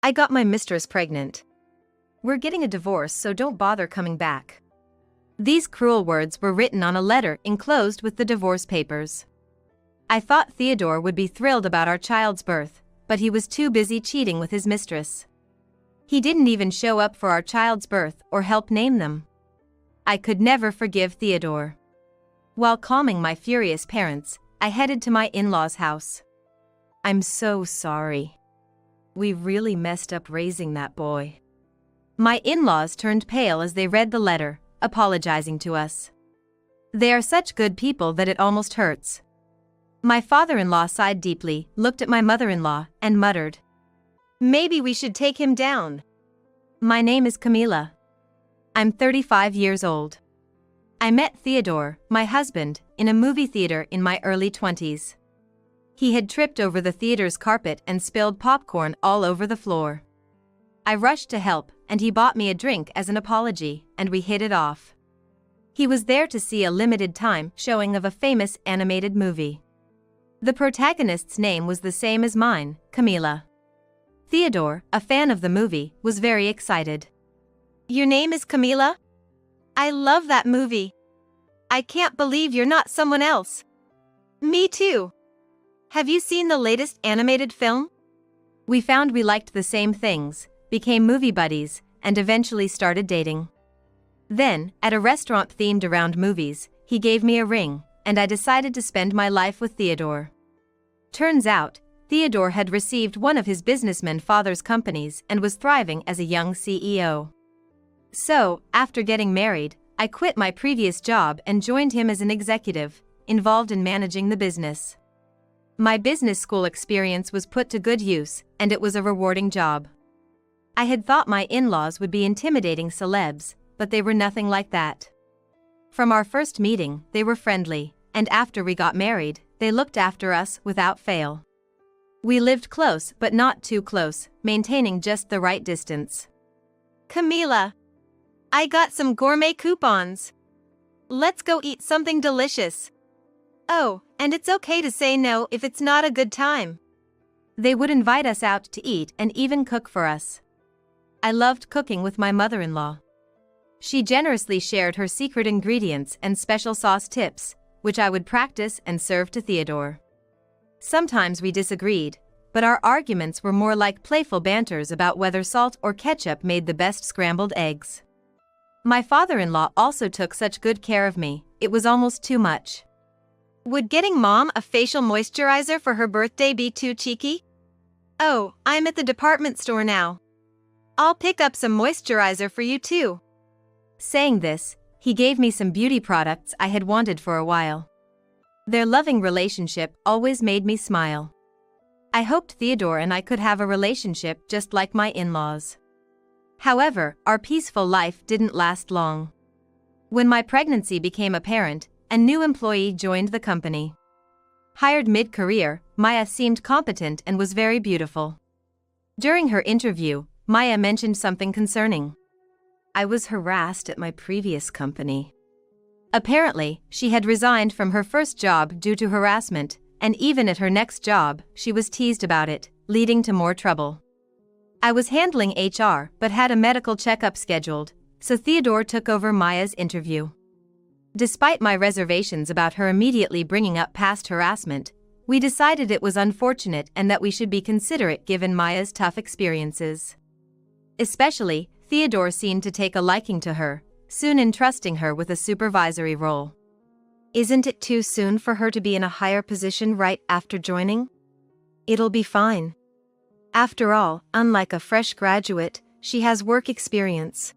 I got my mistress pregnant. We're getting a divorce, so don't bother coming back. These cruel words were written on a letter enclosed with the divorce papers. I thought Theodore would be thrilled about our child's birth, but he was too busy cheating with his mistress. He didn't even show up for our child's birth or help name them. I could never forgive Theodore. While calming my furious parents, I headed to my in-laws' house. I'm so sorry. We really messed up raising that boy. My in-laws turned pale as they read the letter, apologizing to us. They are such good people that it almost hurts. My father-in-law sighed deeply, looked at my mother-in-law, and muttered, "Maybe we should take him down." My name is Camila. I'm 35 years old. I met Theodore, my husband, in a movie theater in my early 20s. He had tripped over the theater's carpet and spilled popcorn all over the floor. I rushed to help, and he bought me a drink as an apology, and we hit it off. He was there to see a limited-time showing of a famous animated movie. The protagonist's name was the same as mine, Camila. Theodore, a fan of the movie, was very excited. "Your name is Camila? I love that movie. I can't believe you're not someone else." "Me too. Have you seen the latest animated film?" We found we liked the same things, became movie buddies, and eventually started dating. Then, at a restaurant themed around movies, he gave me a ring, and I decided to spend my life with Theodore. Turns out, Theodore had received one of his businessman father's companies and was thriving as a young CEO. So, after getting married, I quit my previous job and joined him as an executive, involved in managing the business. My business school experience was put to good use, and it was a rewarding job. I had thought my in-laws would be intimidating celebs, but they were nothing like that. From our first meeting, they were friendly, and after we got married, they looked after us without fail. We lived close but not too close, maintaining just the right distance. "Camila, I got some gourmet coupons. Let's go eat something delicious. Oh, and it's okay to say no if it's not a good time." They would invite us out to eat and even cook for us. I loved cooking with my mother-in-law. She generously shared her secret ingredients and special sauce tips, which I would practice and serve to Theodore. Sometimes we disagreed, but our arguments were more like playful banters about whether salt or ketchup made the best scrambled eggs. My father-in-law also took such good care of me, it was almost too much. Would getting Mom a facial moisturizer for her birthday be too cheeky? "Oh, I'm at the department store now. I'll pick up some moisturizer for you too." Saying this, he gave me some beauty products I had wanted for a while. Their loving relationship always made me smile. I hoped Theodore and I could have a relationship just like my in-laws. However, our peaceful life didn't last long. When my pregnancy became apparent, a new employee joined the company. Hired mid-career, Maya seemed competent and was very beautiful. During her interview, Maya mentioned something concerning. I was harassed at my previous company. Apparently, she had resigned from her first job due to harassment, and even at her next job, she was teased about it, leading to more trouble. I was handling HR but had a medical checkup scheduled, so Theodore took over Maya's interview. Despite my reservations about her immediately bringing up past harassment, we decided it was unfortunate and that we should be considerate given Maya's tough experiences. Especially, Theodore seemed to take a liking to her, soon entrusting her with a supervisory role. Isn't it too soon for her to be in a higher position right after joining? It'll be fine. After all, unlike a fresh graduate, she has work experience.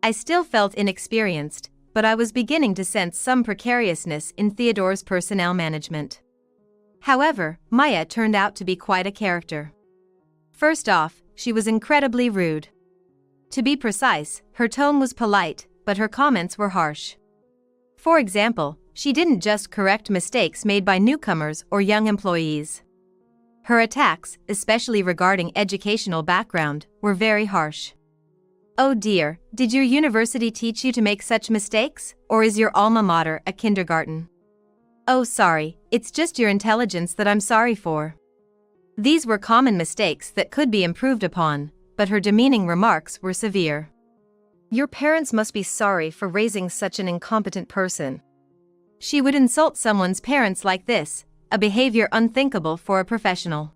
I still felt inexperienced, but I was beginning to sense some precariousness in Theodore's personnel management. However, Maya turned out to be quite a character. First off, she was incredibly rude. To be precise, her tone was polite, but her comments were harsh. For example, she didn't just correct mistakes made by newcomers or young employees. Her attacks, especially regarding educational background, were very harsh. "Oh dear, did your university teach you to make such mistakes, or is your alma mater a kindergarten? Oh sorry, it's just your intelligence that I'm sorry for." These were common mistakes that could be improved upon, but her demeaning remarks were severe. "Your parents must be sorry for raising such an incompetent person." She would insult someone's parents like this, a behavior unthinkable for a professional.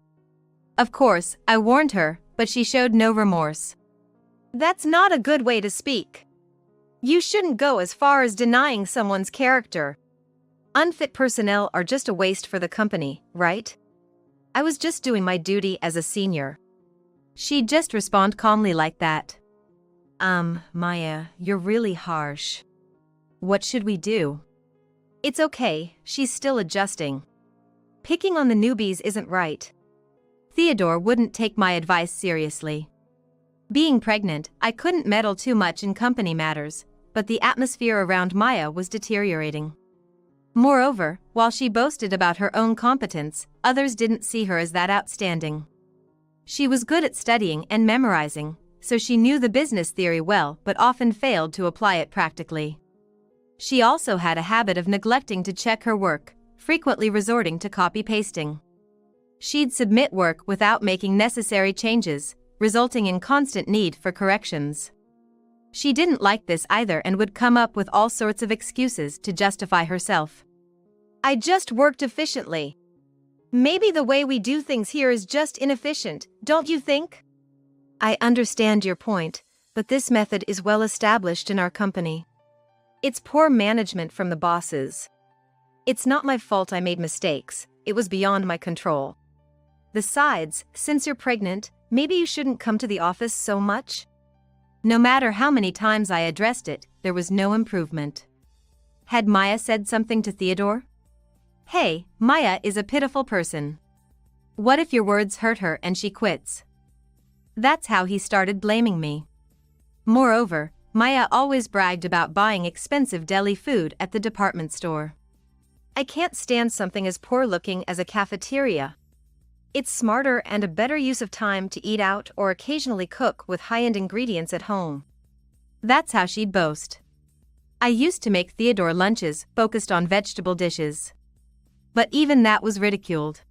Of course, I warned her, but she showed no remorse. "That's not a good way to speak. You shouldn't go as far as denying someone's character. Unfit personnel are just a waste for the company, right? I was just doing my duty as a senior." She'd just respond calmly like that. Maya, you're really harsh. What should we do?" "It's okay, she's still adjusting. Picking on the newbies isn't right." Theodore wouldn't take my advice seriously. Being pregnant, I couldn't meddle too much in company matters, but the atmosphere around Maya was deteriorating. Moreover, while she boasted about her own competence, others didn't see her as that outstanding. She was good at studying and memorizing, so she knew the business theory well but often failed to apply it practically. She also had a habit of neglecting to check her work, frequently resorting to copy-pasting. She'd submit work without making necessary changes, resulting in constant need for corrections. She didn't like this either and would come up with all sorts of excuses to justify herself. "I just worked efficiently. Maybe the way we do things here is just inefficient, don't you think?" "I understand your point, but this method is well established in our company. It's poor management from the bosses. It's not my fault I made mistakes, it was beyond my control. Besides, since you're pregnant, maybe you shouldn't come to the office so much." No matter how many times I addressed it, there was no improvement. Had Maya said something to Theodore? "Hey, Maya is a pitiful person. What if your words hurt her and she quits?" That's how he started blaming me. Moreover, Maya always bragged about buying expensive deli food at the department store. "I can't stand something as poor-looking as a cafeteria. It's smarter and a better use of time to eat out or occasionally cook with high-end ingredients at home." That's how she'd boast. I used to make Theodore lunches focused on vegetable dishes. But even that was ridiculed.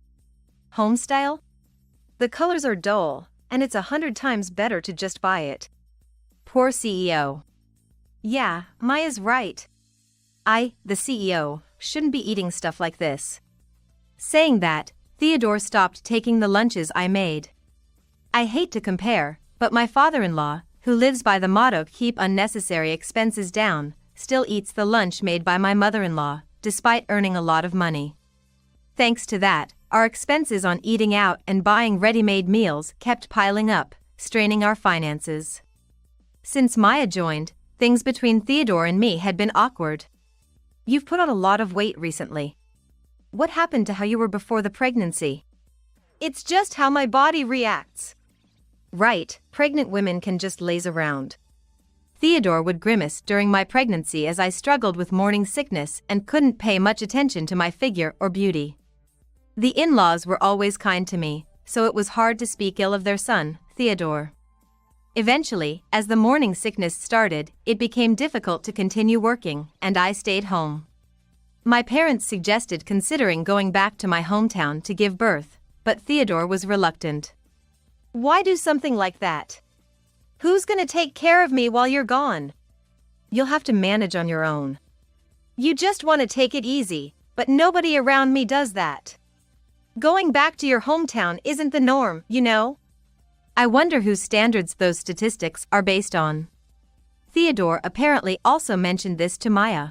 Homestyle? The colors are dull, and it's 100 times better to just buy it. Poor CEO. Yeah, Maya's right. I, the CEO, shouldn't be eating stuff like this. Saying that, Theodore stopped taking the lunches I made. I hate to compare, but my father-in-law, who lives by the motto "keep unnecessary expenses down," still eats the lunch made by my mother-in-law, despite earning a lot of money. Thanks to that, our expenses on eating out and buying ready-made meals kept piling up, straining our finances. Since Maya joined, things between Theodore and me had been awkward. "You've put on a lot of weight recently. What happened to how you were before the pregnancy?" "It's just how my body reacts." Right, pregnant women can just laze around. Theodore would grimace during my pregnancy as I struggled with morning sickness and couldn't pay much attention to my figure or beauty. The in-laws were always kind to me, so it was hard to speak ill of their son, Theodore. Eventually, as the morning sickness started, it became difficult to continue working, and I stayed home. My parents suggested considering going back to my hometown to give birth, but Theodore was reluctant. "Why do something like that? Who's gonna take care of me while you're gone? You'll have to manage on your own. You just want to take it easy, but nobody around me does that. Going back to your hometown isn't the norm, you know." I wonder whose standards those statistics are based on. Theodore apparently also mentioned this to Maya.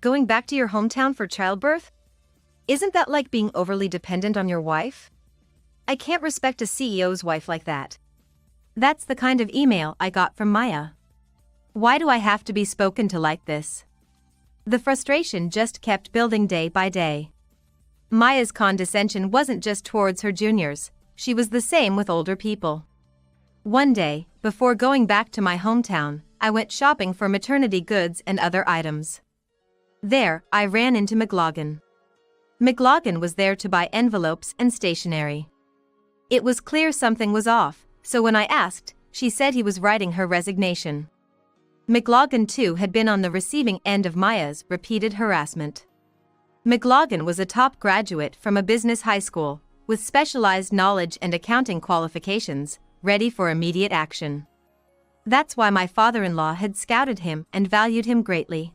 "Going back to your hometown for childbirth? Isn't that like being overly dependent on your wife? I can't respect a CEO's wife like that." That's the kind of email I got from Maya. Why do I have to be spoken to like this? The frustration just kept building day by day. Maya's condescension wasn't just towards her juniors, she was the same with older people. One day, before going back to my hometown, I went shopping for maternity goods and other items. There, I ran into McLaughlin. McLaughlin was there to buy envelopes and stationery. It was clear something was off, so when I asked, she said he was writing her resignation. McLaughlin too had been on the receiving end of Maya's repeated harassment. McLaughlin was a top graduate from a business high school, with specialized knowledge and accounting qualifications, ready for immediate action. That's why my father-in-law had scouted him and valued him greatly.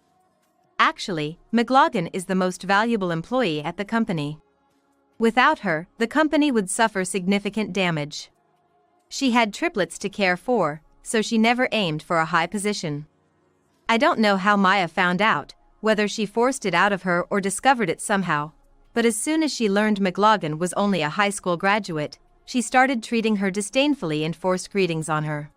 Actually, McLaughlin is the most valuable employee at the company. Without her, the company would suffer significant damage. She had triplets to care for, so she never aimed for a high position. I don't know how Maya found out, whether she forced it out of her or discovered it somehow, but as soon as she learned McLaughlin was only a high school graduate, she started treating her disdainfully and forced greetings on her.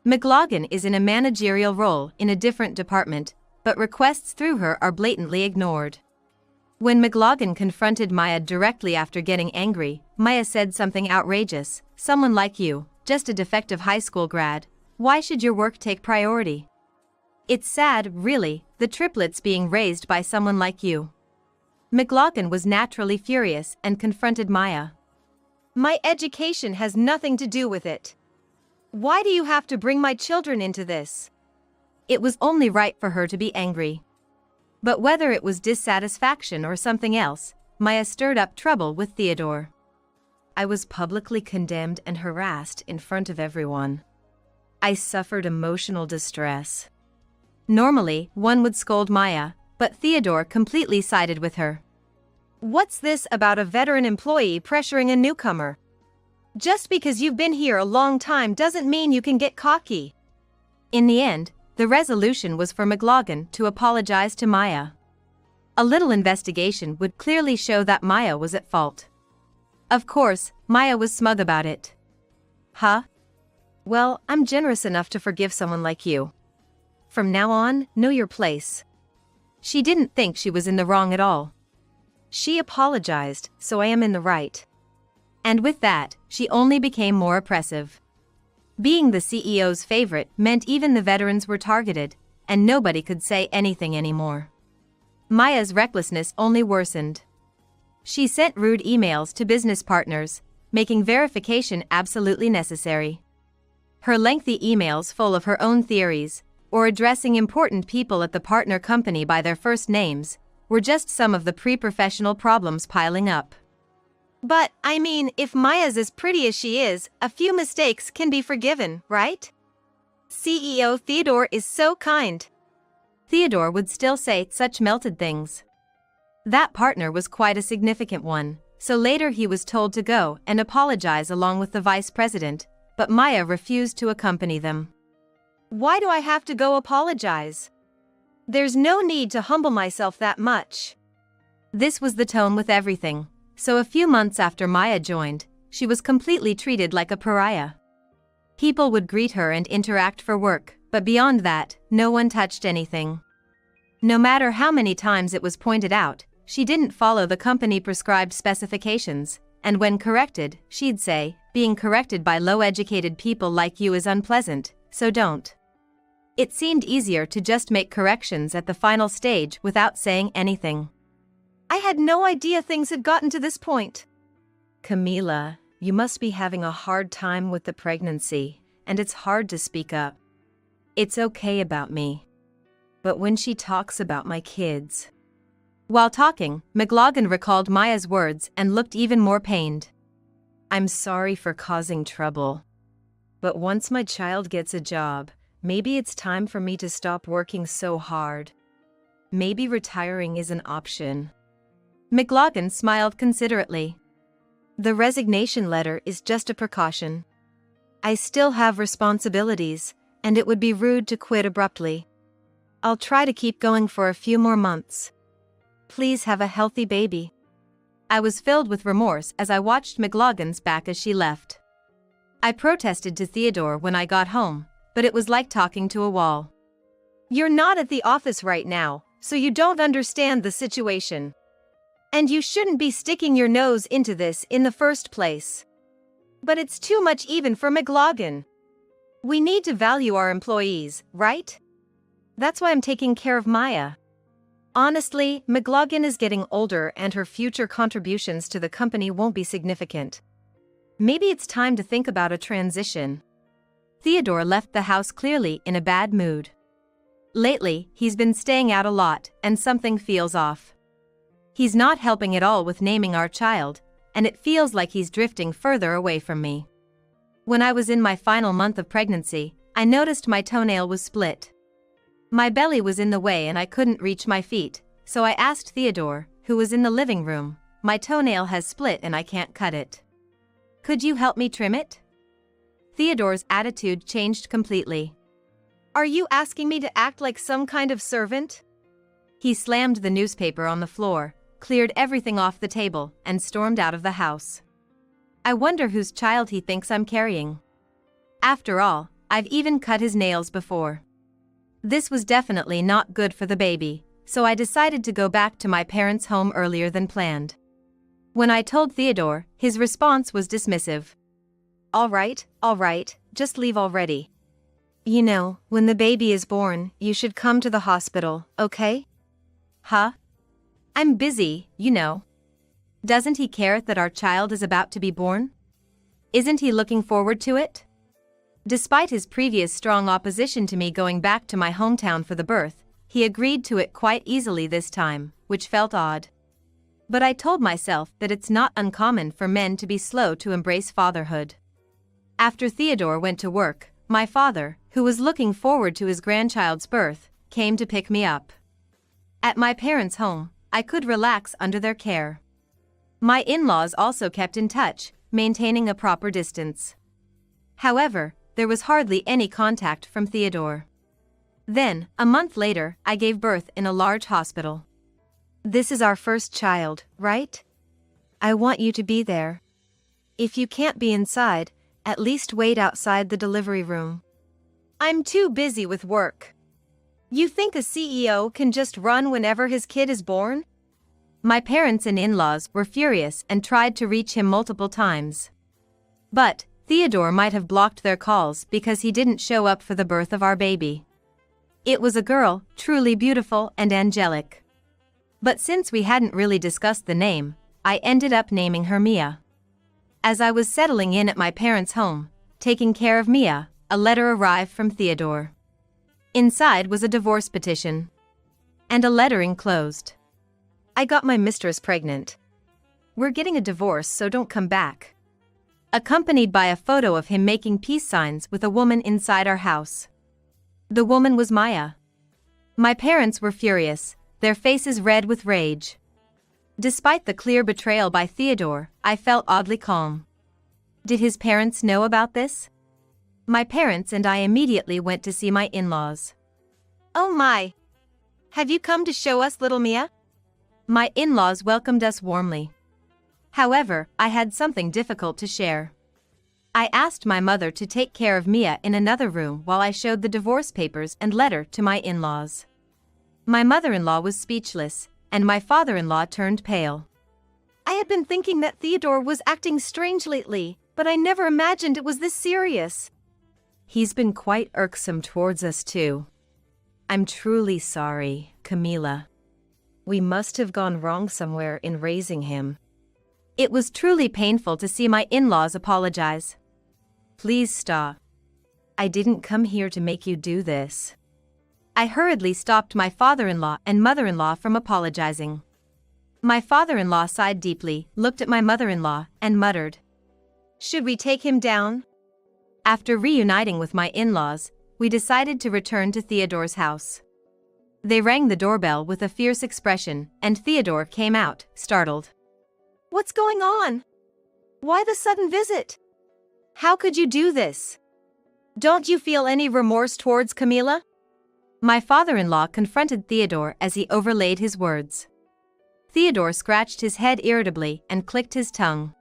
McLaughlin is in a managerial role in a different department, but requests through her are blatantly ignored. When McLaughlin confronted Maya directly after getting angry, Maya said something outrageous: "Someone like you, just a defective high school grad, why should your work take priority? It's sad, really, the triplets being raised by someone like you." McLaughlin was naturally furious and confronted Maya. "My education has nothing to do with it. Why do you have to bring my children into this?" It was only right for her to be angry. But whether it was dissatisfaction or something else, Maya stirred up trouble with Theodore. I was publicly condemned and harassed in front of everyone. I suffered emotional distress. Normally, one would scold Maya, but Theodore completely sided with her. "What's this about a veteran employee pressuring a newcomer? Just because you've been here a long time doesn't mean you can get cocky." In the end, the resolution was for McLaughlin to apologize to Maya. A little investigation would clearly show that Maya was at fault. Of course, Maya was smug about it. "Huh? Well, I'm generous enough to forgive someone like you. From now on, know your place." She didn't think she was in the wrong at all. She apologized, so I am in the right. And with that, she only became more oppressive. Being the CEO's favorite meant even the veterans were targeted, and nobody could say anything anymore. Maya's recklessness only worsened. She sent rude emails to business partners, making verification absolutely necessary. Her lengthy emails full of her own theories, or addressing important people at the partner company by their first names, were just some of the pre-professional problems piling up. But, I mean, if Maya's as pretty as she is, a few mistakes can be forgiven, right? CEO Theodore is so kind. Theodore would still say such melted things. That partner was quite a significant one, so later he was told to go and apologize along with the vice president, but Maya refused to accompany them. "Why do I have to go apologize? There's no need to humble myself that much." This was the tone with everything. So a few months after Maya joined, she was completely treated like a pariah. People would greet her and interact for work, but beyond that, no one touched anything. No matter how many times it was pointed out, she didn't follow the company-prescribed specifications, and when corrected, she'd say, "Being corrected by low-educated people like you is unpleasant, so don't." It seemed easier to just make corrections at the final stage without saying anything. I had no idea things had gotten to this point. "Camila, you must be having a hard time with the pregnancy, and it's hard to speak up. It's okay about me. But when she talks about my kids..." While talking, McLaughlin recalled Maya's words and looked even more pained. "I'm sorry for causing trouble. But once my child gets a job, maybe it's time for me to stop working so hard. Maybe retiring is an option." McLaughlin smiled considerately. "The resignation letter is just a precaution. I still have responsibilities, and it would be rude to quit abruptly. I'll try to keep going for a few more months. Please have a healthy baby." I was filled with remorse as I watched McLaughlin's back as she left. I protested to Theodore when I got home, but it was like talking to a wall. "You're not at the office right now, so you don't understand the situation. And you shouldn't be sticking your nose into this in the first place. But it's too much even for McLaughlin. We need to value our employees, right? That's why I'm taking care of Maya." Honestly, McLaughlin is getting older and her future contributions to the company won't be significant. Maybe it's time to think about a transition. Theodore left the house clearly in a bad mood. Lately, he's been staying out a lot, and something feels off. He's not helping at all with naming our child, and it feels like he's drifting further away from me. When I was in my final month of pregnancy, I noticed my toenail was split. My belly was in the way and I couldn't reach my feet, so I asked Theodore, who was in the living room, "My toenail has split and I can't cut it. Could you help me trim it?" Theodore's attitude changed completely. "Are you asking me to act like some kind of servant?" He slammed the newspaper on the floor, cleared everything off the table, and stormed out of the house. I wonder whose child he thinks I'm carrying. After all, I've even cut his nails before. This was definitely not good for the baby, so I decided to go back to my parents' home earlier than planned. When I told Theodore, his response was dismissive. All right, just leave already. You know, when the baby is born, you should come to the hospital, okay?" "Huh? I'm busy, you know." Doesn't he care that our child is about to be born? Isn't he looking forward to it? Despite his previous strong opposition to me going back to my hometown for the birth, he agreed to it quite easily this time, which felt odd. But I told myself that it's not uncommon for men to be slow to embrace fatherhood. After Theodore went to work, my father, who was looking forward to his grandchild's birth, came to pick me up. At my parents' home, I could relax under their care. My in-laws also kept in touch, maintaining a proper distance. However, there was hardly any contact from Theodore. Then, a month later, I gave birth in a large hospital. "This is our first child, right? I want you to be there. If you can't be inside, at least wait outside the delivery room." "I'm too busy with work. You think a CEO can just run whenever his kid is born?" My parents and in-laws were furious and tried to reach him multiple times. But Theodore might have blocked their calls because he didn't show up for the birth of our baby. It was a girl, truly beautiful and angelic. But since we hadn't really discussed the name, I ended up naming her Mia. As I was settling in at my parents' home, taking care of Mia, a letter arrived from Theodore. Inside was a divorce petition. And a letter enclosed. "I got my mistress pregnant. We're getting a divorce, so don't come back." Accompanied by a photo of him making peace signs with a woman inside our house. The woman was Maya. My parents were furious, their faces red with rage. Despite the clear betrayal by Theodore, I felt oddly calm. Did his parents know about this? My parents and I immediately went to see my in-laws. "Oh my! Have you come to show us little Mia?" My in-laws welcomed us warmly. However, I had something difficult to share. I asked my mother to take care of Mia in another room while I showed the divorce papers and letter to my in-laws. My mother-in-law was speechless, and my father-in-law turned pale. "I had been thinking that Theodore was acting strange lately, but I never imagined it was this serious." "He's been quite irksome towards us too. I'm truly sorry, Camila. We must have gone wrong somewhere in raising him." It was truly painful to see my in-laws apologize. "Please stop. I didn't come here to make you do this." I hurriedly stopped my father-in-law and mother-in-law from apologizing. My father-in-law sighed deeply, looked at my mother-in-law, and muttered, "Should we take him down?" After reuniting with my in-laws, we decided to return to Theodore's house. They rang the doorbell with a fierce expression, and Theodore came out, startled. "What's going on? Why the sudden visit? How could you do this? Don't you feel any remorse towards Camila?" My father-in-law confronted Theodore as he overlaid his words. Theodore scratched his head irritably and clicked his tongue.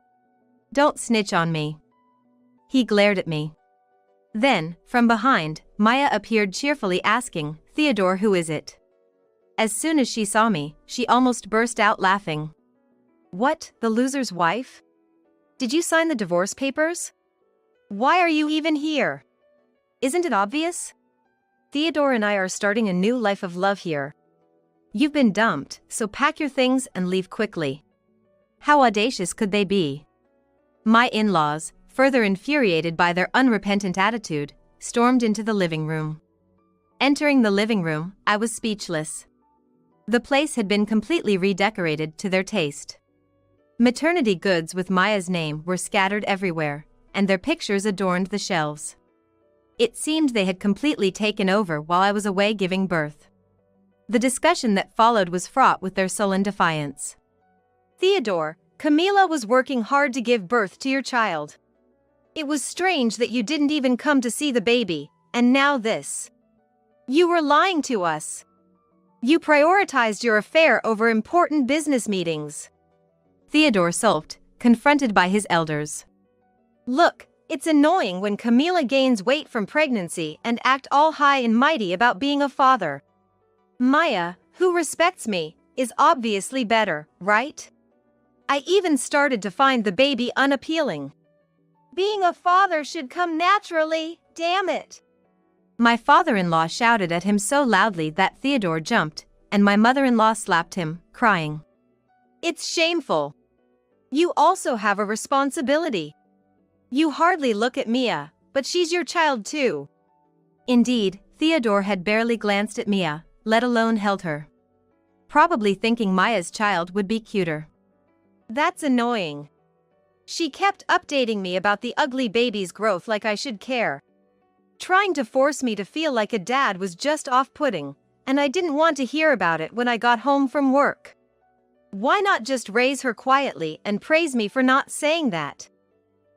"Don't snitch on me." He glared at me. Then, from behind, Maya appeared cheerfully asking, "Theodore, who is it?" As soon as she saw me, she almost burst out laughing. "What, the loser's wife? Did you sign the divorce papers? Why are you even here? Isn't it obvious? Theodore and I are starting a new life of love here. You've been dumped, so pack your things and leave quickly." How audacious could they be? My in-laws, further infuriated by their unrepentant attitude, stormed into the living room. Entering the living room, I was speechless. The place had been completely redecorated to their taste. Maternity goods with Maya's name were scattered everywhere, and their pictures adorned the shelves. It seemed they had completely taken over while I was away giving birth. The discussion that followed was fraught with their sullen defiance. "Theodore, Camila was working hard to give birth to your child. It was strange that you didn't even come to see the baby, and now this. You were lying to us. You prioritized your affair over important business meetings." Theodore sulked, confronted by his elders. "Look, it's annoying when Camila gains weight from pregnancy and act all high and mighty about being a father. Maya, who respects me, is obviously better, right? I even started to find the baby unappealing. Being a father should come naturally, damn it." My father-in-law shouted at him so loudly that Theodore jumped, and my mother-in-law slapped him, crying, "It's shameful. You also have a responsibility. You hardly look at Mia, but she's your child too." Indeed, Theodore had barely glanced at Mia, let alone held her. Probably thinking Maya's child would be cuter. "That's annoying. She kept updating me about the ugly baby's growth like I should care. Trying to force me to feel like a dad was just off-putting, and I didn't want to hear about it when I got home from work. Why not just raise her quietly and praise me for not saying that?"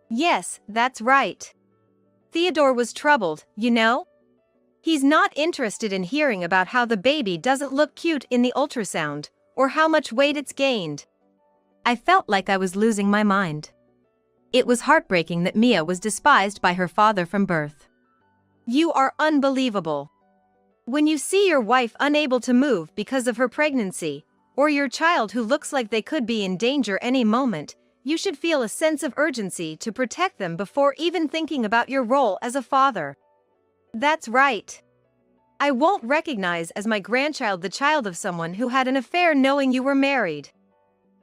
Yes, that's right. Theodore was troubled, you know? He's not interested in hearing about how the baby doesn't look cute in the ultrasound, or how much weight it's gained. I felt like I was losing my mind. It was heartbreaking that Mia was despised by her father from birth. "You are unbelievable. When you see your wife unable to move because of her pregnancy, or your child who looks like they could be in danger any moment, you should feel a sense of urgency to protect them before even thinking about your role as a father." That's right. I won't recognize as my grandchild the child of someone who had an affair knowing you were married.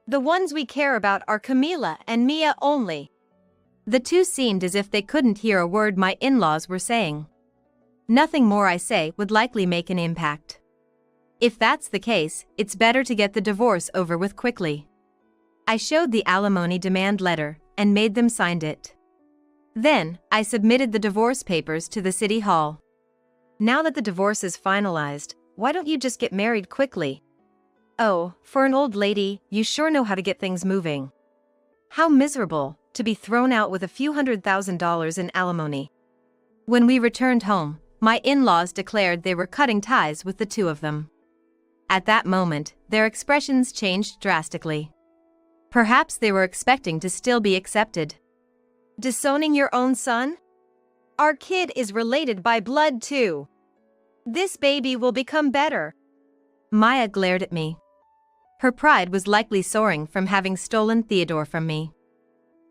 The ones we care about are Camila and Mia only. The two seemed as if they couldn't hear a word my in-laws were saying. Nothing more I say would likely make an impact. If that's the case, it's better to get the divorce over with quickly. I showed the alimony demand letter and made them sign it. Then, I submitted the divorce papers to the city hall. "Now that the divorce is finalized, why don't you just get married quickly? Oh, for an old lady, you sure know how to get things moving. How miserable to be thrown out with a few $100,000 in alimony." When we returned home, my in-laws declared they were cutting ties with the two of them. At that moment, their expressions changed drastically. Perhaps they were expecting to still be accepted. "Disowning your own son? Our kid is related by blood too. This baby will become better." Maya glared at me. Her pride was likely soaring from having stolen Theodore from me.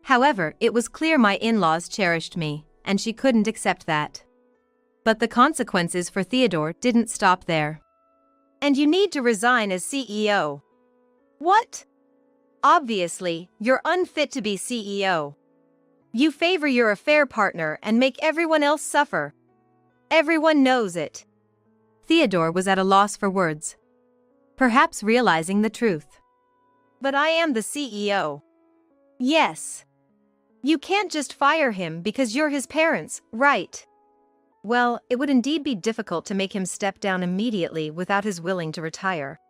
However, it was clear my in-laws cherished me, and she couldn't accept that. But the consequences for Theodore didn't stop there. "And you need to resign as CEO." "What? Obviously, you're unfit to be CEO. You favor your affair partner and make everyone else suffer. Everyone knows it." Theodore was at a loss for words. Perhaps realizing the truth. "But I am the CEO. Yes. You can't just fire him because you're his parents, right?" Well, it would indeed be difficult to make him step down immediately without his willing to retire.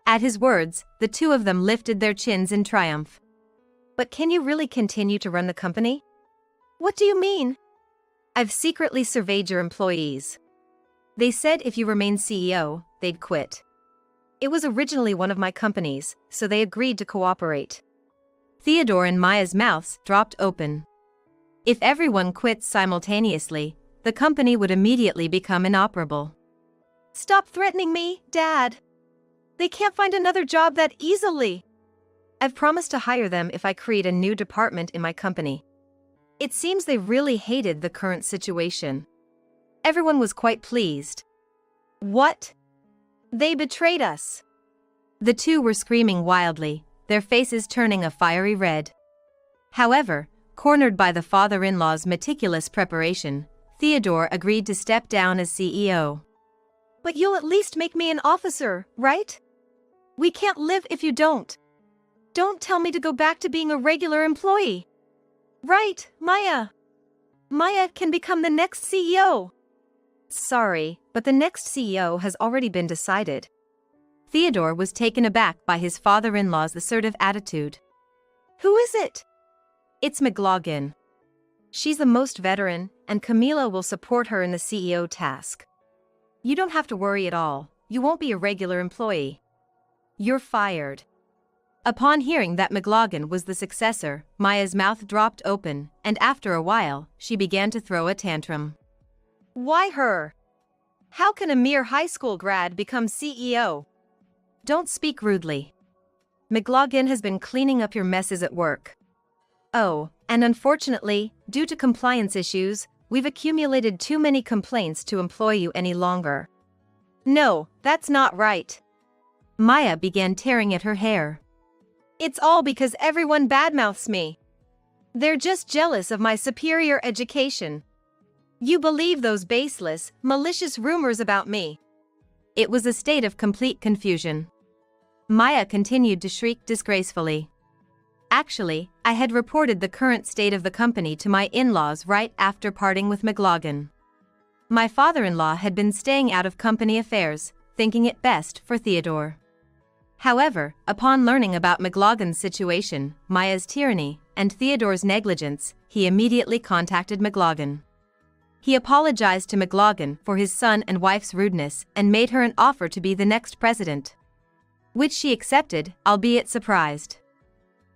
At his words, the two of them lifted their chins in triumph. "But can you really continue to run the company?" "What do you mean?" "I've secretly surveyed your employees. They said if you remain CEO, they'd quit. It was originally one of my companies, so they agreed to cooperate." Theodore and Maya's mouths dropped open. If everyone quits simultaneously, the company would immediately become inoperable. "Stop threatening me, Dad. They can't find another job that easily. I've promised to hire them if I create a new department in my company." It seems they really hated the current situation. Everyone was quite pleased. "What? They betrayed us." The two were screaming wildly, their faces turning a fiery red. However, cornered by the father-in-law's meticulous preparation, Theodore agreed to step down as CEO. "But you'll at least make me an officer, right? We can't live if you don't." Don't tell me to go back to being a regular employee. Right, Maya. Maya can become the next CEO. Sorry, but the next CEO has already been decided. Theodore was taken aback by his father-in-law's assertive attitude. Who is it? It's McLaughlin. She's the most veteran, and Camila will support her in the CEO task. You don't have to worry at all. You won't be a regular employee. You're fired. Upon hearing that McLaughlin was the successor, Maya's mouth dropped open, and after a while, she began to throw a tantrum. Why her? How can a mere high school grad become CEO? Don't speak rudely. McLaughlin has been cleaning up your messes at work. Oh, and unfortunately, due to compliance issues, we've accumulated too many complaints to employ you any longer. No, that's not right. Maya began tearing at her hair. It's all because everyone badmouths me. They're just jealous of my superior education. You believe those baseless, malicious rumors about me. It was a state of complete confusion. Maya continued to shriek disgracefully. Actually, I had reported the current state of the company to my in-laws right after parting with McLaughlin. My father-in-law had been staying out of company affairs, thinking it best for Theodore. However, upon learning about McLaughlin's situation, Maya's tyranny, and Theodore's negligence, he immediately contacted McLaughlin. He apologized to McLaughlin for his son and wife's rudeness and made her an offer to be the next president, which she accepted, albeit surprised.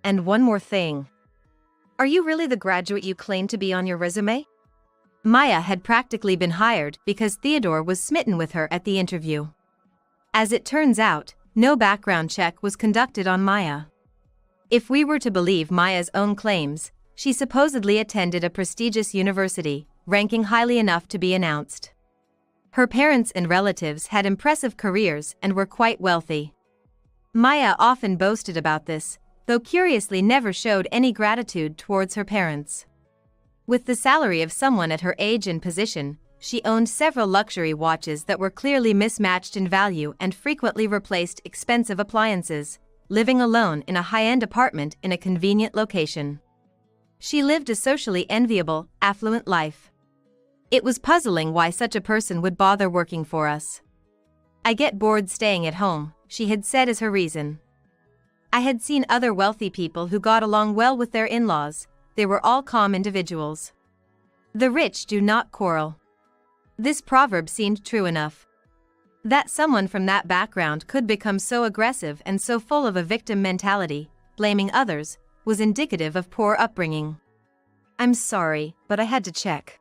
And one more thing. Are you really the graduate you claim to be on your resume? Maya had practically been hired because Theodore was smitten with her at the interview. As it turns out, no background check was conducted on Maya. If we were to believe Maya's own claims, she supposedly attended a prestigious university, ranking highly enough to be announced. Her parents and relatives had impressive careers and were quite wealthy. Maya often boasted about this, though curiously never showed any gratitude towards her parents. With the salary of someone at her age and position, she owned several luxury watches that were clearly mismatched in value and frequently replaced expensive appliances, living alone in a high-end apartment in a convenient location. She lived a socially enviable, affluent life. It was puzzling why such a person would bother working for us. I get bored staying at home, she had said as her reason. I had seen other wealthy people who got along well with their in-laws. They were all calm individuals. The rich do not quarrel. This proverb seemed true enough. That someone from that background could become so aggressive and so full of a victim mentality, blaming others, was indicative of poor upbringing. I'm sorry, but I had to check.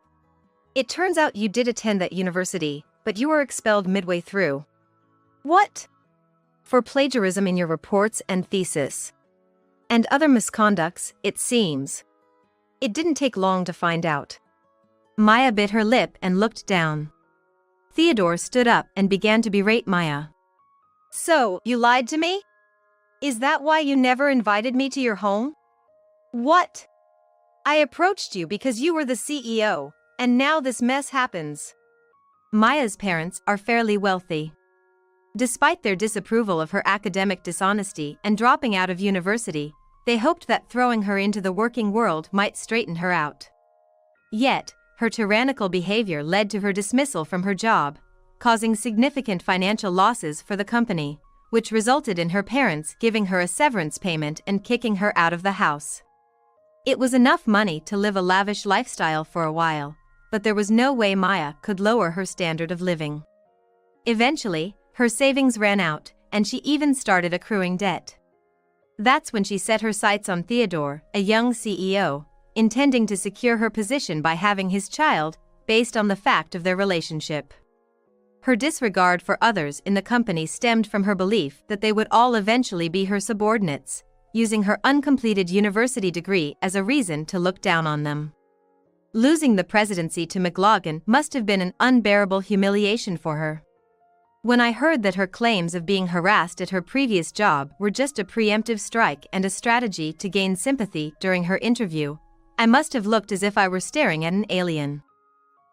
It turns out you did attend that university, but you were expelled midway through. What? For plagiarism in your reports and thesis. And other misconducts, it seems. It didn't take long to find out. Maya bit her lip and looked down. Theodore stood up and began to berate Maya. So, you lied to me? Is that why you never invited me to your home? What? I approached you because you were the CEO, and now this mess happens. Maya's parents are fairly wealthy. Despite their disapproval of her academic dishonesty and dropping out of university, they hoped that throwing her into the working world might straighten her out. Yet, her tyrannical behavior led to her dismissal from her job, causing significant financial losses for the company, which resulted in her parents giving her a severance payment and kicking her out of the house. It was enough money to live a lavish lifestyle for a while, but there was no way Maya could lower her standard of living. Eventually, her savings ran out, and she even started accruing debt. That's when she set her sights on Theodore, a young CEO, intending to secure her position by having his child, based on the fact of their relationship. Her disregard for others in the company stemmed from her belief that they would all eventually be her subordinates, using her uncompleted university degree as a reason to look down on them. Losing the presidency to McLaughlin must have been an unbearable humiliation for her. When I heard that her claims of being harassed at her previous job were just a preemptive strike and a strategy to gain sympathy during her interview, I must have looked as if I were staring at an alien.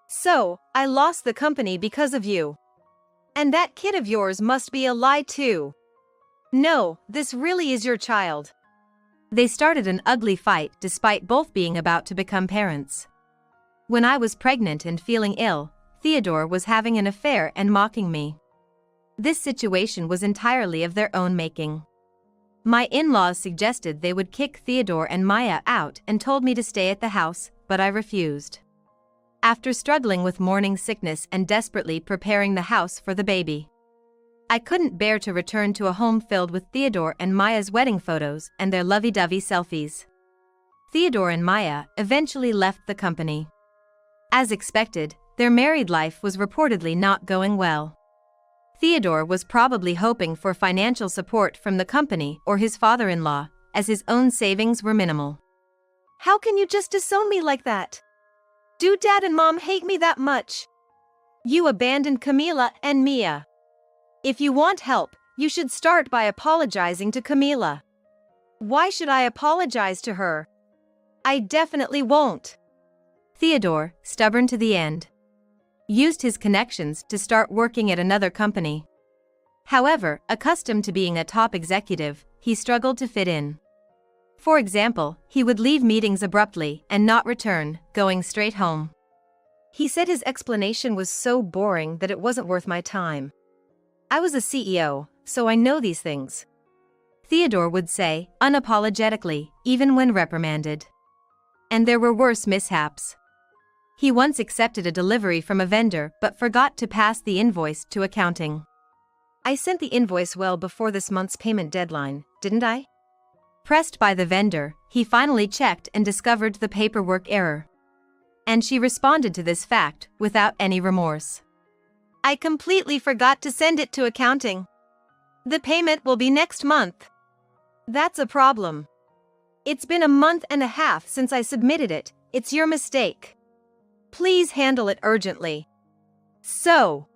So, I lost the company because of you. And that kid of yours must be a lie too. No, this really is your child. They started an ugly fight despite both being about to become parents. When I was pregnant and feeling ill, Theodore was having an affair and mocking me. This situation was entirely of their own making. My in-laws suggested they would kick Theodore and Maya out and told me to stay at the house, but I refused. After struggling with morning sickness and desperately preparing the house for the baby, I couldn't bear to return to a home filled with Theodore and Maya's wedding photos and their lovey-dovey selfies. Theodore and Maya eventually left the company. As expected, their married life was reportedly not going well. Theodore was probably hoping for financial support from the company or his father-in-law, as his own savings were minimal. How can you just disown me like that? Do Dad and Mom hate me that much? You abandoned Camila and Mia. If you want help, you should start by apologizing to Camila. Why should I apologize to her? I definitely won't. Theodore, stubborn to the end, used his connections to start working at another company. However, accustomed to being a top executive, he struggled to fit in. For example, he would leave meetings abruptly and not return, going straight home. He said his explanation was so boring that it wasn't worth my time. I was a CEO, so I know these things. Theodore would say, unapologetically, even when reprimanded. And there were worse mishaps. He once accepted a delivery from a vendor but forgot to pass the invoice to accounting. I sent the invoice well before this month's payment deadline, didn't I? Pressed by the vendor, he finally checked and discovered the paperwork error. And she responded to this fact without any remorse. I completely forgot to send it to accounting. The payment will be next month. That's a problem. It's been a month and a half since I submitted it. It's your mistake. Please handle it urgently. So,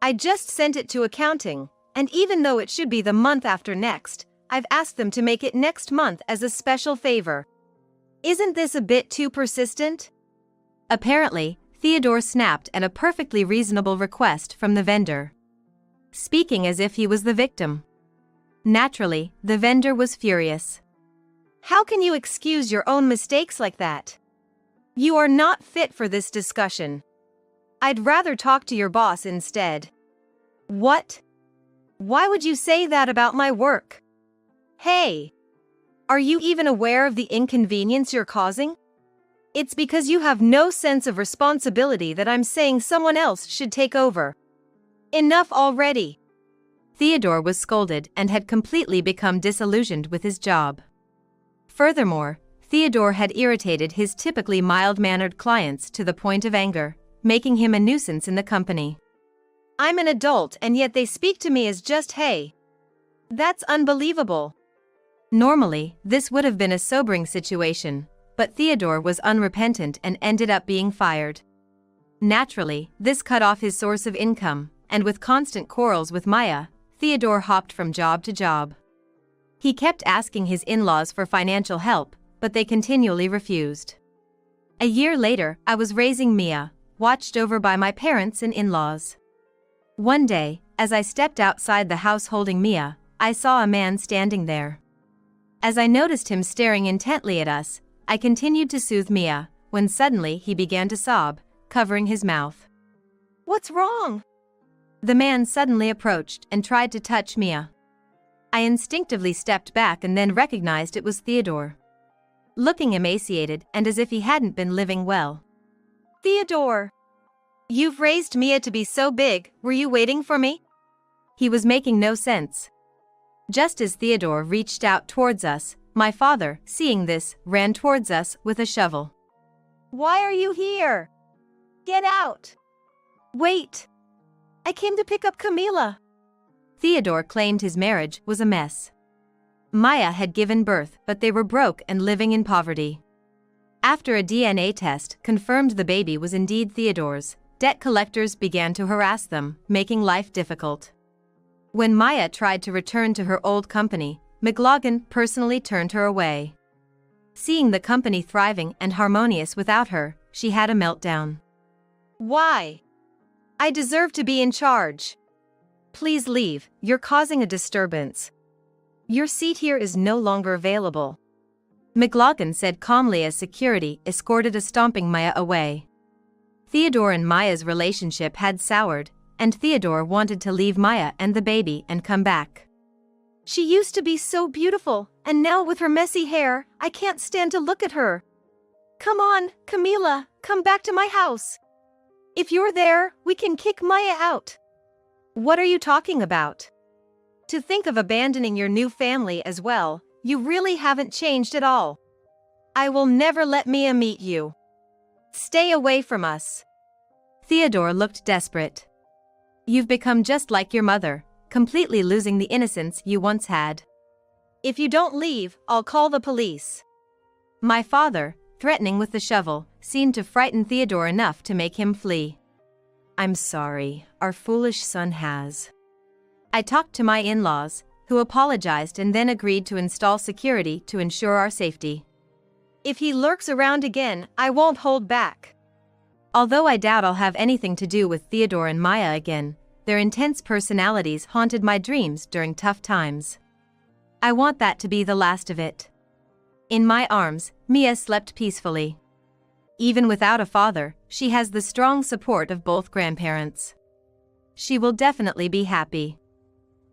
I just sent it to accounting, and even though it should be the month after next, I've asked them to make it next month as a special favor. Isn't this a bit too persistent? Apparently, Theodore snapped at a perfectly reasonable request from the vendor, speaking as if he was the victim. Naturally, the vendor was furious. How can you excuse your own mistakes like that? You are not fit for this discussion. I'd rather talk to your boss instead. What? Why would you say that about my work? Hey! Are you even aware of the inconvenience you're causing? It's because you have no sense of responsibility that I'm saying someone else should take over. Enough already. Theodore was scolded and had completely become disillusioned with his job. Furthermore, Theodore had irritated his typically mild-mannered clients to the point of anger, making him a nuisance in the company. I'm an adult and yet they speak to me as just hey. That's unbelievable. Normally, this would have been a sobering situation, but Theodore was unrepentant and ended up being fired. Naturally, this cut off his source of income, and with constant quarrels with Maya, Theodore hopped from job to job. He kept asking his in-laws for financial help, but they continually refused. A year later, I was raising Mia, watched over by my parents and in-laws. One day, as I stepped outside the house holding Mia, I saw a man standing there. As I noticed him staring intently at us, I continued to soothe Mia, when suddenly he began to sob, covering his mouth. What's wrong? The man suddenly approached and tried to touch Mia. I instinctively stepped back and then recognized it was Theodore, looking emaciated and as if he hadn't been living well. Theodore! You've raised Mia to be so big, were you waiting for me? He was making no sense. Just as Theodore reached out towards us, my father, seeing this, ran towards us with a shovel. Why are you here? Get out! Wait! I came to pick up Camila. Theodore claimed his marriage was a mess. Maya had given birth, but they were broke and living in poverty. After a DNA test confirmed the baby was indeed Theodore's, debt collectors began to harass them, making life difficult. When Maya tried to return to her old company, McLaughlin personally turned her away. Seeing the company thriving and harmonious without her, she had a meltdown. Why? I deserve to be in charge. Please leave, you're causing a disturbance. Your seat here is no longer available. McLaughlin said calmly as security escorted a stomping Maya away. Theodore and Maya's relationship had soured, and Theodore wanted to leave Maya and the baby and come back. She used to be so beautiful, and now with her messy hair, I can't stand to look at her. Come on, Camila, come back to my house. If you're there, we can kick Maya out. What are you talking about? To think of abandoning your new family as well, you really haven't changed at all. I will never let Mia meet you. Stay away from us. Theodore looked desperate. You've become just like your mother, completely losing the innocence you once had. If you don't leave, I'll call the police. My father, threatening with the shovel, seemed to frighten Theodore enough to make him flee. I'm sorry, our foolish son has. I talked to my in-laws, who apologized and then agreed to install security to ensure our safety. If he lurks around again, I won't hold back. Although I doubt I'll have anything to do with Theodore and Maya again, their intense personalities haunted my dreams during tough times. I want that to be the last of it. In my arms, Mia slept peacefully. Even without a father, she has the strong support of both grandparents. She will definitely be happy.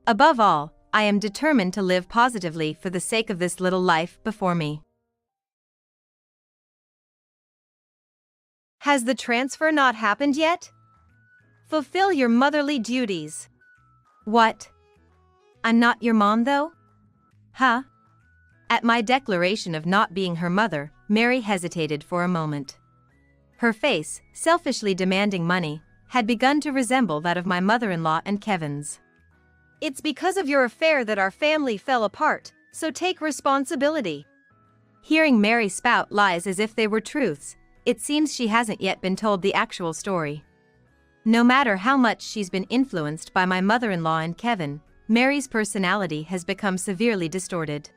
Above all, I am determined to live positively for the sake of this little life before me. Has the transfer not happened yet? Fulfill your motherly duties. What? I'm not your mom though? Huh? At my declaration of not being her mother, Mary hesitated for a moment. Her face, selfishly demanding money, had begun to resemble that of my mother-in-law and Kevin's. It's because of your affair that our family fell apart, so take responsibility. Hearing Mary spout lies as if they were truths, it seems she hasn't yet been told the actual story. No matter how much she's been influenced by my mother-in-law and Kevin, Mary's personality has become severely distorted.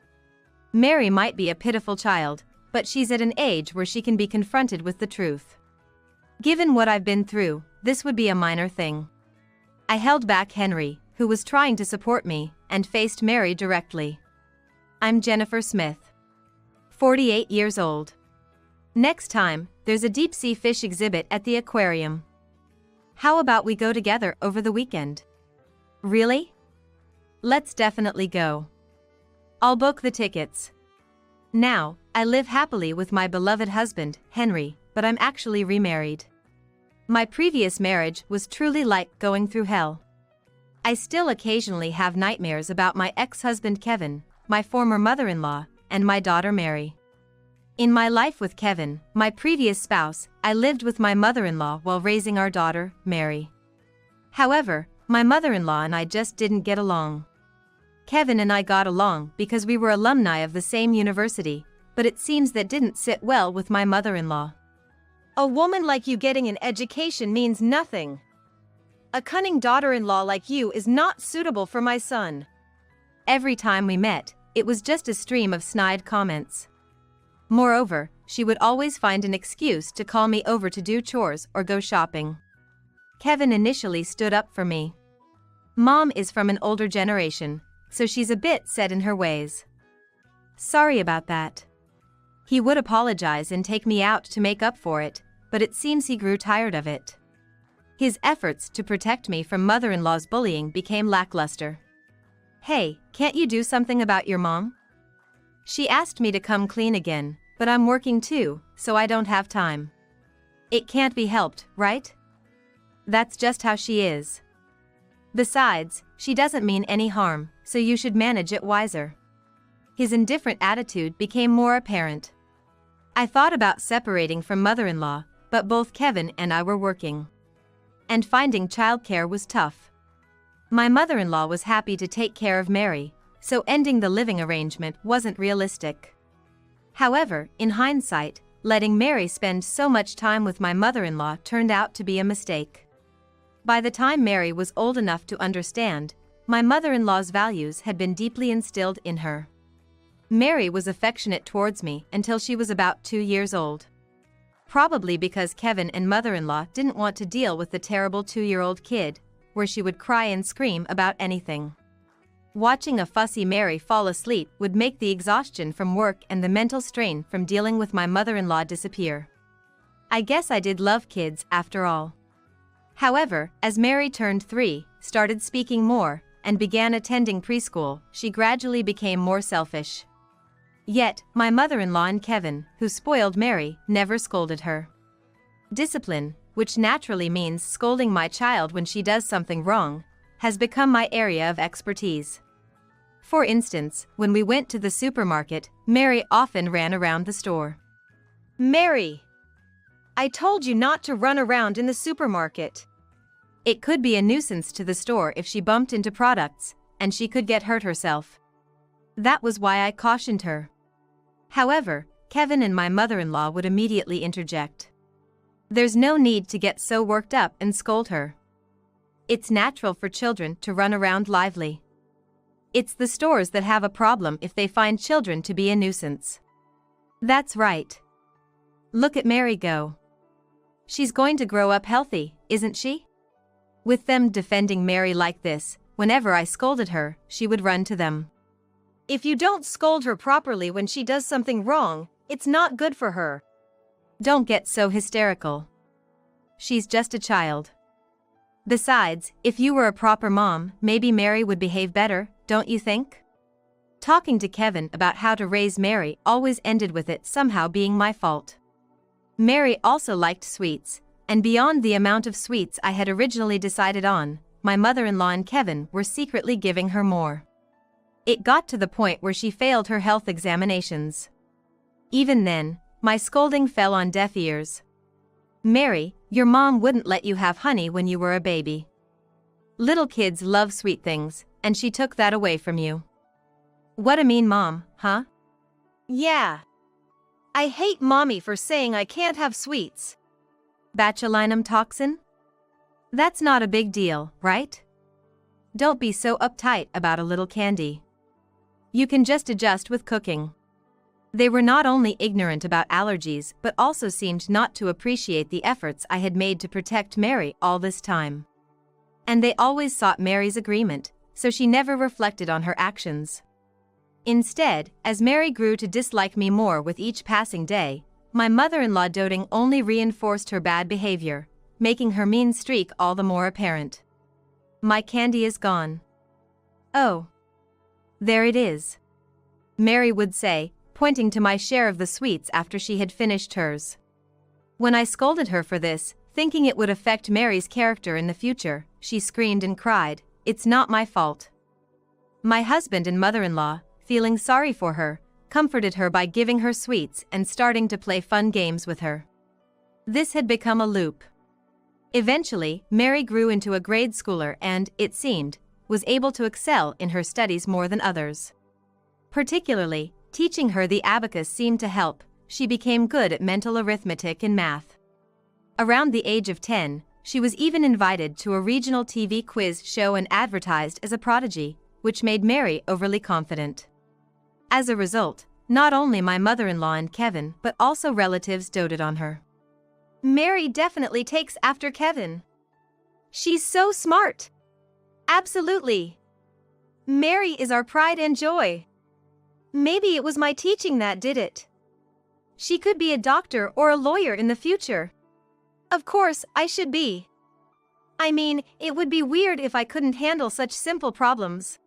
Mary might be a pitiful child, but she's at an age where she can be confronted with the truth. Given what I've been through, this would be a minor thing. I held back Henry, who was trying to support me, and faced Mary directly. I'm Jennifer Smith. 48 years old. Next time, there's a deep-sea fish exhibit at the aquarium. How about we go together over the weekend? Really? Let's definitely go. I'll book the tickets. Now, I live happily with my beloved husband, Henry, but I'm actually remarried. My previous marriage was truly like going through hell. I still occasionally have nightmares about my ex-husband Kevin, my former mother-in-law, and my daughter Mary. In my life with Kevin, my previous spouse, I lived with my mother-in-law while raising our daughter, Mary. However, my mother-in-law and I just didn't get along. Kevin and I got along because we were alumni of the same university, but it seems that didn't sit well with my mother-in-law. A woman like you getting an education means nothing. A cunning daughter-in-law like you is not suitable for my son. Every time we met, it was just a stream of snide comments. Moreover, she would always find an excuse to call me over to do chores or go shopping. Kevin initially stood up for me. Mom is from an older generation, so she's a bit set in her ways. Sorry about that. He would apologize and take me out to make up for it, but it seems he grew tired of it. His efforts to protect me from mother-in-law's bullying became lackluster. Hey, can't you do something about your mom? She asked me to come clean again, but I'm working too, so I don't have time. It can't be helped, right? That's just how she is. Besides, she doesn't mean any harm, so you should manage it wiser. His indifferent attitude became more apparent. I thought about separating from mother-in-law, but both Kevin and I were working. And finding childcare was tough. My mother-in-law was happy to take care of Mary, so ending the living arrangement wasn't realistic. However, in hindsight, letting Mary spend so much time with my mother-in-law turned out to be a mistake. By the time Mary was old enough to understand, my mother-in-law's values had been deeply instilled in her. Mary was affectionate towards me until she was about 2 years old. Probably because Kevin and mother-in-law didn't want to deal with the terrible 2-year-old kid, where she would cry and scream about anything. Watching a fussy Mary fall asleep would make the exhaustion from work and the mental strain from dealing with my mother-in-law disappear. I guess I did love kids after all. However, as Mary turned 3, started speaking more, and began attending preschool, she gradually became more selfish. Yet, my mother-in-law and Kevin, who spoiled Mary, never scolded her. Discipline, which naturally means scolding my child when she does something wrong, has become my area of expertise. For instance, when we went to the supermarket, Mary often ran around the store. Mary! I told you not to run around in the supermarket. It could be a nuisance to the store if she bumped into products, and she could get hurt herself. That was why I cautioned her. However, Kevin and my mother-in-law would immediately interject. There's no need to get so worked up and scold her. It's natural for children to run around lively. It's the stores that have a problem if they find children to be a nuisance. That's right. Look at Mary go. She's going to grow up healthy, isn't she? With them defending Mary like this, whenever I scolded her, she would run to them. If you don't scold her properly when she does something wrong, it's not good for her. Don't get so hysterical. She's just a child. Besides, if you were a proper mom, maybe Mary would behave better, don't you think? Talking to Kevin about how to raise Mary always ended with it somehow being my fault. Mary also liked sweets, and beyond the amount of sweets I had originally decided on, my mother-in-law and Kevin were secretly giving her more. It got to the point where she failed her health examinations. Even then, my scolding fell on deaf ears. Mary, your mom wouldn't let you have honey when you were a baby. Little kids love sweet things, and she took that away from you. What a mean mom, huh? Yeah. I hate mommy for saying I can't have sweets. Botulinum toxin? That's not a big deal, right? Don't be so uptight about a little candy. You can just adjust with cooking. They were not only ignorant about allergies but also seemed not to appreciate the efforts I had made to protect Mary all this time. And they always sought Mary's agreement, so she never reflected on her actions. Instead, as Mary grew to dislike me more with each passing day, my mother-in-law doting only reinforced her bad behavior, making her mean streak all the more apparent. My candy is gone. Oh. There it is. Mary would say, pointing to my share of the sweets after she had finished hers. When I scolded her for this, thinking it would affect Mary's character in the future, she screamed and cried, "It's not my fault." My husband and mother-in-law, feeling sorry for her, comforted her by giving her sweets and starting to play fun games with her. This had become a loop. Eventually, Mary grew into a grade schooler and, it seemed, was able to excel in her studies more than others. Particularly, teaching her the abacus seemed to help. She became good at mental arithmetic and math. Around the age of 10, she was even invited to a regional TV quiz show and advertised as a prodigy, which made Mary overly confident. As a result, not only my mother-in-law and Kevin but also relatives doted on her. Mary definitely takes after Kevin. She's so smart. Absolutely. Mary is our pride and joy. Maybe it was my teaching that did it. She could be a doctor or a lawyer in the future. Of course, I should be. I mean, it would be weird if I couldn't handle such simple problems.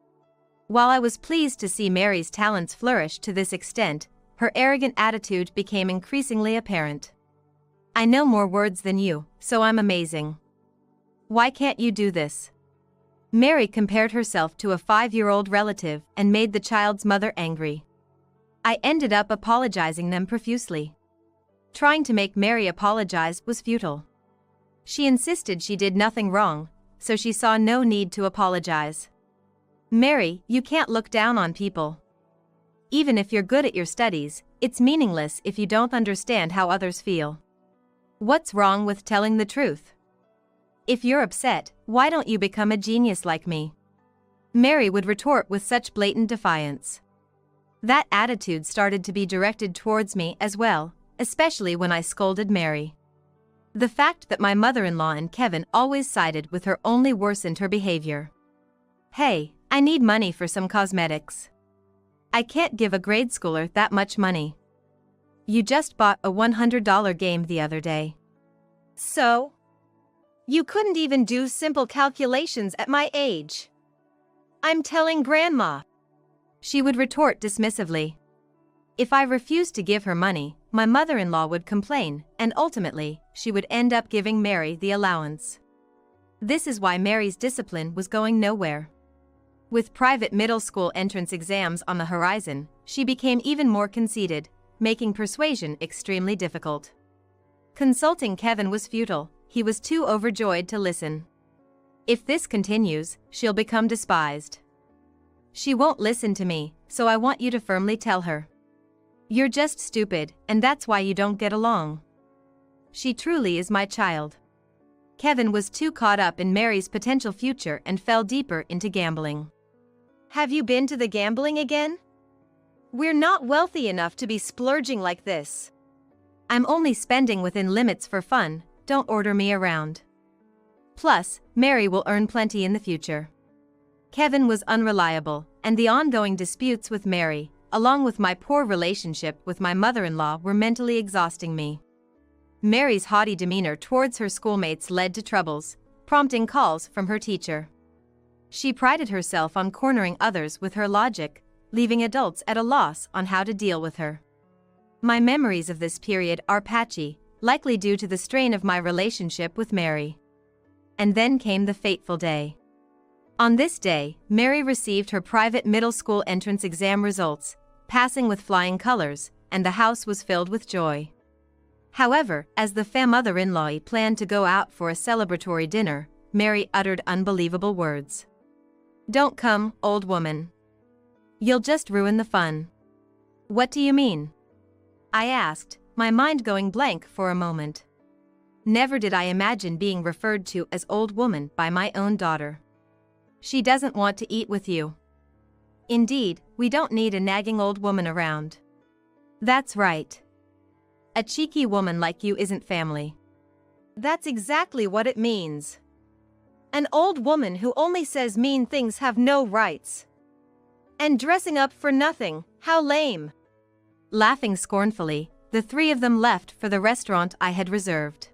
While I was pleased to see Mary's talents flourish to this extent, her arrogant attitude became increasingly apparent. I know more words than you, so I'm amazing. Why can't you do this? Mary compared herself to a 5-year-old relative and made the child's mother angry. I ended up apologizing them profusely. Trying to make Mary apologize was futile. She insisted she did nothing wrong, so she saw no need to apologize. Mary, you can't look down on people. Even if you're good at your studies, it's meaningless if you don't understand how others feel. What's wrong with telling the truth? If you're upset, why don't you become a genius like me? Mary would retort with such blatant defiance. That attitude started to be directed towards me as well, especially when I scolded Mary. The fact that my mother-in-law and Kevin always sided with her only worsened her behavior. Hey, I need money for some cosmetics. I can't give a grade schooler that much money. You just bought a $100 game the other day. So? You couldn't even do simple calculations at my age. I'm telling Grandma. She would retort dismissively. If I refused to give her money, my mother-in-law would complain, and ultimately, she would end up giving Mary the allowance. This is why Mary's discipline was going nowhere. With private middle school entrance exams on the horizon, she became even more conceited, making persuasion extremely difficult. Consulting Kevin was futile, he was too overjoyed to listen. If this continues, she'll become despised. She won't listen to me, so I want you to firmly tell her. You're just stupid, and that's why you don't get along. She truly is my child. Kevin was too caught up in Mary's potential future and fell deeper into gambling. Have you been to the gambling again? We're not wealthy enough to be splurging like this. I'm only spending within limits for fun, don't order me around. Plus, Mary will earn plenty in the future. Kevin was unreliable, and the ongoing disputes with Mary, along with my poor relationship with my mother-in-law, were mentally exhausting me. Mary's haughty demeanor towards her schoolmates led to troubles, prompting calls from her teacher. She prided herself on cornering others with her logic, leaving adults at a loss on how to deal with her. My memories of this period are patchy, likely due to the strain of my relationship with Mary. And then came the fateful day. On this day, Mary received her private middle school entrance exam results, passing with flying colors, and the house was filled with joy. However, as the mother-in-law planned to go out for a celebratory dinner, Mary uttered unbelievable words. "Don't come, old woman. You'll just ruin the fun." "What do you mean?" I asked, my mind going blank for a moment. Never did I imagine being referred to as old woman by my own daughter. "She doesn't want to eat with you." "Indeed, we don't need a nagging old woman around." "That's right. A cheeky woman like you isn't family." That's exactly what it means. An old woman who only says mean things have no rights. And dressing up for nothing, how lame. Laughing scornfully, the three of them left for the restaurant I had reserved.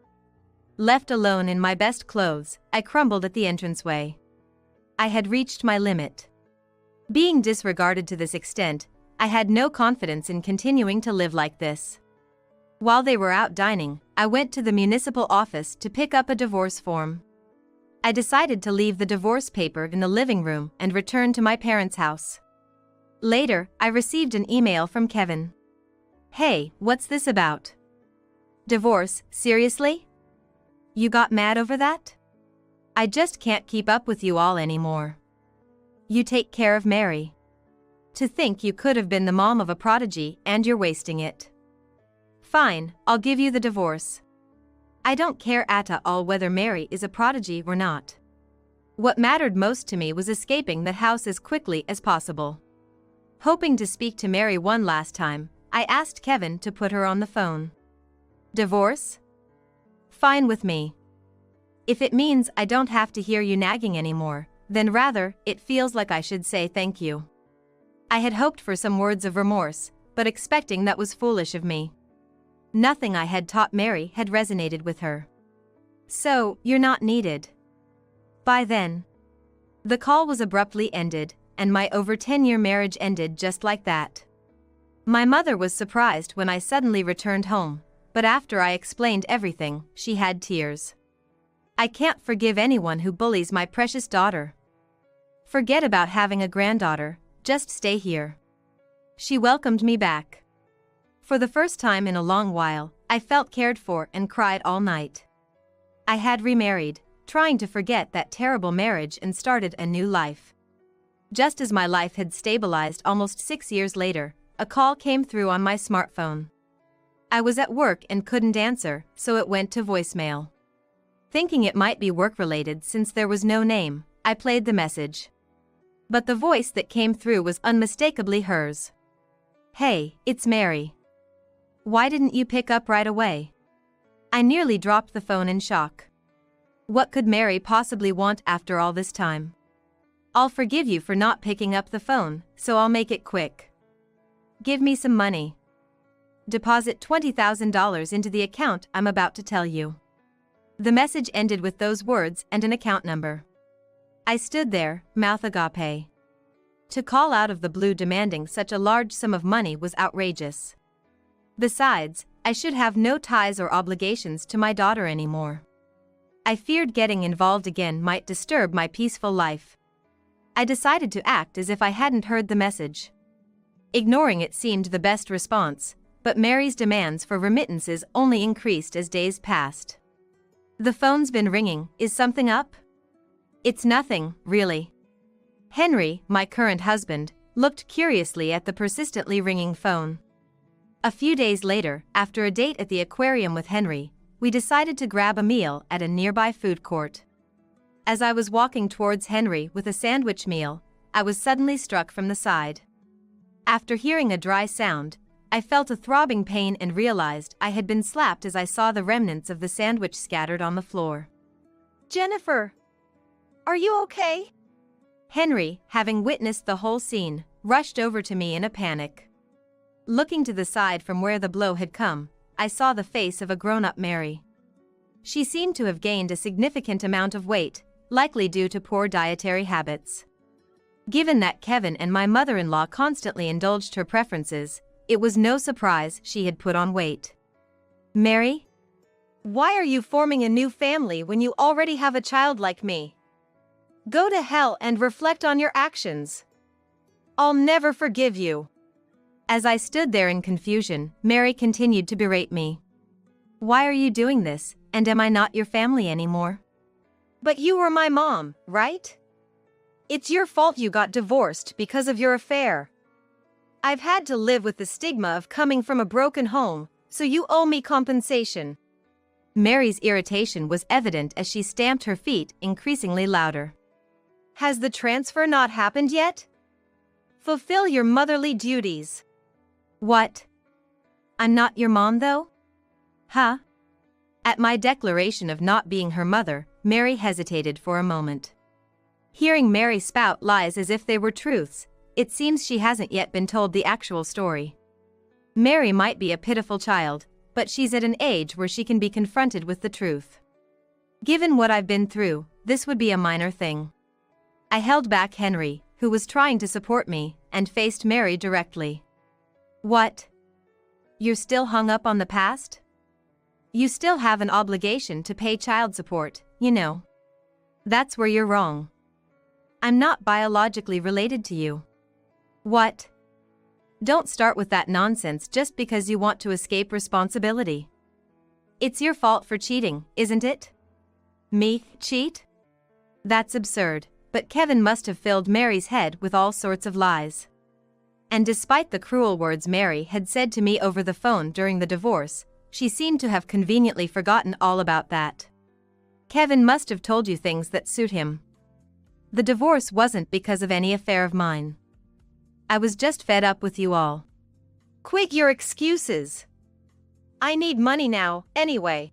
Left alone in my best clothes, I crumbled at the entranceway. I had reached my limit. Being disregarded to this extent, I had no confidence in continuing to live like this. While they were out dining, I went to the municipal office to pick up a divorce form. I decided to leave the divorce paper in the living room and return to my parents' house. Later, I received an email from Kevin. "Hey, what's this about? Divorce, seriously? You got mad over that? I just can't keep up with you all anymore. You take care of Mary. To think you could have been the mom of a prodigy and you're wasting it. Fine, I'll give you the divorce. I don't care at all whether Mary is a prodigy or not. What mattered most to me was escaping the house as quickly as possible." Hoping to speak to Mary one last time, I asked Kevin to put her on the phone. "Divorce? Fine with me. If it means I don't have to hear you nagging anymore, then rather, it feels like I should say thank you." I had hoped for some words of remorse, but expecting that was foolish of me. Nothing I had taught Mary had resonated with her. "So, you're not needed." By then. The call was abruptly ended, and my over 10-year marriage ended just like that. My mother was surprised when I suddenly returned home, but after I explained everything, she had tears. "I can't forgive anyone who bullies my precious daughter. Forget about having a granddaughter, just stay here." She welcomed me back. For the first time in a long while, I felt cared for and cried all night. I had remarried, trying to forget that terrible marriage and started a new life. Just as my life had stabilized almost 6 years later, a call came through on my smartphone. I was at work and couldn't answer, so it went to voicemail. Thinking it might be work-related since there was no name, I played the message. But the voice that came through was unmistakably hers. "Hey, it's Mary. Why didn't you pick up right away?" I nearly dropped the phone in shock. What could Mary possibly want after all this time? I'll forgive you for not picking up the phone, so I'll make it quick. Give me some money. Deposit $20,000 into the account I'm about to tell you. The message ended with those words and an account number. I stood there, mouth agape. To call out of the blue demanding such a large sum of money was outrageous. Besides, I should have no ties or obligations to my daughter anymore. I feared getting involved again might disturb my peaceful life. I decided to act as if I hadn't heard the message. Ignoring it seemed the best response, but Mary's demands for remittances only increased as days passed. The phone's been ringing, is something up? It's nothing, really. Henry, my current husband, looked curiously at the persistently ringing phone. A few days later, after a date at the aquarium with Henry, we decided to grab a meal at a nearby food court. As I was walking towards Henry with a sandwich meal, I was suddenly struck from the side. After hearing a dry sound, I felt a throbbing pain and realized I had been slapped as I saw the remnants of the sandwich scattered on the floor. Jennifer! Are you okay? Henry, having witnessed the whole scene, rushed over to me in a panic. Looking to the side from where the blow had come, I saw the face of a grown-up Mary. She seemed to have gained a significant amount of weight, likely due to poor dietary habits. Given that Kevin and my mother-in-law constantly indulged her preferences, it was no surprise she had put on weight. Mary? Why are you forming a new family when you already have a child like me? Go to hell and reflect on your actions. I'll never forgive you. As I stood there in confusion, Mary continued to berate me. Why are you doing this, and am I not your family anymore? But you were my mom, right? It's your fault you got divorced because of your affair. I've had to live with the stigma of coming from a broken home, so you owe me compensation. Mary's irritation was evident as she stamped her feet increasingly louder. Has the transfer not happened yet? Fulfill your motherly duties. What? I'm not your mom, though? Huh? At my declaration of not being her mother, Mary hesitated for a moment. Hearing Mary spout lies as if they were truths, it seems she hasn't yet been told the actual story. Mary might be a pitiful child, but she's at an age where she can be confronted with the truth. Given what I've been through, this would be a minor thing. I held back Henry, who was trying to support me, and faced Mary directly. What? You're still hung up on the past? You still have an obligation to pay child support, you know. That's where you're wrong. I'm not biologically related to you. What? Don't start with that nonsense just because you want to escape responsibility. It's your fault for cheating, isn't it? Me, cheat? That's absurd, but Kevin must have filled Mary's head with all sorts of lies. And despite the cruel words Mary had said to me over the phone during the divorce, she seemed to have conveniently forgotten all about that. Kevin must have told you things that suit him. The divorce wasn't because of any affair of mine. I was just fed up with you all. Quit your excuses. I need money now, anyway.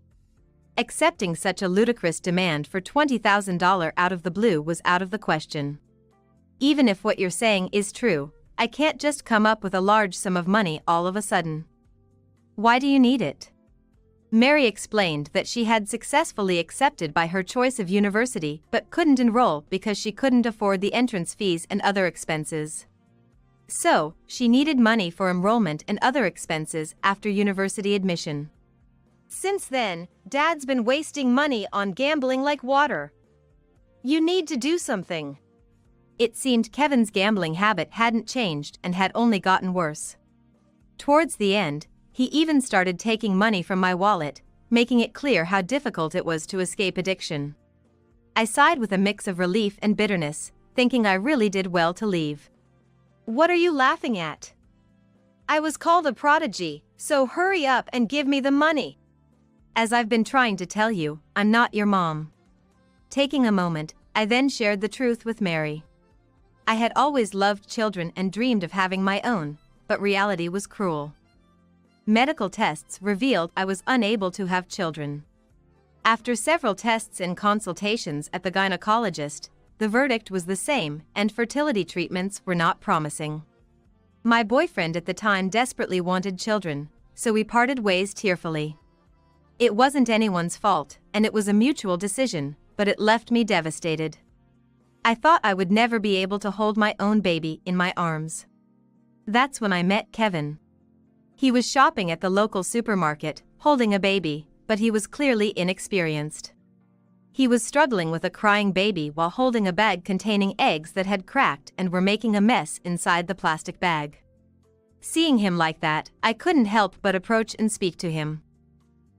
Accepting such a ludicrous demand for $20,000 out of the blue was out of the question. Even if what you're saying is true, I can't just come up with a large sum of money all of a sudden. Why do you need it? Mary explained that she had successfully accepted by her choice of university but couldn't enroll because she couldn't afford the entrance fees and other expenses. So, she needed money for enrollment and other expenses after university admission. Since then, Dad's been wasting money on gambling like water. You need to do something. It seemed Kevin's gambling habit hadn't changed and had only gotten worse. Towards the end, he even started taking money from my wallet, making it clear how difficult it was to escape addiction. I sighed with a mix of relief and bitterness, thinking I really did well to leave. What are you laughing at? I was called a prodigy, so hurry up and give me the money. As I've been trying to tell you, I'm not your mom. Taking a moment, I then shared the truth with Mary. I had always loved children and dreamed of having my own, but reality was cruel. Medical tests revealed I was unable to have children. After several tests and consultations at the gynecologist, the verdict was the same, and fertility treatments were not promising. My boyfriend at the time desperately wanted children, so we parted ways tearfully. It wasn't anyone's fault, and it was a mutual decision, but it left me devastated. I thought I would never be able to hold my own baby in my arms. That's when I met Kevin. He was shopping at the local supermarket, holding a baby, but he was clearly inexperienced. He was struggling with a crying baby while holding a bag containing eggs that had cracked and were making a mess inside the plastic bag. Seeing him like that, I couldn't help but approach and speak to him.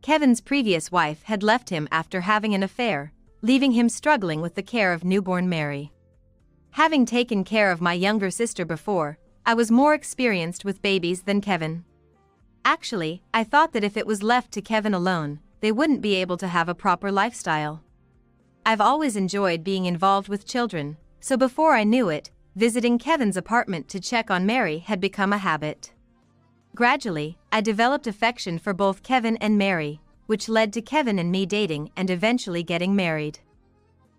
Kevin's previous wife had left him after having an affair, leaving him struggling with the care of newborn Mary. Having taken care of my younger sister before, I was more experienced with babies than Kevin. Actually, I thought that if it was left to Kevin alone, they wouldn't be able to have a proper lifestyle. I've always enjoyed being involved with children, so before I knew it, visiting Kevin's apartment to check on Mary had become a habit. Gradually, I developed affection for both Kevin and Mary, which led to Kevin and me dating and eventually getting married.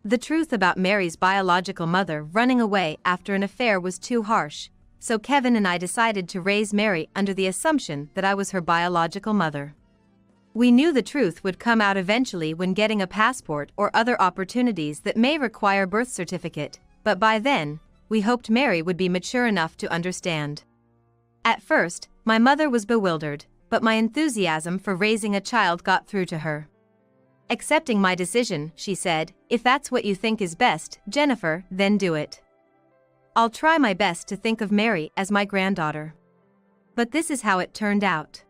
The truth about Mary's biological mother running away after an affair was too harsh, so Kevin and I decided to raise Mary under the assumption that I was her biological mother. We knew the truth would come out eventually when getting a passport or other opportunities that may require birth certificate, but by then, we hoped Mary would be mature enough to understand. At first, my mother was bewildered, but my enthusiasm for raising a child got through to her. Accepting my decision, she said, "If that's what you think is best, Jennifer, then do it. I'll try my best to think of Mary as my granddaughter." But this is how it turned out.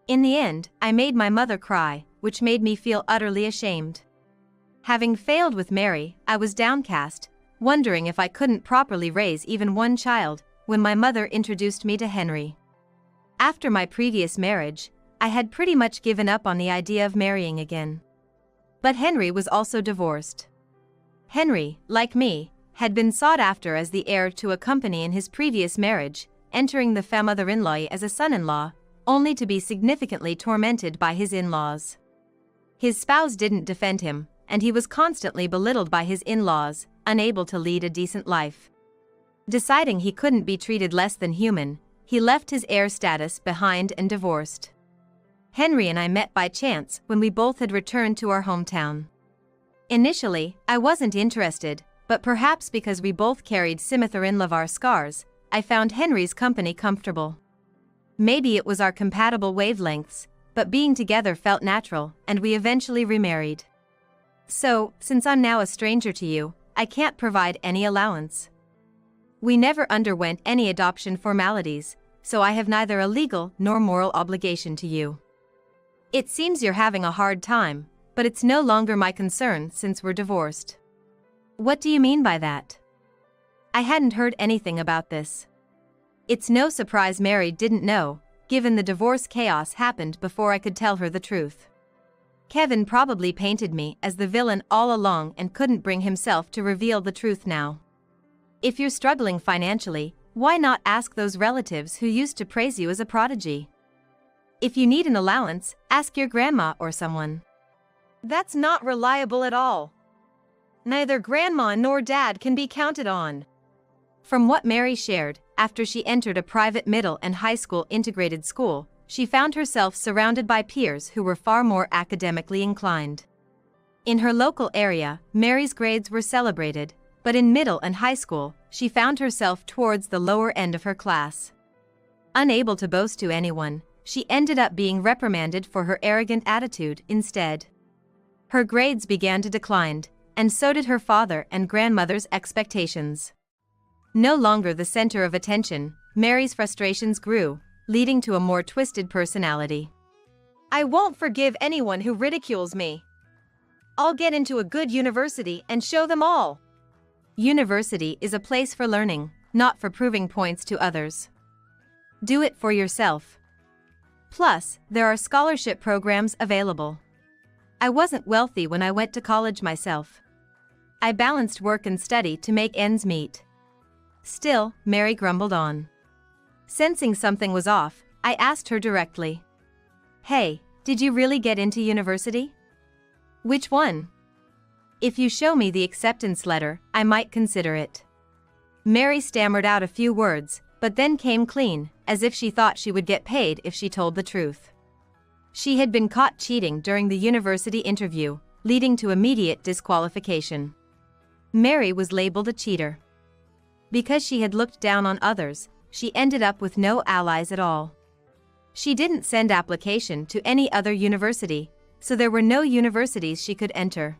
In the end, I made my mother cry, which made me feel utterly ashamed. Having failed with Mary, I was downcast, wondering if I couldn't properly raise even one child, when my mother introduced me to Henry. After my previous marriage, I had pretty much given up on the idea of marrying again. But Henry was also divorced. Henry, like me, had been sought after as the heir to a company in his previous marriage, entering the mother-in-law as a son-in-law, only to be significantly tormented by his in-laws. His spouse didn't defend him, and he was constantly belittled by his in-laws, unable to lead a decent life. Deciding he couldn't be treated less than human, he left his heir status behind and divorced. Henry and I met by chance when we both had returned to our hometown. Initially, I wasn't interested, but perhaps because we both carried Simithar-in-Lavar scars, I found Henry's company comfortable. Maybe it was our compatible wavelengths, but being together felt natural, and we eventually remarried. So, since I'm now a stranger to you, I can't provide any allowance. We never underwent any adoption formalities, so I have neither a legal nor moral obligation to you. It seems you're having a hard time, but it's no longer my concern since we're divorced. What do you mean by that? I hadn't heard anything about this. It's no surprise Mary didn't know, given the divorce chaos happened before I could tell her the truth. Kevin probably painted me as the villain all along and couldn't bring himself to reveal the truth now. If you're struggling financially, why not ask those relatives who used to praise you as a prodigy? If you need an allowance, ask your grandma or someone. That's not reliable at all. Neither grandma nor dad can be counted on. From what Mary shared, after she entered a private middle and high school integrated school, she found herself surrounded by peers who were far more academically inclined. In her local area, Mary's grades were celebrated, but in middle and high school, she found herself towards the lower end of her class. Unable to boast to anyone, she ended up being reprimanded for her arrogant attitude instead. Her grades began to decline, and so did her father and grandmother's expectations. No longer the center of attention, Mary's frustrations grew, leading to a more twisted personality. I won't forgive anyone who ridicules me. I'll get into a good university and show them all. University is a place for learning, not for proving points to others. Do it for yourself. Plus, there are scholarship programs available. I wasn't wealthy when I went to college myself. I balanced work and study to make ends meet. Still, Mary grumbled on. Sensing something was off, I asked her directly. "Hey, did you really get into university? Which one?" If you show me the acceptance letter, I might consider it. Mary stammered out a few words, but then came clean, as if she thought she would get paid if she told the truth. She had been caught cheating during the university interview, leading to immediate disqualification. Mary was labeled a cheater. Because she had looked down on others, she ended up with no allies at all. She didn't send application to any other university, so there were no universities she could enter.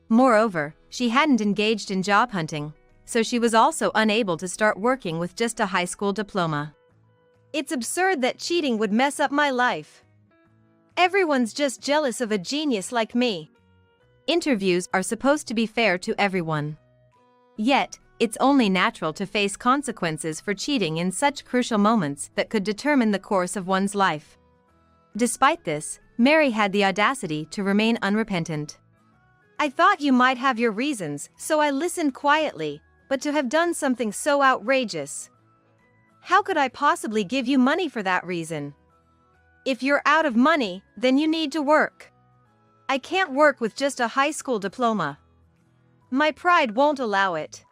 Moreover, she hadn't engaged in job hunting, so she was also unable to start working with just a high school diploma. It's absurd that cheating would mess up my life. Everyone's just jealous of a genius like me. Interviews are supposed to be fair to everyone. Yet, it's only natural to face consequences for cheating in such crucial moments that could determine the course of one's life. Despite this, Mary had the audacity to remain unrepentant. I thought you might have your reasons, so I listened quietly, but to have done something so outrageous. How could I possibly give you money for that reason? If you're out of money, then you need to work. I can't work with just a high school diploma. My pride won't allow it.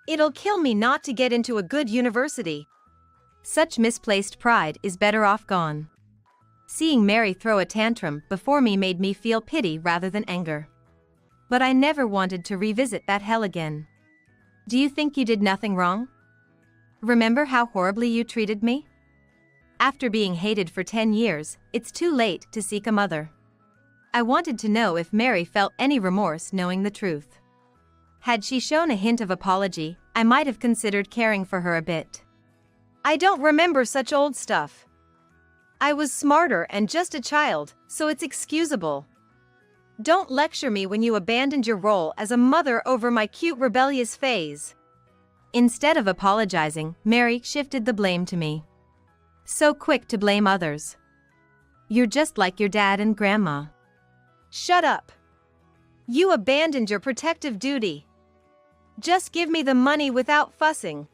It'll kill me not to get into a good university. Such misplaced pride is better off gone. Seeing Mary throw a tantrum before me made me feel pity rather than anger. But I never wanted to revisit that hell again. Do you think you did nothing wrong? Remember how horribly you treated me? After being hated for 10 years, it's too late to seek a mother. I wanted to know if Mary felt any remorse knowing the truth. Had she shown a hint of apology, I might have considered caring for her a bit. I don't remember such old stuff. I was smarter and just a child, so it's excusable. Don't lecture me when you abandoned your role as a mother over my cute rebellious phase. Instead of apologizing, Mary shifted the blame to me. So quick to blame others. You're just like your dad and grandma. Shut up. You abandoned your protective duty. Just give me the money without fussing.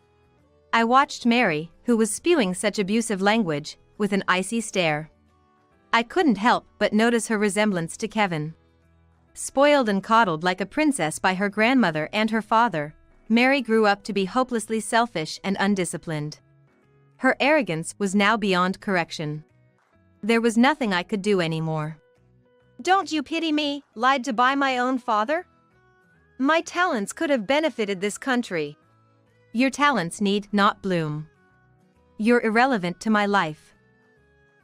I watched Mary, who was spewing such abusive language, with an icy stare. I couldn't help but notice her resemblance to Kevin. Spoiled and coddled like a princess by her grandmother and her father, Mary grew up to be hopelessly selfish and undisciplined. Her arrogance was now beyond correction. There was nothing I could do anymore. Don't you pity me, lied to by my own father? My talents could have benefited this country. Your talents need not bloom. You're irrelevant to my life.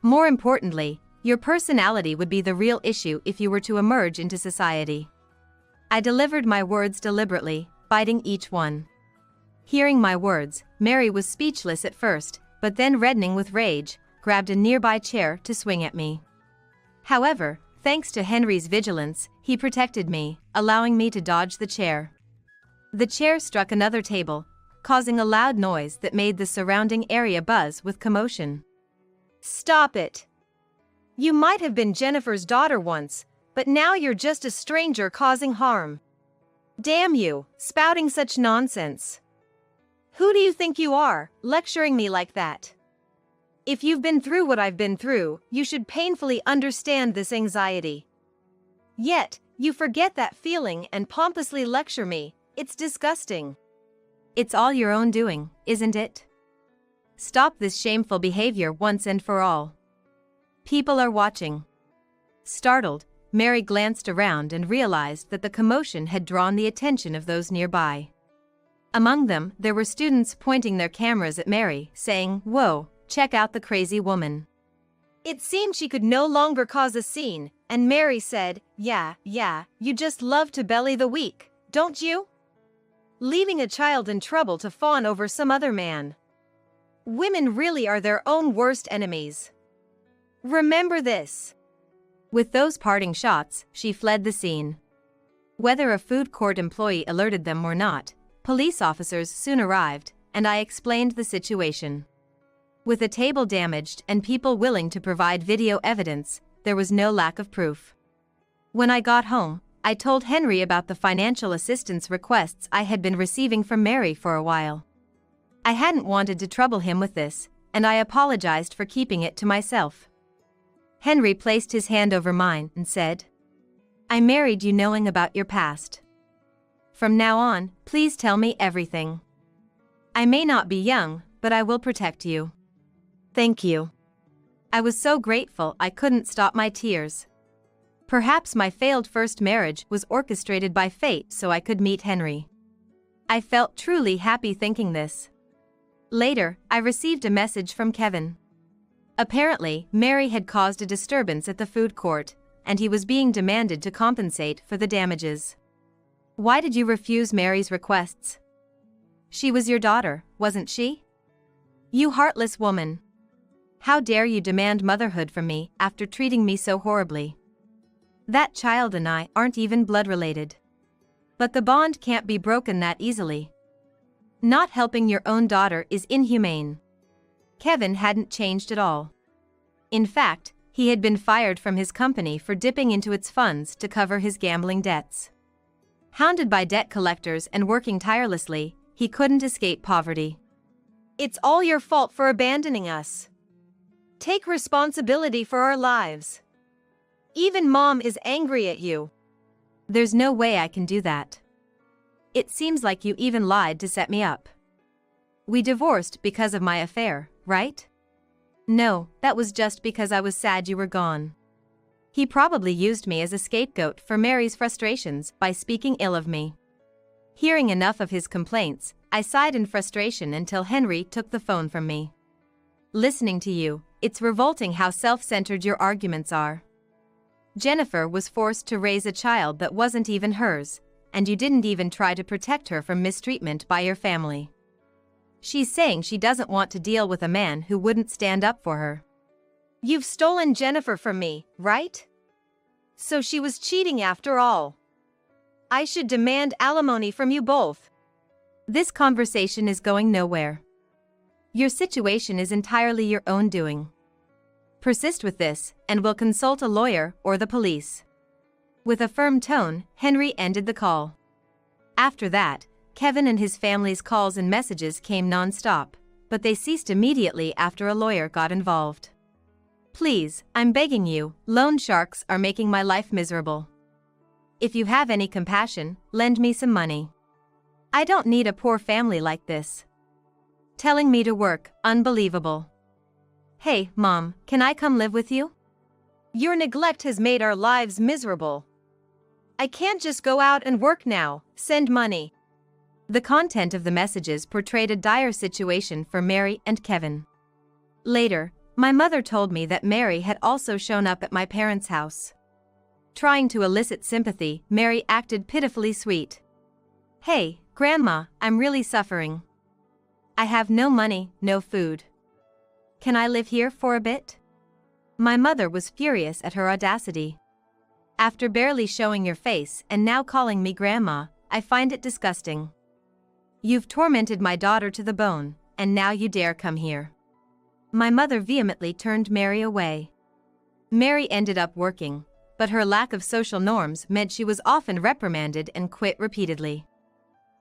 More importantly, your personality would be the real issue if you were to emerge into society. I delivered my words deliberately, biting each one. Hearing my words, Mary was speechless at first, but then reddening with rage, grabbed a nearby chair to swing at me. However, thanks to Henry's vigilance, he protected me, allowing me to dodge the chair. The chair struck another table, causing a loud noise that made the surrounding area buzz with commotion. Stop it! You might have been Jennifer's daughter once, but now you're just a stranger causing harm. Damn you, spouting such nonsense. Who do you think you are, lecturing me like that? If you've been through what I've been through, you should painfully understand this anxiety. Yet, you forget that feeling and pompously lecture me. It's disgusting. It's all your own doing, isn't it? Stop this shameful behavior once and for all. People are watching. Startled, Mary glanced around and realized that the commotion had drawn the attention of those nearby. Among them, there were students pointing their cameras at Mary, saying, "Whoa, check out the crazy woman." It seemed she could no longer cause a scene, and Mary said, yeah, you just love to belly the weak, don't you? Leaving a child in trouble to fawn over some other man. Women really are their own worst enemies. Remember this. With those parting shots, she fled the scene. Whether a food court employee alerted them or not, police officers soon arrived, and I explained the situation. With a table damaged and people willing to provide video evidence, there was no lack of proof. When I got home, I told Henry about the financial assistance requests I had been receiving from Mary for a while. I hadn't wanted to trouble him with this, and I apologized for keeping it to myself. Henry placed his hand over mine and said, I married you knowing about your past. From now on, please tell me everything. I may not be young, but I will protect you. Thank you. I was so grateful I couldn't stop my tears. Perhaps my failed first marriage was orchestrated by fate so I could meet Henry. I felt truly happy thinking this. Later, I received a message from Kevin. Apparently, Mary had caused a disturbance at the food court, and he was being demanded to compensate for the damages. Why did you refuse Mary's requests? She was your daughter, wasn't she? You heartless woman. How dare you demand motherhood from me after treating me so horribly? That child and I aren't even blood related. But the bond can't be broken that easily. Not helping your own daughter is inhumane. Kevin hadn't changed at all. In fact, he had been fired from his company for dipping into its funds to cover his gambling debts. Hounded by debt collectors and working tirelessly, he couldn't escape poverty. It's all your fault for abandoning us. Take responsibility for our lives. Even Mom is angry at you. There's no way I can do that. It seems like you even lied to set me up. We divorced because of my affair, right? No, that was just because I was sad you were gone. He probably used me as a scapegoat for Mary's frustrations by speaking ill of me. Hearing enough of his complaints, I sighed in frustration until Henry took the phone from me. Listening to you, it's revolting how self-centered your arguments are. Jennifer was forced to raise a child that wasn't even hers, and you didn't even try to protect her from mistreatment by your family. She's saying she doesn't want to deal with a man who wouldn't stand up for her. You've stolen Jennifer from me, right? So she was cheating after all. I should demand alimony from you both. This conversation is going nowhere. Your situation is entirely your own doing. Persist with this, and we'll consult a lawyer or the police. With a firm tone, Henry ended the call. After that, Kevin and his family's calls and messages came non-stop, but they ceased immediately after a lawyer got involved. Please, I'm begging you, loan sharks are making my life miserable. If you have any compassion, lend me some money. I don't need a poor family like this. Telling me to work, unbelievable. Hey, Mom, can I come live with you? Your neglect has made our lives miserable. I can't just go out and work now, send money. The content of the messages portrayed a dire situation for Mary and Kevin. Later, my mother told me that Mary had also shown up at my parents' house. Trying to elicit sympathy, Mary acted pitifully sweet. Hey, Grandma, I'm really suffering. I have no money, no food. Can I live here for a bit? My mother was furious at her audacity. After barely showing your face and now calling me Grandma, I find it disgusting. You've tormented my daughter to the bone, and now you dare come here. My mother vehemently turned Mary away. Mary ended up working, but her lack of social norms meant she was often reprimanded and quit repeatedly.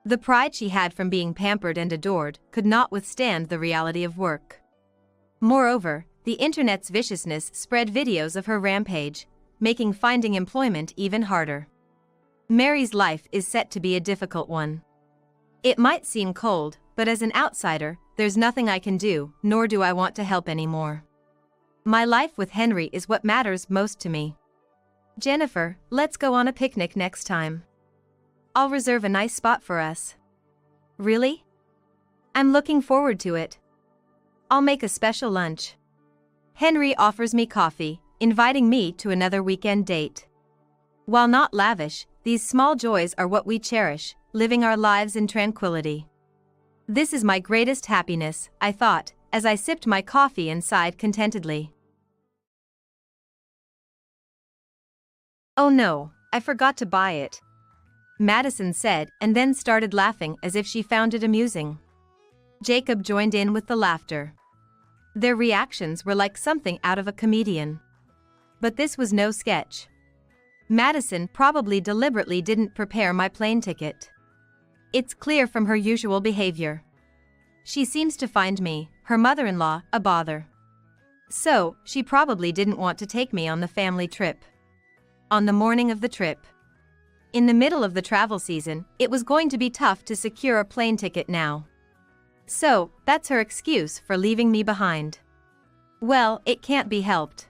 The pride she had from being pampered and adored could not withstand the reality of work. Moreover, the internet's viciousness spread videos of her rampage, making finding employment even harder. Mary's life is set to be a difficult one. It might seem cold, but as an outsider, there's nothing I can do, nor do I want to help anymore. My life with Henry is what matters most to me. Jennifer, let's go on a picnic next time. I'll reserve a nice spot for us. Really? I'm looking forward to it. I'll make a special lunch. Henry offers me coffee, inviting me to another weekend date. While not lavish, these small joys are what we cherish, living our lives in tranquility. This is my greatest happiness, I thought, as I sipped my coffee and sighed contentedly. Oh no, I forgot to buy it, Madison said, and then started laughing as if she found it amusing. Jacob joined in with the laughter. Their reactions were like something out of a comedian. But this was no sketch. Madison probably deliberately didn't prepare my plane ticket. It's clear from her usual behavior. She seems to find me, her mother-in-law, a bother. So, she probably didn't want to take me on the family trip. on the morning of the trip. In the middle of the travel season, it was going to be tough to secure a plane ticket now. So, that's her excuse for leaving me behind. Well, it can't be helped.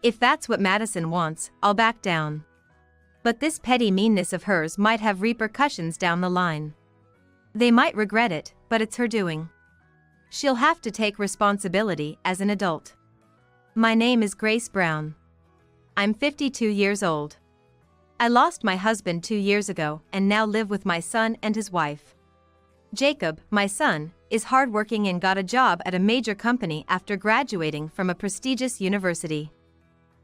If that's what Madison wants, I'll back down. But this petty meanness of hers might have repercussions down the line. They might regret it, but it's her doing. She'll have to take responsibility as an adult. My name is Grace Brown. I'm 52 years old. I lost my husband 2 years ago and now live with my son and his wife. Jacob, my son, is hardworking and got a job at a major company after graduating from a prestigious university.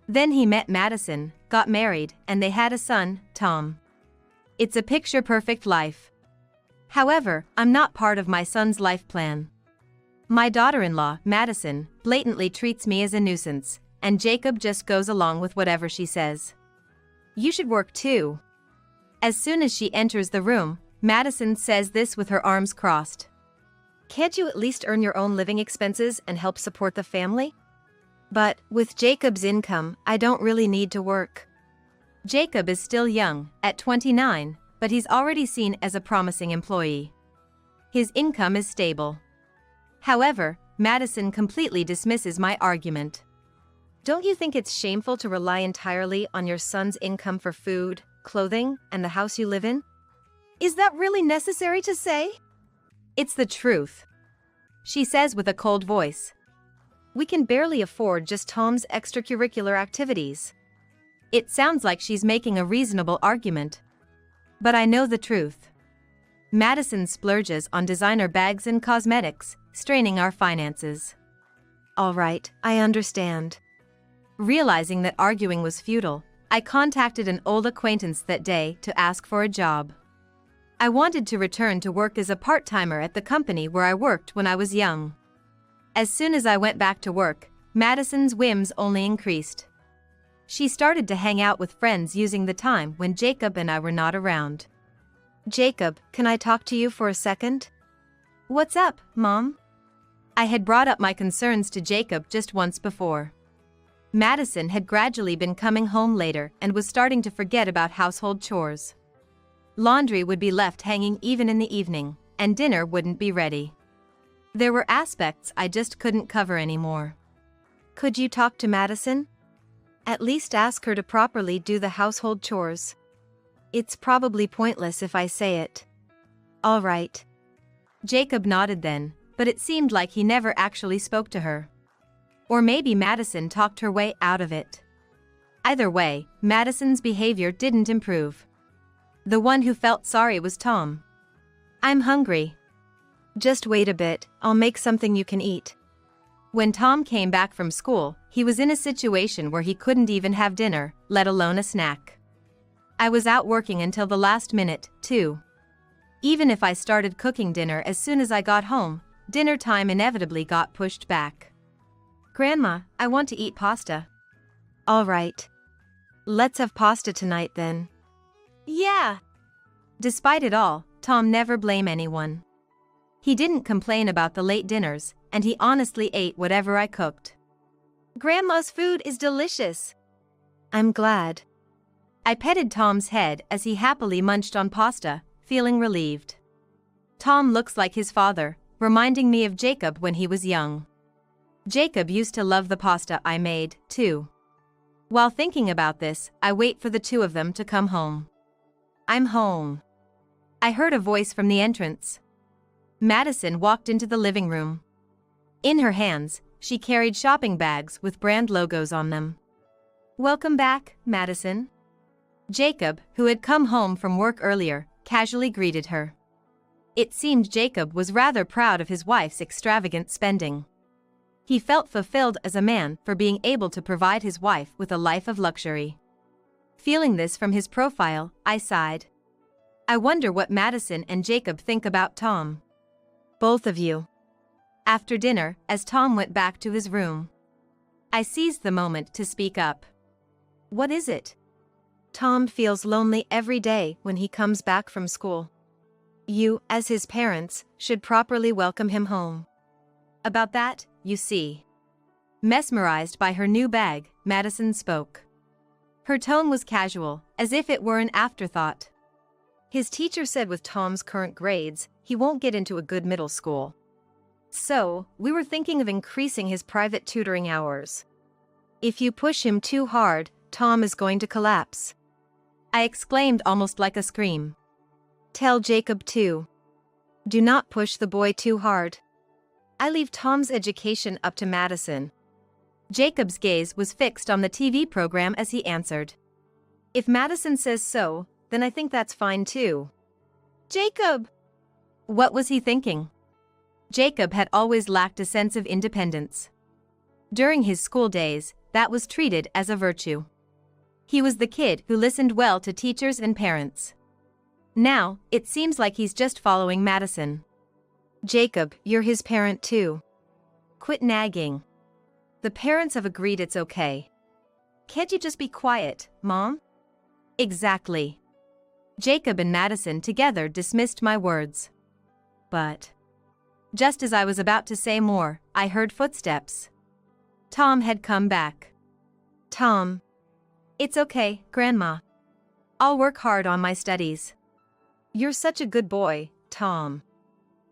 Then he met Madison, got married, and they had a son, Tom. It's a picture-perfect life. However, I'm not part of my son's life plan. My daughter-in-law, Madison, blatantly treats me as a nuisance, and Jacob just goes along with whatever she says. You should work too. As soon as she enters the room, Madison says this with her arms crossed. Can't you at least earn your own living expenses and help support the family? But, with Jacob's income, I don't really need to work. Jacob is still young, at 29, but he's already seen as a promising employee. His income is stable. However, Madison completely dismisses my argument. Don't you think it's shameful to rely entirely on your son's income for food, clothing, and the house you live in? Is that really necessary to say? It's the truth. She says with a cold voice. We can barely afford just Tom's extracurricular activities. It sounds like she's making a reasonable argument. But I know the truth. Madison splurges on designer bags and cosmetics, straining our finances. All right, I understand. Realizing that arguing was futile, I contacted an old acquaintance that day to ask for a job. I wanted to return to work as a part-timer at the company where I worked when I was young. As soon as I went back to work, Madison's whims only increased. She started to hang out with friends using the time when Jacob and I were not around. Jacob, can I talk to you for a second? What's up, Mom? I had brought up my concerns to Jacob just once before. Madison had gradually been coming home later and was starting to forget about household chores. Laundry would be left hanging even in the evening, and dinner wouldn't be ready. There were aspects I just couldn't cover anymore. Could you talk to Madison? At least ask her to properly do the household chores. It's probably pointless if I say it. All right. Jacob nodded then, but it seemed like he never actually spoke to her. Or maybe Madison talked her way out of it. Either way, Madison's behavior didn't improve. The one who felt sorry was Tom. I'm hungry. Just wait a bit, I'll make something you can eat. When Tom came back from school, he was in a situation where he couldn't even have dinner, let alone a snack. I was out working until the last minute, too. Even if I started cooking dinner as soon as I got home, dinner time inevitably got pushed back. Grandma, I want to eat pasta. All right. Let's have pasta tonight then. Yeah. Despite it all, Tom never blamed anyone. He didn't complain about the late dinners, and he honestly ate whatever I cooked. Grandma's food is delicious. I'm glad. I petted Tom's head as he happily munched on pasta, feeling relieved. Tom looks like his father, reminding me of Jacob when he was young. Jacob used to love the pasta I made, too. While thinking about this, I wait for the two of them to come home. I'm home. I heard a voice from the entrance. Madison walked into the living room. In her hands, she carried shopping bags with brand logos on them. Welcome back, Madison. Jacob, who had come home from work earlier, casually greeted her. It seemed Jacob was rather proud of his wife's extravagant spending. He felt fulfilled as a man for being able to provide his wife with a life of luxury. Feeling this from his profile, I sighed. I wonder what Madison and Jacob think about Tom. Both of you. After dinner, as Tom went back to his room, I seized the moment to speak up. What is it? Tom feels lonely every day when he comes back from school. You, as his parents, should properly welcome him home. About that, you see. Mesmerized by her new bag, Madison spoke. Her tone was casual, as if it were an afterthought. His teacher said with Tom's current grades, he won't get into a good middle school. So, we were thinking of increasing his private tutoring hours. If you push him too hard, Tom is going to collapse. I exclaimed almost like a scream. Tell Jacob too. Do not push the boy too hard. I leave Tom's education up to Madison. Jacob's gaze was fixed on the TV program as he answered. If Madison says so, then I think that's fine too. Jacob! What was he thinking? Jacob had always lacked a sense of independence. During his school days, that was treated as a virtue. He was the kid who listened well to teachers and parents. Now, it seems like he's just following Madison. Jacob, you're his parent too. Quit nagging. The parents have agreed it's okay. Can't you just be quiet, Mom? Exactly. Jacob and Madison together dismissed my words. But just as I was about to say more, I heard footsteps. Tom had come back. Tom. It's okay, Grandma. I'll work hard on my studies. You're such a good boy, Tom.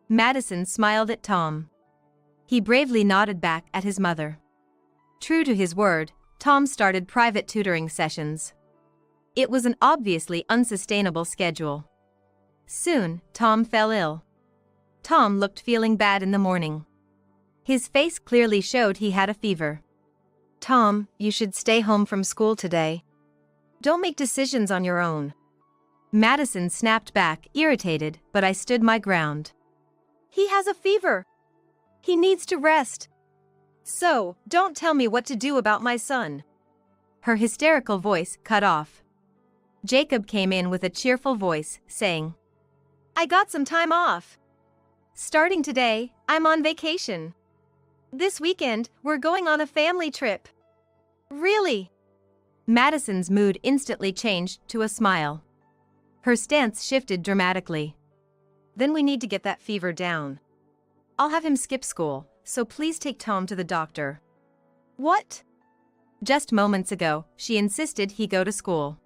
Madison smiled at Tom. He bravely nodded back at his mother. True to his word, Tom started private tutoring sessions. It was an obviously unsustainable schedule. Soon, Tom fell ill. Tom looked feeling bad in the morning. His face clearly showed he had a fever. Tom, you should stay home from school today. Don't make decisions on your own. Madison snapped back, irritated, but I stood my ground. He has a fever. He needs to rest. So, don't tell me what to do about my son. Her hysterical voice cut off. Jacob came in with a cheerful voice, saying, I got some time off. Starting today, I'm on vacation. This weekend, we're going on a family trip. Really? Madison's mood instantly changed to a smile. Her stance shifted dramatically. Then we need to get that fever down. I'll have him skip school, so please take Tom to the doctor. What? Just moments ago, she insisted he go to school.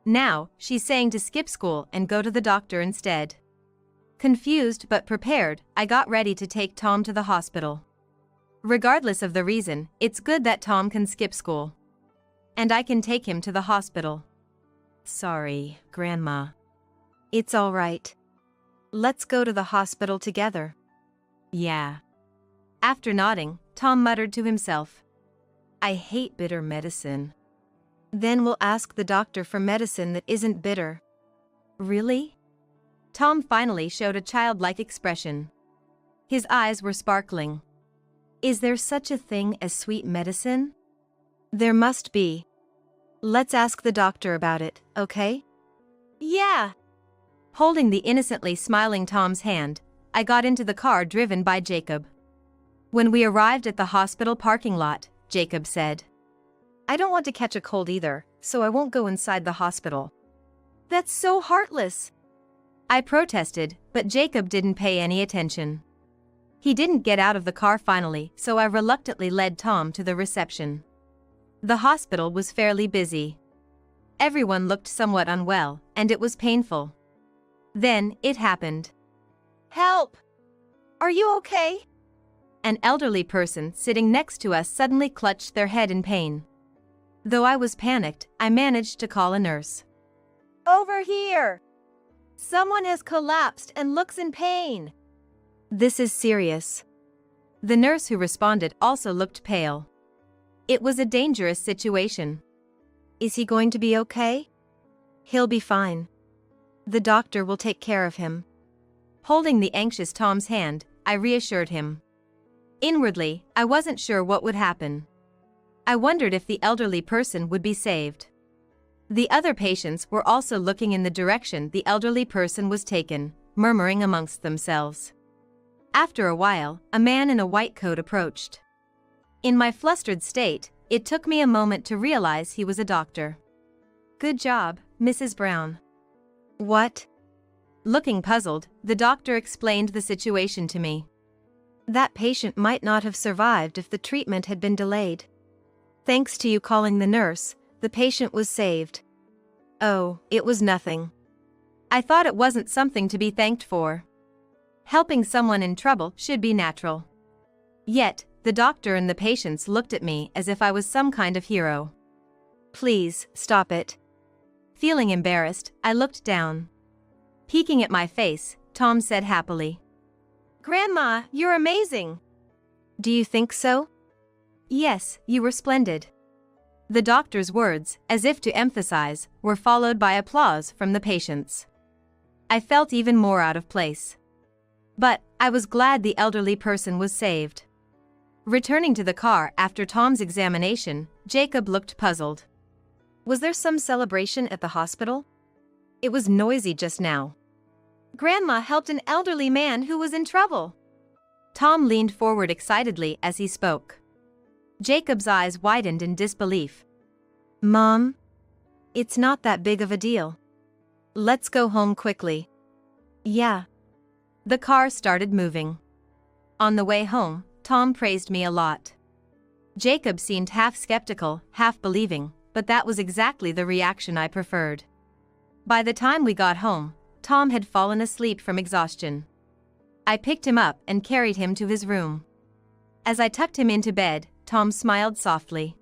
Now, she's saying to skip school and go to the doctor instead. Confused but prepared, I got ready to take Tom to the hospital. Regardless of the reason, it's good that Tom can skip school. And I can take him to the hospital. Sorry, Grandma. It's all right. Let's go to the hospital together. Yeah. After nodding, Tom muttered to himself. I hate bitter medicine. Then we'll ask the doctor for medicine that isn't bitter. Really? Tom finally showed a childlike expression. His eyes were sparkling. Is there such a thing as sweet medicine? There must be. Let's ask the doctor about it, okay? Yeah. Holding the innocently smiling Tom's hand, I got into the car driven by Jacob. When we arrived at the hospital parking lot, Jacob said, I don't want to catch a cold either, so I won't go inside the hospital. That's so heartless. I protested, but Jacob didn't pay any attention. He didn't get out of the car finally, so I reluctantly led Tom to the reception. The hospital was fairly busy. Everyone looked somewhat unwell, and it was painful. Then, it happened. Help! Are you okay? An elderly person sitting next to us suddenly clutched their head in pain. Though I was panicked, I managed to call a nurse. Over here! Someone has collapsed and looks in pain. This is serious. The nurse who responded also looked pale. It was a dangerous situation. Is he going to be okay? He'll be fine. The doctor will take care of him. Holding the anxious Tom's hand, I reassured him. Inwardly, I wasn't sure what would happen. I wondered if the elderly person would be saved. The other patients were also looking in the direction the elderly person was taken, murmuring amongst themselves. After a while, a man in a white coat approached. In my flustered state, it took me a moment to realize he was a doctor. Good job, Mrs. Brown. What? Looking puzzled, the doctor explained the situation to me. That patient might not have survived if the treatment had been delayed. Thanks to you calling the nurse, The patient was saved. Oh, it was nothing. I thought it wasn't something to be thanked for. Helping someone in trouble should be natural. Yet, the doctor and the patients looked at me as if I was some kind of hero. Please, stop it. Feeling embarrassed, I looked down. Peeking at my face, Tom said happily, "Grandma, you're amazing." "Do you think so?" "Yes, you were splendid." The doctor's words, as if to emphasize, were followed by applause from the patients. I felt even more out of place. But I was glad the elderly person was saved. Returning to the car after Tom's examination, Jacob looked puzzled. "Was there some celebration at the hospital? It was noisy just now." "Grandma helped an elderly man who was in trouble." Tom leaned forward excitedly as he spoke. Jacob's eyes widened in disbelief. "Mom? It's not that big of a deal. Let's go home quickly." "Yeah." The car started moving. On the way home, Tom praised me a lot. Jacob seemed half skeptical, half believing, but that was exactly the reaction I preferred. By the time we got home, Tom had fallen asleep from exhaustion. I picked him up and carried him to his room. As I tucked him into bed, Tom smiled softly.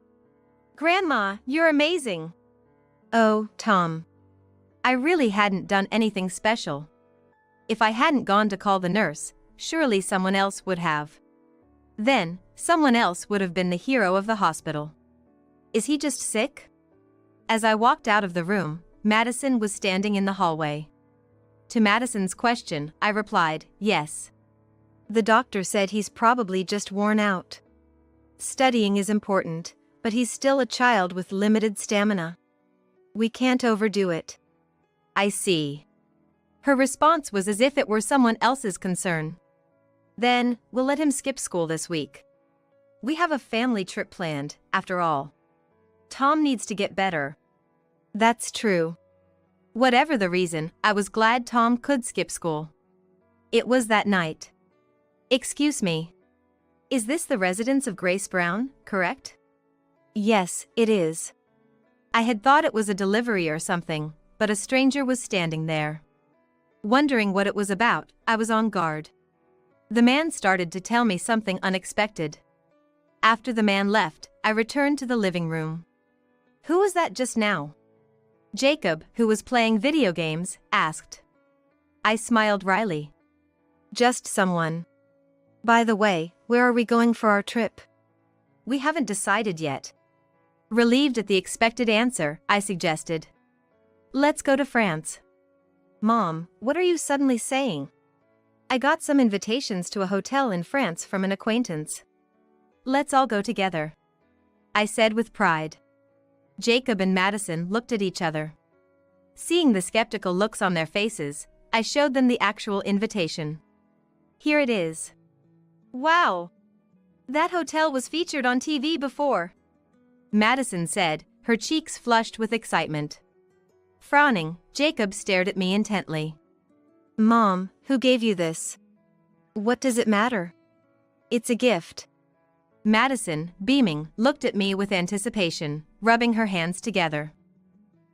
"Grandma, you're amazing." "Oh, Tom. I really hadn't done anything special. If I hadn't gone to call the nurse, surely someone else would have. Then, someone else would have been the hero of the hospital. Is he just sick? As I walked out of the room, Madison was standing in the hallway. To Madison's question, I replied, "Yes." "The doctor said he's probably just worn out. Studying is important, but he's still a child with limited stamina. We can't overdo it." "I see." Her response was as if it were someone else's concern. "Then, we'll let him skip school this week. We have a family trip planned, after all. Tom needs to get better." "That's true." Whatever the reason, I was glad Tom could skip school. It was that night. "Excuse me. Is this the residence of Grace Brown, correct?" "Yes, it is." I had thought it was a delivery or something, but a stranger was standing there. Wondering what it was about, I was on guard. The man started to tell me something unexpected. After the man left, I returned to the living room. "Who was that just now?" Jacob, who was playing video games, asked. I smiled wryly. "Just someone. By the way, where are we going for our trip?" "We haven't decided yet." Relieved at the expected answer, I suggested. "Let's go to France." "Mom, what are you suddenly saying?" "I got some invitations to a hotel in France from an acquaintance. Let's all go together," I said with pride. Jacob and Madison looked at each other. Seeing the skeptical looks on their faces, I showed them the actual invitation. "Here it is." "Wow! That hotel was featured on TV before," Madison said, her cheeks flushed with excitement. Frowning, Jacob stared at me intently. "Mom, who gave you this? What does it matter? It's a gift." Madison, beaming, looked at me with anticipation, rubbing her hands together.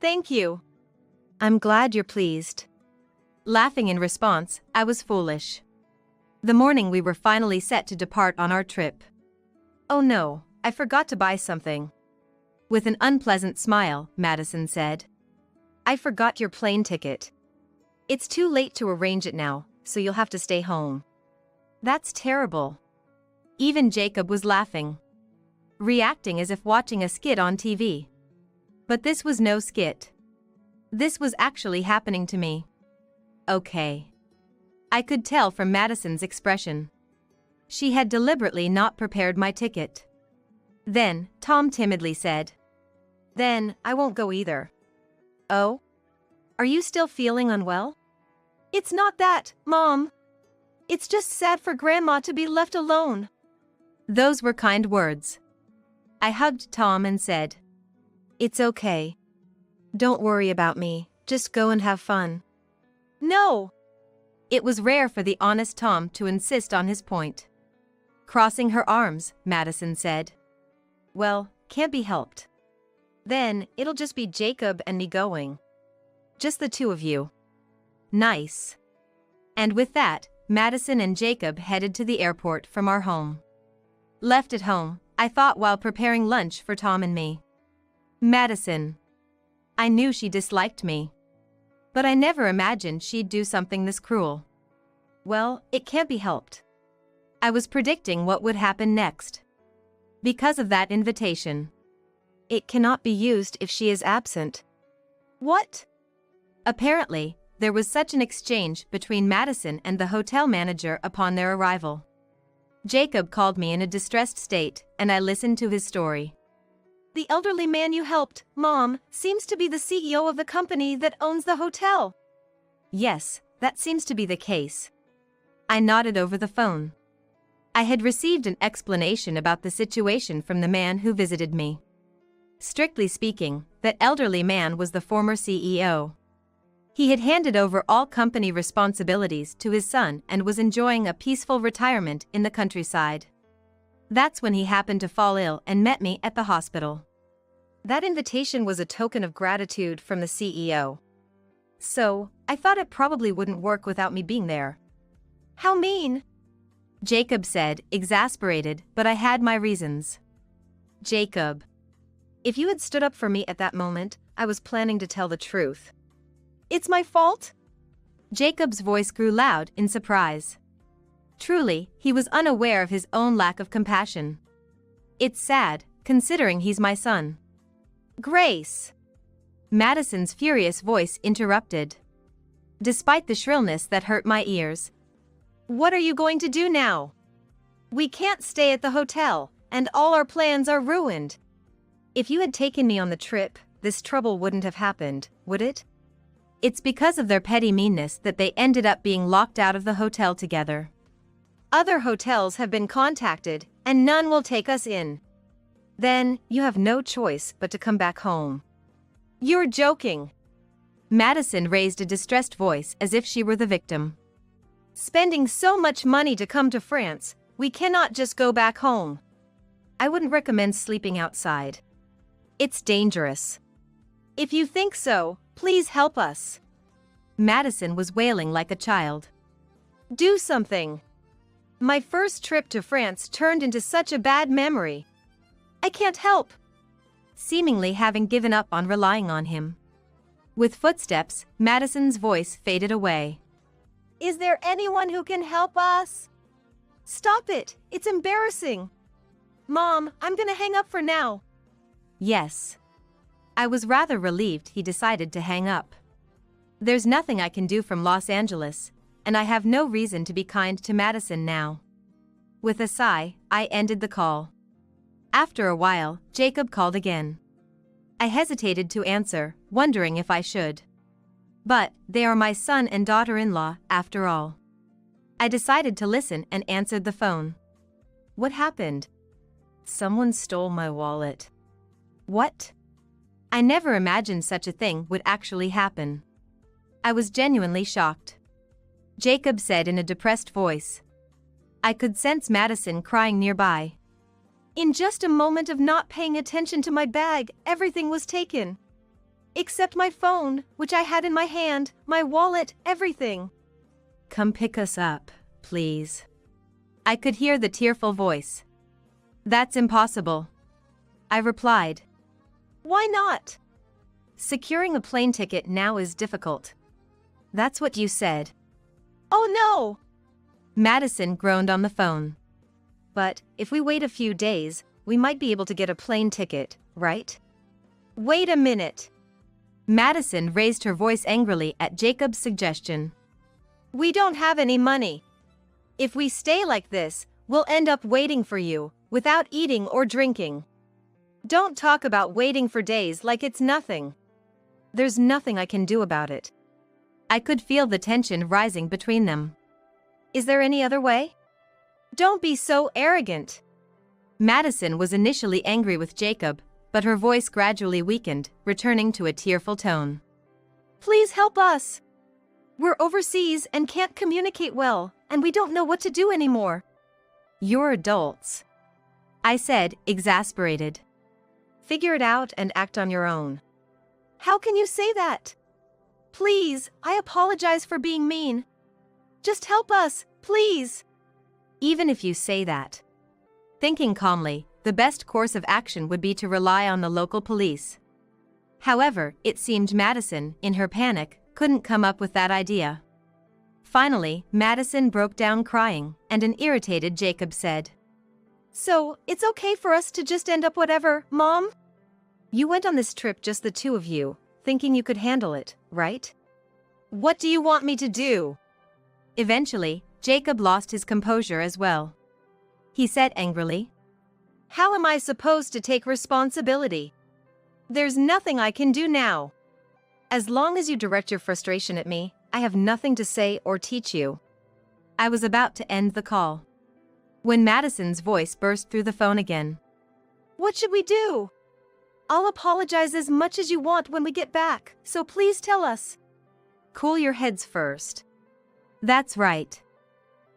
"Thank you. I'm glad you're pleased." Laughing in response, I was foolish. The morning we were finally set to depart on our trip. "Oh no, I forgot to buy something." With an unpleasant smile, Madison said. "I forgot your plane ticket. It's too late to arrange it now, so you'll have to stay home." "That's terrible." Even Jacob was laughing, reacting as if watching a skit on TV. But this was no skit. This was actually happening to me. "Okay." I could tell from Madison's expression. She had deliberately not prepared my ticket. Then, Tom timidly said, "Then, I won't go either." "Oh? Are you still feeling unwell?" "It's not that, Mom. It's just sad for Grandma to be left alone." Those were kind words. I hugged Tom and said, "It's okay. Don't worry about me, just go and have fun." "No!" It was rare for the honest Tom to insist on his point. Crossing her arms, Madison said, "Well, can't be helped. Then, it'll just be Jacob and me going. Just the two of you. Nice. And with that, Madison and Jacob headed to the airport from our home. Left at home, I thought while preparing lunch for Tom and me. Madison. I knew she disliked me. But I never imagined she'd do something this cruel. Well, it can't be helped. I was predicting what would happen next. Because of that invitation. It cannot be used if she is absent. What? Apparently, there was such an exchange between Madison and the hotel manager upon their arrival. Jacob called me in a distressed state, and I listened to his story. The elderly man you helped, Mom, seems to be the CEO of the company that owns the hotel. Yes, that seems to be the case. I nodded over the phone. I had received an explanation about the situation from the man who visited me. Strictly speaking, that elderly man was the former CEO. He had handed over all company responsibilities to his son and was enjoying a peaceful retirement in the countryside. That's when he happened to fall ill and met me at the hospital. That invitation was a token of gratitude from the CEO. So, I thought it probably wouldn't work without me being there. How mean! Jacob said, exasperated, but I had my reasons. Jacob. If you had stood up for me at that moment, I was planning to tell the truth. It's my fault? Jacob's voice grew loud in surprise. Truly, he was unaware of his own lack of compassion. It's sad, considering he's my son. Grace! Madison's furious voice interrupted. Despite the shrillness that hurt my ears. What are you going to do now? We can't stay at the hotel, and all our plans are ruined. If you had taken me on the trip, this trouble wouldn't have happened, would it? It's because of their petty meanness that they ended up being locked out of the hotel together. Other hotels have been contacted, and none will take us in. Then, you have no choice but to come back home. You're joking. Madison raised a distressed voice as if she were the victim. Spending so much money to come to France, we cannot just go back home. I wouldn't recommend sleeping outside. It's dangerous. If you think so, please help us. Madison was wailing like a child. Do something. My first trip to France turned into such a bad memory. I can't help. Seemingly having given up on relying on him. With footsteps, Madison's voice faded away. Is there anyone who can help us? Stop it, it's embarrassing. Mom, I'm gonna hang up for now. Yes. I was rather relieved he decided to hang up. There's nothing I can do from Los Angeles, and I have no reason to be kind to Madison now. With a sigh, I ended the call. After a while, Jacob called again. I hesitated to answer, wondering if I should. But, they are my son and daughter-in-law, after all. I decided to listen and answered the phone. What happened? Someone stole my wallet. What? I never imagined such a thing would actually happen. I was genuinely shocked. Jacob said in a depressed voice. I could sense Madison crying nearby. In just a moment of not paying attention to my bag, everything was taken. Except my phone, which I had in my hand, my wallet, everything. Come pick us up, please. I could hear the tearful voice. That's impossible. I replied. Why not? Securing a plane ticket now is difficult. That's what you said. Oh no! Madison groaned on the phone. But, if we wait a few days, we might be able to get a plane ticket, right? Wait a minute. Madison raised her voice angrily at Jacob's suggestion. We don't have any money. If we stay like this, we'll end up waiting for you, without eating or drinking. Don't talk about waiting for days like it's nothing. There's nothing I can do about it. I could feel the tension rising between them. Is there any other way? Don't be so arrogant. Madison was initially angry with Jacob, but her voice gradually weakened, returning to a tearful tone. Please help us. We're overseas and can't communicate well, and we don't know what to do anymore. You're adults. I said, exasperated. Figure it out and act on your own. How can you say that? Please, I apologize for being mean. Just help us, please. Even if you say that. Thinking calmly, the best course of action would be to rely on the local police. However, it seemed Madison, in her panic, couldn't come up with that idea. Finally, Madison broke down crying, and an irritated Jacob said, "So, it's okay for us to just end up whatever, Mom? You went on this trip just the two of you, thinking you could handle it, right? What do you want me to do?" Eventually, Jacob lost his composure as well. He said angrily, "How am I supposed to take responsibility? There's nothing I can do now. As long as you direct your frustration at me, I have nothing to say or teach you." I was about to end the call, when Madison's voice burst through the phone again. "What should we do? I'll apologize as much as you want when we get back, so please tell us." Cool your heads first. That's right.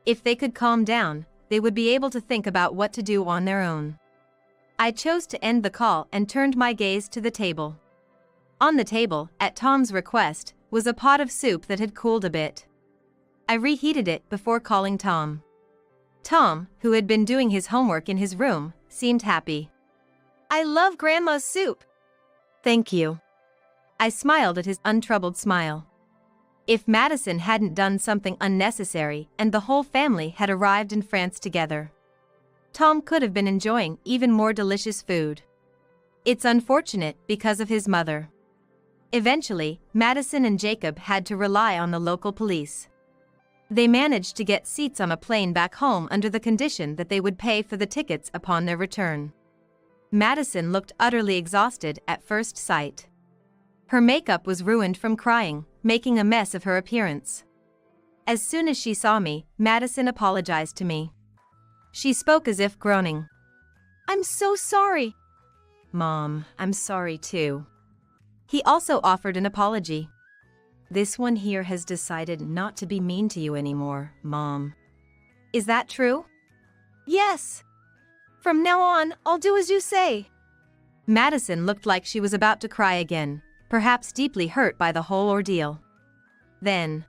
If they could calm down, they would be able to think about what to do on their own. I chose to end the call and turned my gaze to the table. On the table, at Tom's request, was a pot of soup that had cooled a bit. I reheated it before calling Tom. Tom, who had been doing his homework in his room, seemed happy. "I love Grandma's soup." "Thank you." I smiled at his untroubled smile. If Madison hadn't done something unnecessary and the whole family had arrived in France together, Tom could have been enjoying even more delicious food. It's unfortunate because of his mother. Eventually, Madison and Jacob had to rely on the local police. They managed to get seats on a plane back home under the condition that they would pay for the tickets upon their return. Madison looked utterly exhausted at first sight. Her makeup was ruined from crying, making a mess of her appearance. As soon as she saw me, Madison apologized to me. She spoke as if groaning. "I'm so sorry." "Mom, I'm sorry too." He also offered an apology. "This one here has decided not to be mean to you anymore, Mom." "Is that true?" "Yes. From now on, I'll do as you say." Madison looked like she was about to cry again, perhaps deeply hurt by the whole ordeal. Then,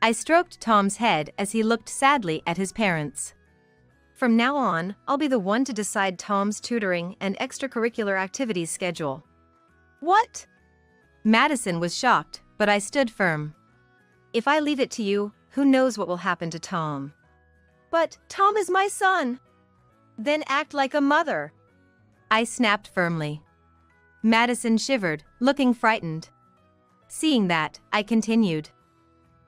I stroked Tom's head as he looked sadly at his parents. "From now on, I'll be the one to decide Tom's tutoring and extracurricular activities schedule." "What?" Madison was shocked, but I stood firm. "If I leave it to you, who knows what will happen to Tom?" "But Tom is my son." "Then act like a mother." I snapped firmly. Madison shivered, looking frightened. Seeing that, I continued.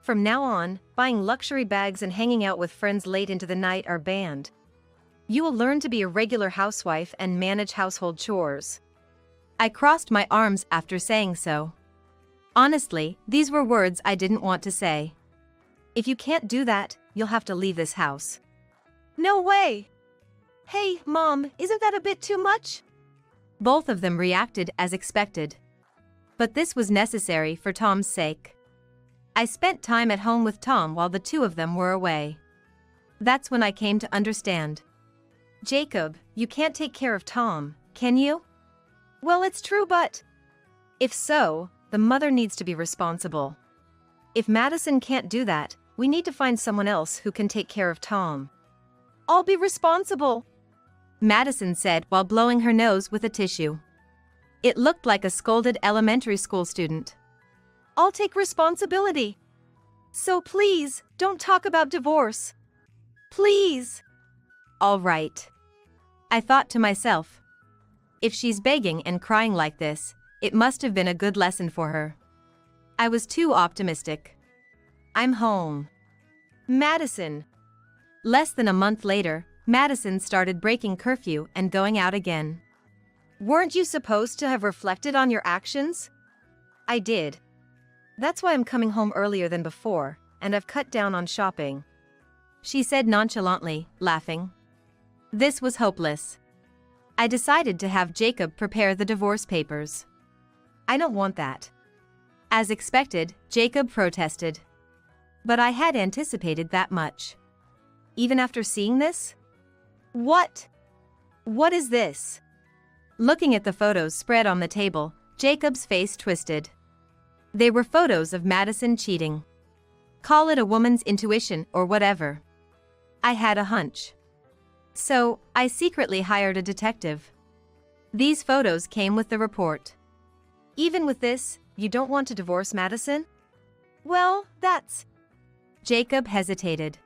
"From now on, buying luxury bags and hanging out with friends late into the night are banned. You will learn to be a regular housewife and manage household chores." I crossed my arms after saying so. Honestly, these were words I didn't want to say. "If you can't do that, you'll have to leave this house." "No way!" "Hey, Mom, isn't that a bit too much?" Both of them reacted as expected. But this was necessary for Tom's sake. I spent time at home with Tom while the two of them were away. That's when I came to understand. "Jacob, you can't take care of Tom, can you?" "Well, it's true, but..." "If so, the mother needs to be responsible. If Madison can't do that, we need to find someone else who can take care of Tom." "I'll be responsible," Madison said while blowing her nose with a tissue. It looked like a scolded elementary school student. "I'll take responsibility. So please, don't talk about divorce. Please." All right. I thought to myself. If she's begging and crying like this, it must have been a good lesson for her. I was too optimistic. I'm home. "Madison." Less than a month later, Madison started breaking curfew and going out again. "Weren't you supposed to have reflected on your actions?" "I did. That's why I'm coming home earlier than before, and I've cut down on shopping," she said nonchalantly, laughing. This was hopeless. I decided to have Jacob prepare the divorce papers. "I don't want that." As expected, Jacob protested. But I had anticipated that much. "Even after seeing this?" "What? What is this?" Looking at the photos spread on the table, Jacob's face twisted. They were photos of Madison cheating. Call it a woman's intuition or whatever. I had a hunch. So, I secretly hired a detective. These photos came with the report. Even with this, you don't want to divorce Madison? Well, that's... Jacob hesitated.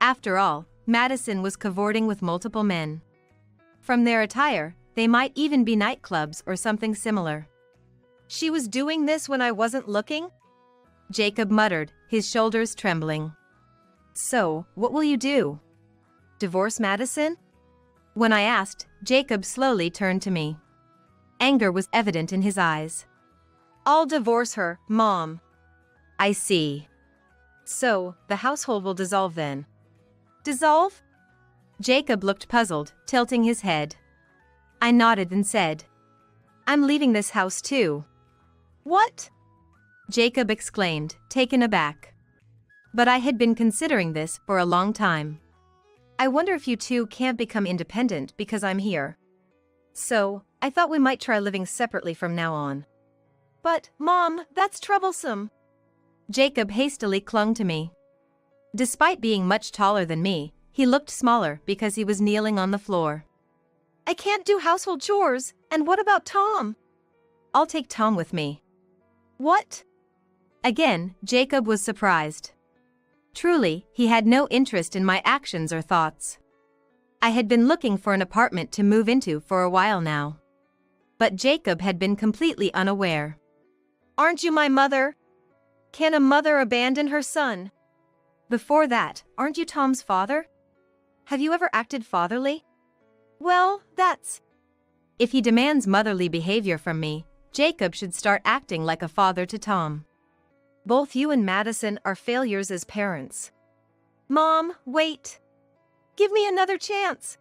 After all, Madison was cavorting with multiple men. From their attire, they might even be nightclubs or something similar. She was doing this when I wasn't looking? Jacob muttered, his shoulders trembling. So, what will you do? Divorce Madison? When I asked, Jacob slowly turned to me. Anger was evident in his eyes. I'll divorce her, Mom. I see. So, the household will dissolve then. Dissolve? Jacob looked puzzled, tilting his head. I nodded and said, I'm leaving this house too. What? Jacob exclaimed, taken aback. But I had been considering this for a long time. I wonder if you two can't become independent because I'm here. So, I thought we might try living separately from now on. But, Mom, that's troublesome. Jacob hastily clung to me. Despite being much taller than me, he looked smaller because he was kneeling on the floor. I can't do household chores, and what about Tom? I'll take Tom with me. What? Again, Jacob was surprised. Truly, he had no interest in my actions or thoughts. I had been looking for an apartment to move into for a while now. But Jacob had been completely unaware. Aren't you my mother? Can a mother abandon her son? Before that, aren't you Tom's father? Have you ever acted fatherly? Well, that's... If he demands motherly behavior from me, Jacob should start acting like a father to Tom. Both you and Madison are failures as parents. Mom, wait. Give me another chance.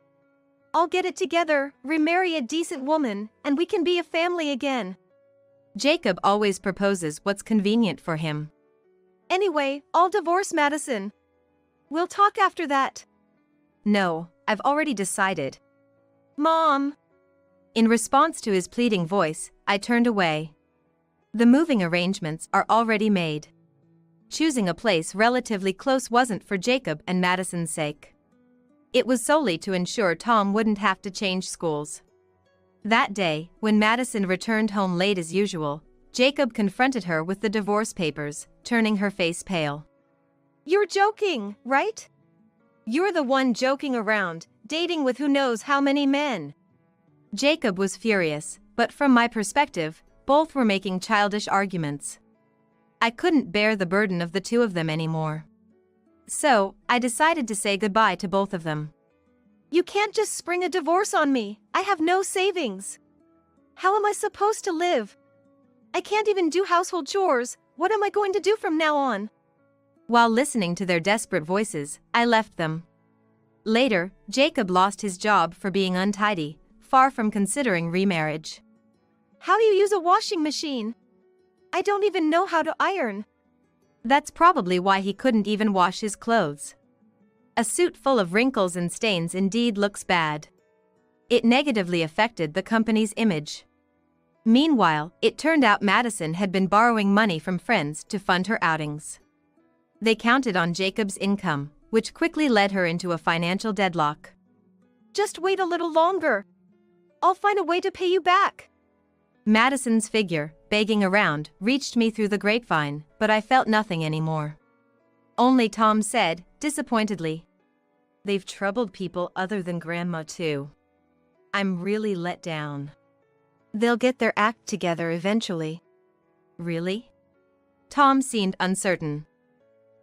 I'll get it together, remarry a decent woman, and we can be a family again. Jacob always proposes what's convenient for him. Anyway, I'll divorce Madison. We'll talk after that. No, I've already decided. Mom. In response to his pleading voice, I turned away. The moving arrangements are already made. Choosing a place relatively close wasn't for Jacob and Madison's sake. It was solely to ensure Tom wouldn't have to change schools. That day, when Madison returned home late as usual, Jacob confronted her with the divorce papers, turning her face pale. You're joking, right? You're the one joking around, dating with who knows how many men. Jacob was furious, but from my perspective, both were making childish arguments. I couldn't bear the burden of the two of them anymore. So, I decided to say goodbye to both of them. You can't just spring a divorce on me. I have no savings. How am I supposed to live? I can't even do household chores. What am I going to do from now on? While listening to their desperate voices, I left them. Later, Jacob lost his job for being untidy, far from considering remarriage. How do you use a washing machine? I don't even know how to iron. That's probably why he couldn't even wash his clothes. A suit full of wrinkles and stains indeed looks bad. It negatively affected the company's image. Meanwhile, it turned out Madison had been borrowing money from friends to fund her outings. They counted on Jacob's income, which quickly led her into a financial deadlock. Just wait a little longer. I'll find a way to pay you back. Madison's figure, begging around, reached me through the grapevine, but I felt nothing anymore. Only Tom said, disappointedly, "They've troubled people other than Grandma too. I'm really let down." They'll get their act together eventually. Really? Tom seemed uncertain.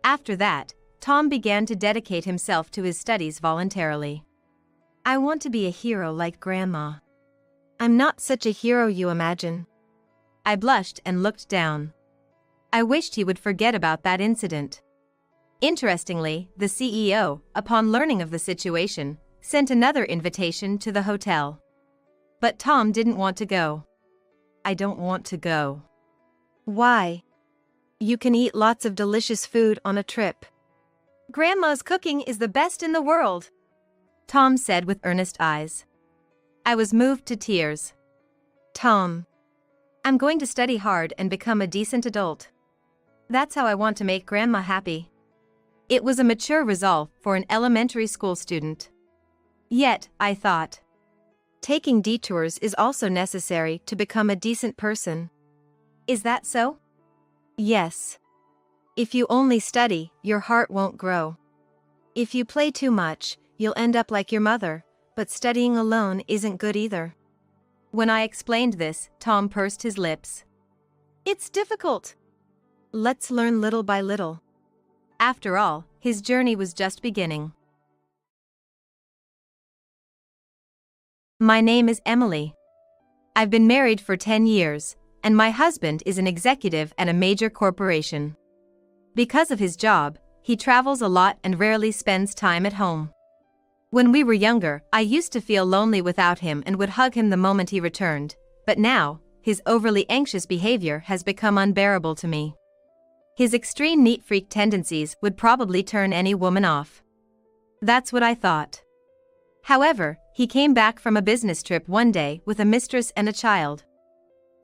After that, Tom began to dedicate himself to his studies voluntarily. I want to be a hero like Grandma. I'm not such a hero you imagine. I blushed and looked down. I wished he would forget about that incident. Interestingly, the CEO, upon learning of the situation, sent another invitation to the hotel. But Tom didn't want to go. I don't want to go. Why? You can eat lots of delicious food on a trip. Grandma's cooking is the best in the world, Tom said with earnest eyes. I was moved to tears. Tom, I'm going to study hard and become a decent adult. That's how I want to make Grandma happy. It was a mature resolve for an elementary school student. Yet, I thought, taking detours is also necessary to become a decent person. Is that so? Yes. If you only study, your heart won't grow. If you play too much, you'll end up like your mother, but studying alone isn't good either. When I explained this, Tom pursed his lips. It's difficult. Let's learn little by little. After all, his journey was just beginning. My name is Emily. I've been married for 10 years, and my husband is an executive at a major corporation. Because of his job, he travels a lot and rarely spends time at home. When we were younger, I used to feel lonely without him and would hug him the moment he returned, but now, his overly anxious behavior has become unbearable to me. His extreme neat freak tendencies would probably turn any woman off. That's what I thought. However, he came back from a business trip one day with a mistress and a child,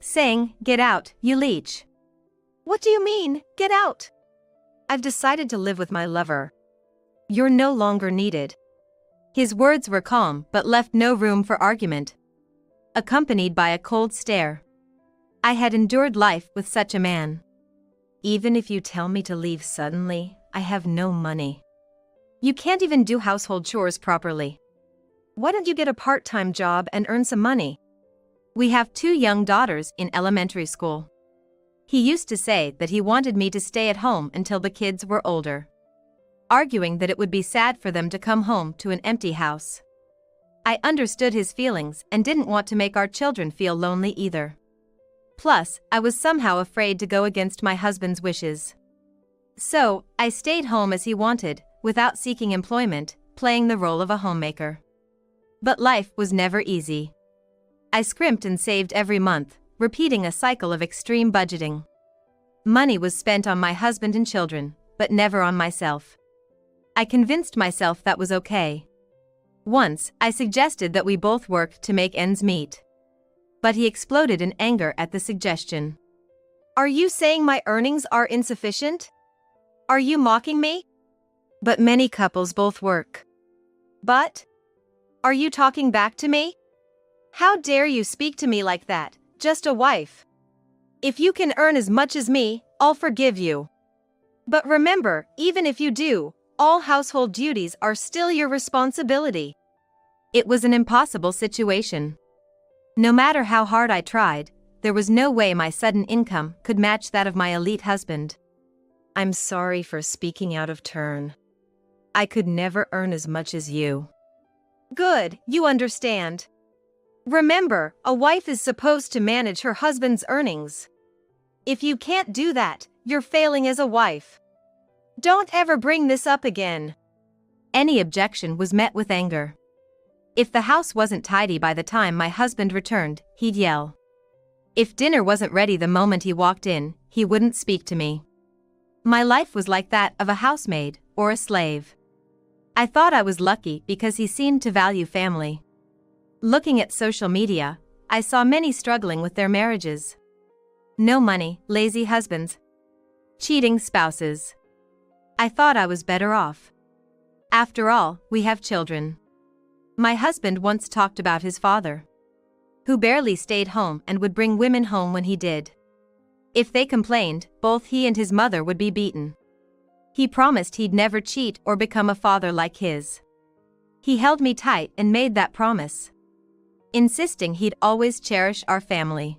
saying, "Get out, you leech." What do you mean, get out? I've decided to live with my lover. You're no longer needed. His words were calm but left no room for argument, accompanied by a cold stare. I had endured life with such a man. Even if you tell me to leave suddenly, I have no money. You can't even do household chores properly. Why don't you get a part-time job and earn some money? We have 2 young daughters in elementary school. He used to say that he wanted me to stay at home until the kids were older, arguing that it would be sad for them to come home to an empty house. I understood his feelings and didn't want to make our children feel lonely either. Plus, I was somehow afraid to go against my husband's wishes. So, I stayed home as he wanted, without seeking employment, playing the role of a homemaker. But life was never easy. I scrimped and saved every month, repeating a cycle of extreme budgeting. Money was spent on my husband and children, but never on myself. I convinced myself that was okay. Once, I suggested that we both work to make ends meet. But he exploded in anger at the suggestion. Are you saying my earnings are insufficient? Are you mocking me? But many couples both work. But? Are you talking back to me? How dare you speak to me like that, just a wife? If you can earn as much as me, I'll forgive you. But remember, even if you do, all household duties are still your responsibility. It was an impossible situation. No matter how hard I tried, there was no way my sudden income could match that of my elite husband. I'm sorry for speaking out of turn. I could never earn as much as you. Good, you understand. Remember, a wife is supposed to manage her husband's earnings. If you can't do that, you're failing as a wife. Don't ever bring this up again. Any objection was met with anger. If the house wasn't tidy by the time my husband returned, he'd yell. If dinner wasn't ready the moment he walked in, he wouldn't speak to me. My life was like that of a housemaid or a slave. I thought I was lucky because he seemed to value family. Looking at social media, I saw many struggling with their marriages. No money, lazy husbands, cheating spouses. I thought I was better off. After all, we have children. My husband once talked about his father, who barely stayed home and would bring women home when he did. If they complained, both he and his mother would be beaten. He promised he'd never cheat or become a father like his. He held me tight and made that promise, insisting he'd always cherish our family.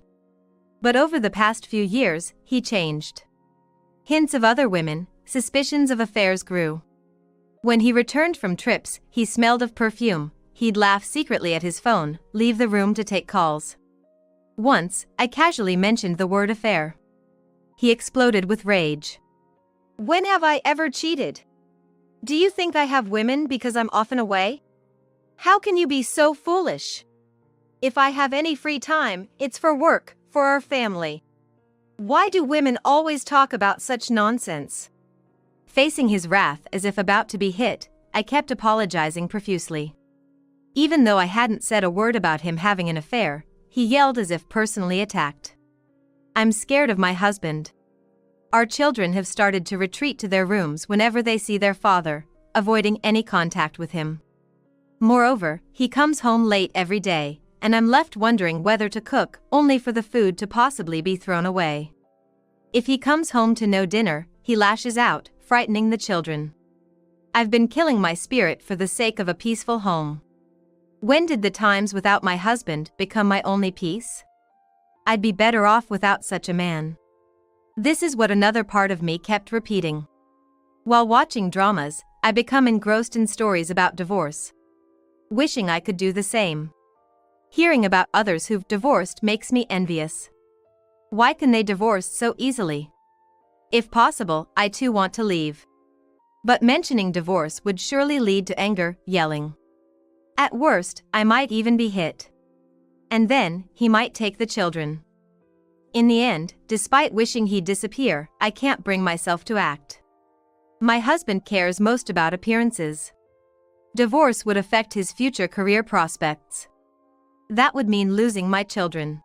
But over the past few years, he changed. Hints of other women, suspicions of affairs grew. When he returned from trips, he smelled of perfume. He'd laugh secretly at his phone, leave the room to take calls. Once, I casually mentioned the word affair. He exploded with rage. When have I ever cheated? Do you think I have women because I'm often away? How can you be so foolish? If I have any free time, it's for work, for our family. Why do women always talk about such nonsense? Facing his wrath as if about to be hit, I kept apologizing profusely. Even though I hadn't said a word about him having an affair, he yelled as if personally attacked. I'm scared of my husband. Our children have started to retreat to their rooms whenever they see their father, avoiding any contact with him. Moreover, he comes home late every day, and I'm left wondering whether to cook only for the food to possibly be thrown away. If he comes home to no dinner, he lashes out, frightening the children. I've been killing my spirit for the sake of a peaceful home. When did the times without my husband become my only peace? I'd be better off without such a man. This is what another part of me kept repeating. While watching dramas, I become engrossed in stories about divorce, wishing I could do the same. Hearing about others who've divorced makes me envious. Why can they divorce so easily? If possible, I too want to leave. But mentioning divorce would surely lead to anger, yelling. At worst, I might even be hit. And then, he might take the children. In the end, despite wishing he'd disappear, I can't bring myself to act. My husband cares most about appearances. Divorce would affect his future career prospects. That would mean losing my children.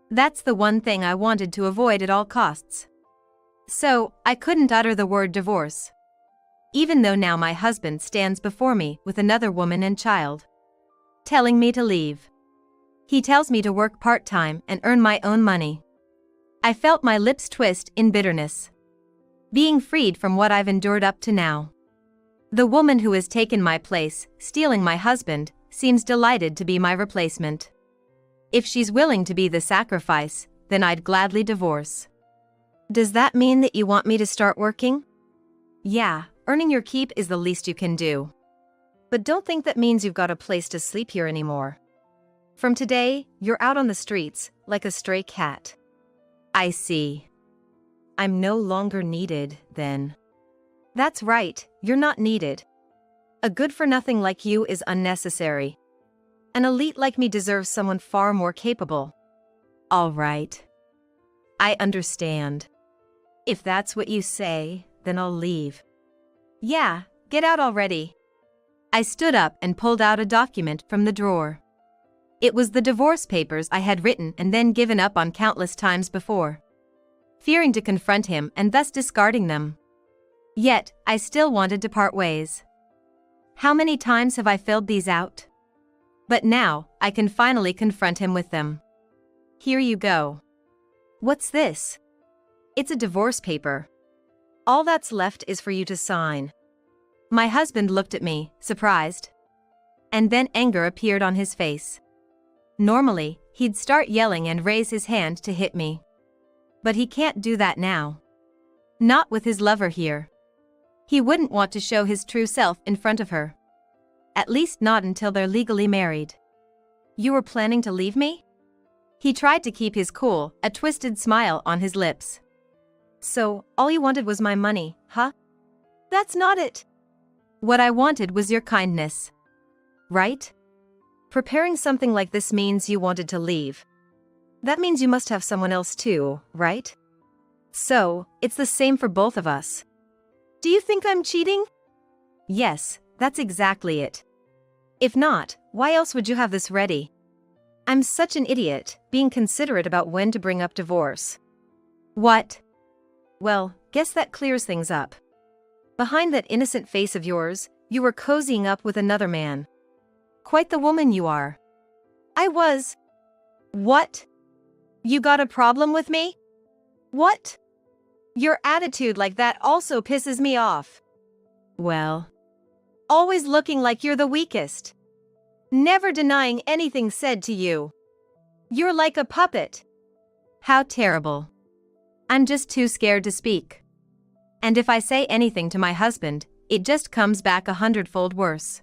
That's the one thing I wanted to avoid at all costs. So, I couldn't utter the word divorce. Even though now my husband stands before me with another woman and child, telling me to leave. He tells me to work part-time and earn my own money. I felt my lips twist in bitterness. Being freed from what I've endured up to now. The woman who has taken my place, stealing my husband, seems delighted to be my replacement. If she's willing to be the sacrifice, then I'd gladly divorce. Does that mean that you want me to start working? Yeah, earning your keep is the least you can do. But don't think that means you've got a place to sleep here anymore. From today, you're out on the streets, like a stray cat. I see. I'm no longer needed, then. That's right, you're not needed. A good-for-nothing like you is unnecessary. An elite like me deserves someone far more capable. All right. I understand. If that's what you say, then I'll leave. Yeah, get out already. I stood up and pulled out a document from the drawer. It was the divorce papers I had written and then given up on countless times before, fearing to confront him and thus discarding them. Yet, I still wanted to part ways. How many times have I filled these out? But now, I can finally confront him with them. Here you go. What's this? It's a divorce paper. All that's left is for you to sign. My husband looked at me, surprised. And then anger appeared on his face. Normally, he'd start yelling and raise his hand to hit me. But he can't do that now. Not with his lover here. He wouldn't want to show his true self in front of her. At least not until they're legally married. You were planning to leave me? He tried to keep his cool, a twisted smile on his lips. So, all you wanted was my money, huh? That's not it. What I wanted was your kindness. Right? Preparing something like this means you wanted to leave. That means you must have someone else too, right? So, it's the same for both of us. Do you think I'm cheating? Yes, that's exactly it. If not, why else would you have this ready? I'm such an idiot, being considerate about when to bring up divorce. What? Well, guess that clears things up. Behind that innocent face of yours, you were cozying up with another man. Quite the woman you are. I was. What? You got a problem with me? What? Your attitude like that also pisses me off. Well, always looking like you're the weakest. Never denying anything said to you. You're like a puppet. How terrible. I'm just too scared to speak. And if I say anything to my husband, it just comes back 100-fold worse.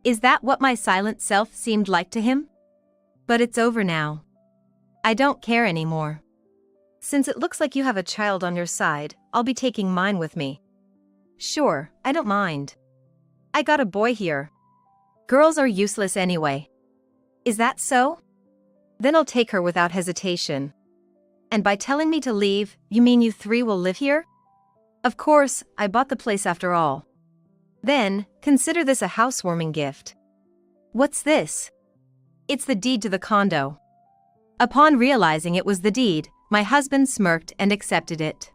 Is that what my silent self seemed like to him? But it's over now. I don't care anymore. Since it looks like you have a child on your side, I'll be taking mine with me. Sure, I don't mind. I got a boy here. Girls are useless anyway. Is that so? Then I'll take her without hesitation. And by telling me to leave, you mean you three will live here? Of course, I bought the place after all. Then, consider this a housewarming gift. What's this? It's the deed to the condo. Upon realizing it was the deed, my husband smirked and accepted it.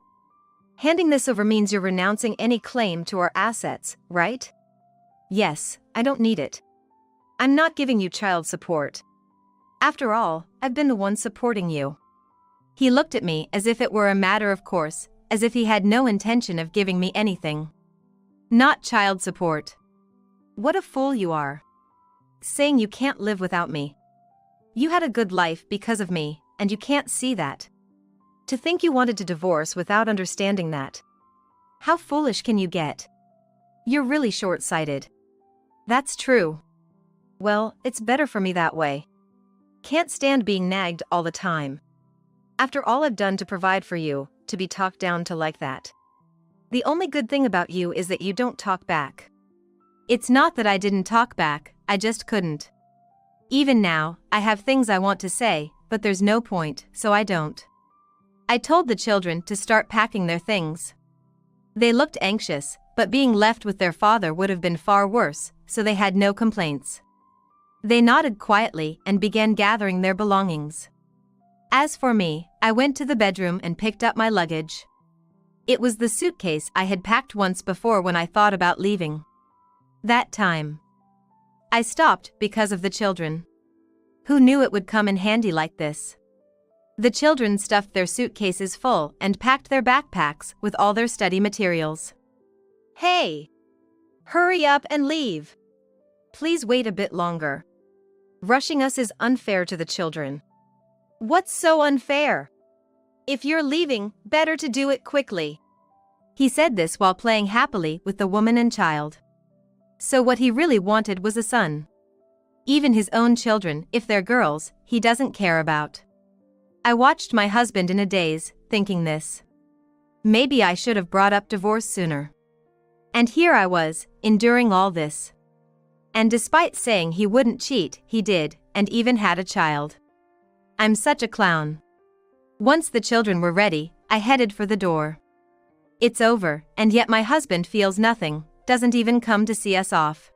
Handing this over means you're renouncing any claim to our assets, right? Yes, I don't need it. I'm not giving you child support. After all, I've been the one supporting you. He looked at me as if it were a matter of course, as if he had no intention of giving me anything. Not child support. What a fool you are. Saying you can't live without me. You had a good life because of me, and you can't see that. To think you wanted to divorce without understanding that. How foolish can you get? You're really short-sighted. That's true. Well, it's better for me that way. Can't stand being nagged all the time. After all I've done to provide for you, to be talked down to like that. The only good thing about you is that you don't talk back. It's not that I didn't talk back, I just couldn't. Even now, I have things I want to say, but there's no point, so I don't. I told the children to start packing their things. They looked anxious, but being left with their father would have been far worse, so they had no complaints. They nodded quietly and began gathering their belongings. As for me, I went to the bedroom and picked up my luggage. It was the suitcase I had packed once before when I thought about leaving. That time. I stopped because of the children. Who knew it would come in handy like this? The children stuffed their suitcases full and packed their backpacks with all their study materials. Hey! Hurry up and leave. Please wait a bit longer. Rushing us is unfair to the children. What's so unfair? If you're leaving, better to do it quickly. He said this while playing happily with the woman and child. So what he really wanted was a son. Even his own children, if they're girls, he doesn't care about. I watched my husband in a daze, thinking this. Maybe I should have brought up divorce sooner. And here I was, enduring all this. And despite saying he wouldn't cheat, he did, and even had a child. I'm such a clown. Once the children were ready, I headed for the door. It's over, and yet my husband feels nothing, doesn't even come to see us off.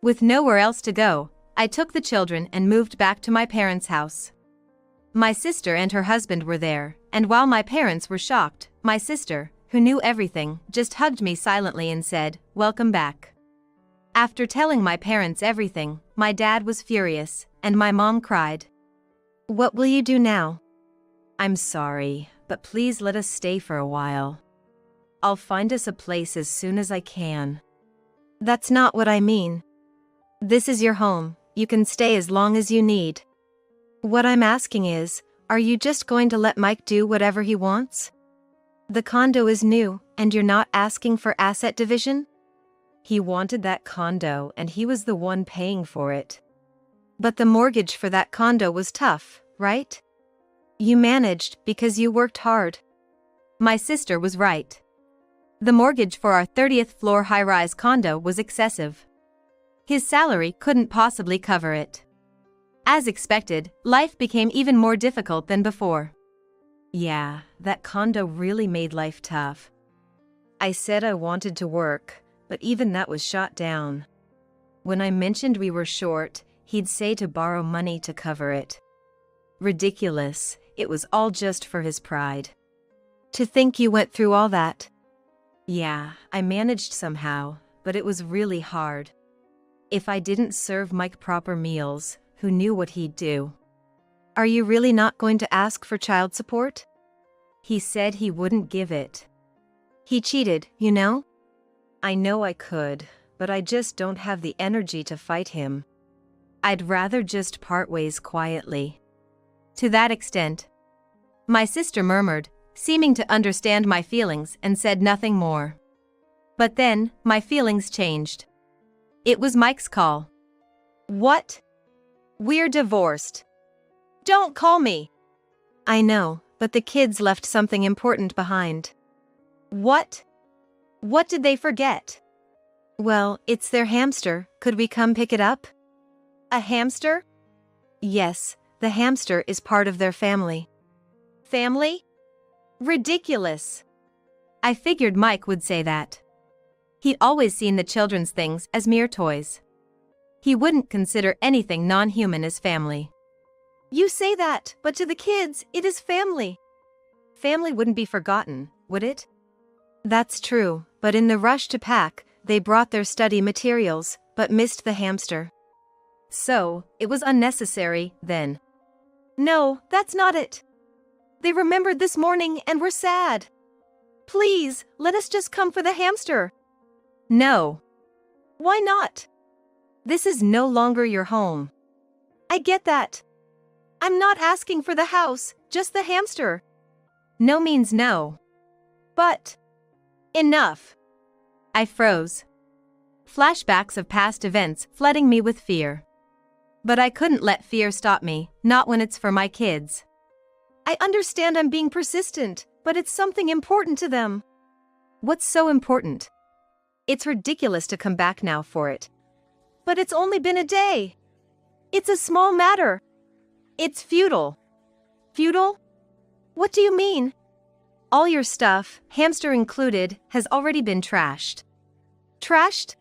With nowhere else to go, I took the children and moved back to my parents' house. My sister and her husband were there, and while my parents were shocked, my sister, who knew everything, just hugged me silently and said, "Welcome back." After telling my parents everything, my dad was furious, and my mom cried. What will you do now? I'm sorry, but please let us stay for a while. I'll find us a place as soon as I can. That's not what I mean. This is your home, you can stay as long as you need. What I'm asking is, are you just going to let Mike do whatever he wants? The condo is new, and you're not asking for asset division? He wanted that condo and he was the one paying for it. But the mortgage for that condo was tough, right? You managed because you worked hard. My sister was right. The mortgage for our 30th floor high-rise condo was excessive. His salary couldn't possibly cover it. As expected, life became even more difficult than before. Yeah, that condo really made life tough. I said I wanted to work, but even that was shot down. When I mentioned we were short, he'd say to borrow money to cover it. Ridiculous, it was all just for his pride. To think you went through all that. Yeah, I managed somehow, but it was really hard. If I didn't serve Mike proper meals, who knew what he'd do? Are you really not going to ask for child support? He said he wouldn't give it. He cheated, you know? I know I could, but I just don't have the energy to fight him. I'd rather just part ways quietly. To that extent. My sister murmured, seeming to understand my feelings, and said nothing more. But then, my feelings changed. It was Mike's call. What? We're divorced. Don't call me. I know, but the kids left something important behind. What? What did they forget? Well, it's their hamster, could we come pick it up? A hamster? Yes, the hamster is part of their family. Family? Ridiculous. I figured Mike would say that. He'd always seen the children's things as mere toys. He wouldn't consider anything non-human as family. You say that, but to the kids, it is family. Family wouldn't be forgotten, would it? That's true, but in the rush to pack, they brought their study materials, but missed the hamster. So, it was unnecessary, then. No, that's not it. They remembered this morning and were sad. Please, let us just come for the hamster. No. Why not? This is no longer your home. I get that. I'm not asking for the house, just the hamster. No means no. But... enough. I froze. Flashbacks of past events flooding me with fear. But I couldn't let fear stop me, not when it's for my kids. I understand I'm being persistent, but it's something important to them. What's so important? It's ridiculous to come back now for it. But it's only been a day. It's a small matter. It's futile. Futile? What do you mean? All your stuff, hamster included, has already been trashed. Trashed?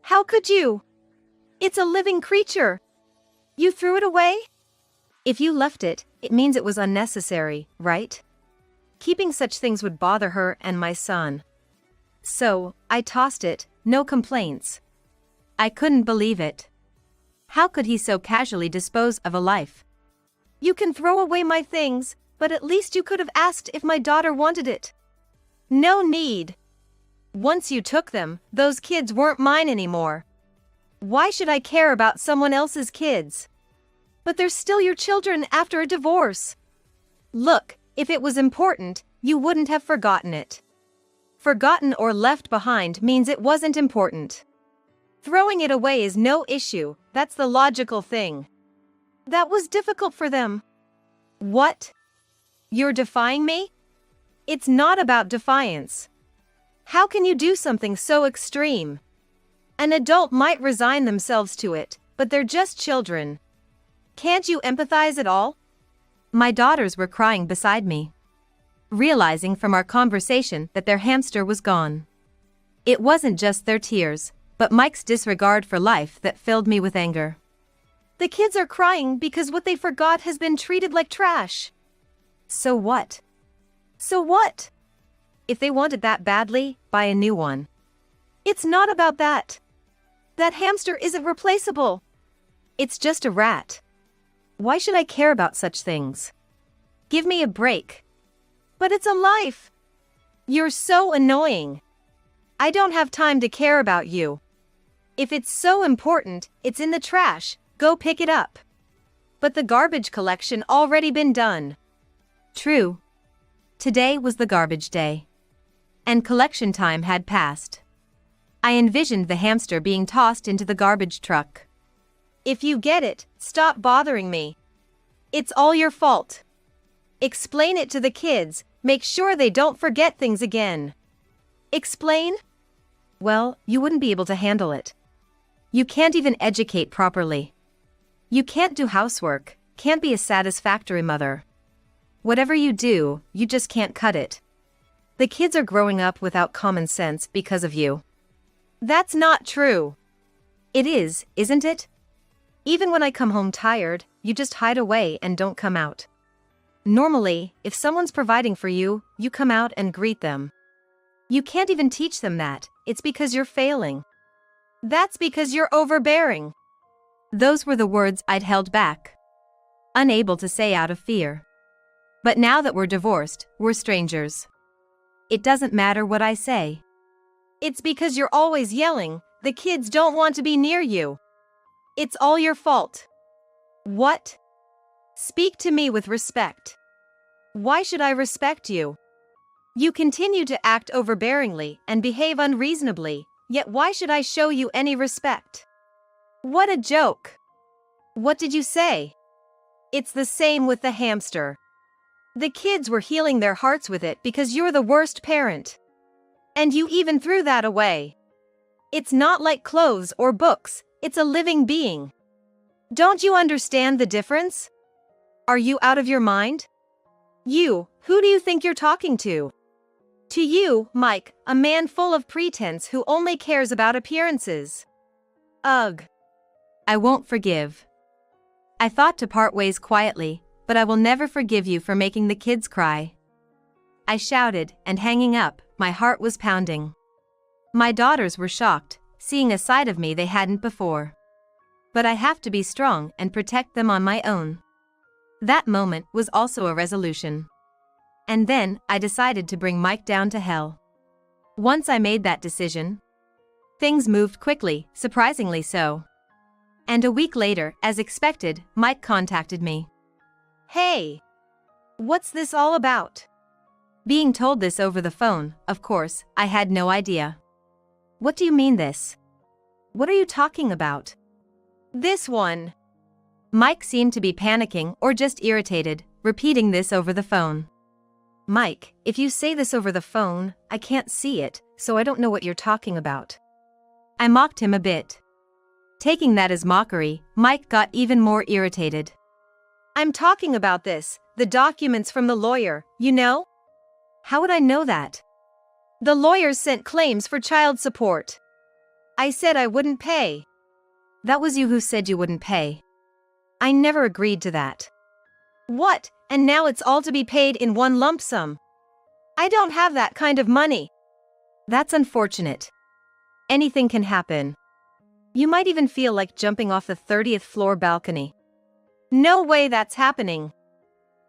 How could you? It's a living creature. You threw it away? If you left it, it means it was unnecessary, right? Keeping such things would bother her and my son. So, I tossed it, no complaints. I couldn't believe it. How could he so casually dispose of a life? You can throw away my things, but at least you could have asked if my daughter wanted it. No need. Once you took them, those kids weren't mine anymore. Why should I care about someone else's kids? But they're still your children after a divorce. Look, if it was important, you wouldn't have forgotten it. Forgotten or left behind means it wasn't important. Throwing it away is no issue, that's the logical thing. That was difficult for them. What? You're defying me? It's not about defiance. How can you do something so extreme? An adult might resign themselves to it, but they're just children. Can't you empathize at all? My daughters were crying beside me, realizing from our conversation that their hamster was gone. It wasn't just their tears, but Mike's disregard for life that filled me with anger. The kids are crying because what they forgot has been treated like trash. So what? So what? If they want it that badly, buy a new one. It's not about that. That hamster isn't replaceable. It's just a rat. Why should I care about such things? Give me a break. But it's a life. You're so annoying. I don't have time to care about you. If it's so important, it's in the trash, go pick it up. But the garbage collection already been done. True. Today was the garbage day. And collection time had passed. I envisioned the hamster being tossed into the garbage truck. If you get it, stop bothering me. It's all your fault. Explain it to the kids, make sure they don't forget things again. Explain? Well, you wouldn't be able to handle it. You can't even educate properly. You can't do housework, can't be a satisfactory mother. Whatever you do, you just can't cut it. The kids are growing up without common sense because of you. That's not true. It is, isn't it? Even when I come home tired, you just hide away and don't come out. Normally, if someone's providing for you, you come out and greet them. You can't even teach them that, it's because you're failing. That's because you're overbearing. Those were the words I'd held back, unable to say out of fear. But now that we're divorced, we're strangers. It doesn't matter what I say. It's because you're always yelling, the kids don't want to be near you. It's all your fault. What? Speak to me with respect. Why should I respect you? You continue to act overbearingly and behave unreasonably, yet why should I show you any respect? What a joke. What did you say? It's the same with the hamster. The kids were healing their hearts with it because you're the worst parent. And you even threw that away. It's not like clothes or books, it's a living being. Don't you understand the difference? Are you out of your mind? You, who do you think you're talking to? To you, Mike, a man full of pretense who only cares about appearances. Ugh. I won't forgive. I thought to part ways quietly, but I will never forgive you for making the kids cry. I shouted, and hanging up, my heart was pounding. My daughters were shocked, seeing a side of me they hadn't before. But I have to be strong and protect them on my own. That moment was also a resolution. And then, I decided to bring Mike down to hell. Once I made that decision, things moved quickly, surprisingly so. And a week later, as expected, Mike contacted me. Hey! What's this all about? Being told this over the phone, of course, I had no idea. What do you mean this? What are you talking about? This one. Mike seemed to be panicking or just irritated, repeating this over the phone. Mike, if you say this over the phone, I can't see it, so I don't know what you're talking about. I mocked him a bit. Taking that as mockery, Mike got even more irritated. I'm talking about this, the documents from the lawyer, you know? How would I know that? The lawyers sent claims for child support. I said I wouldn't pay. That was you who said you wouldn't pay. I never agreed to that. What, and now it's all to be paid in one lump sum? I don't have that kind of money. That's unfortunate. Anything can happen. You might even feel like jumping off the 30th floor balcony. No way that's happening.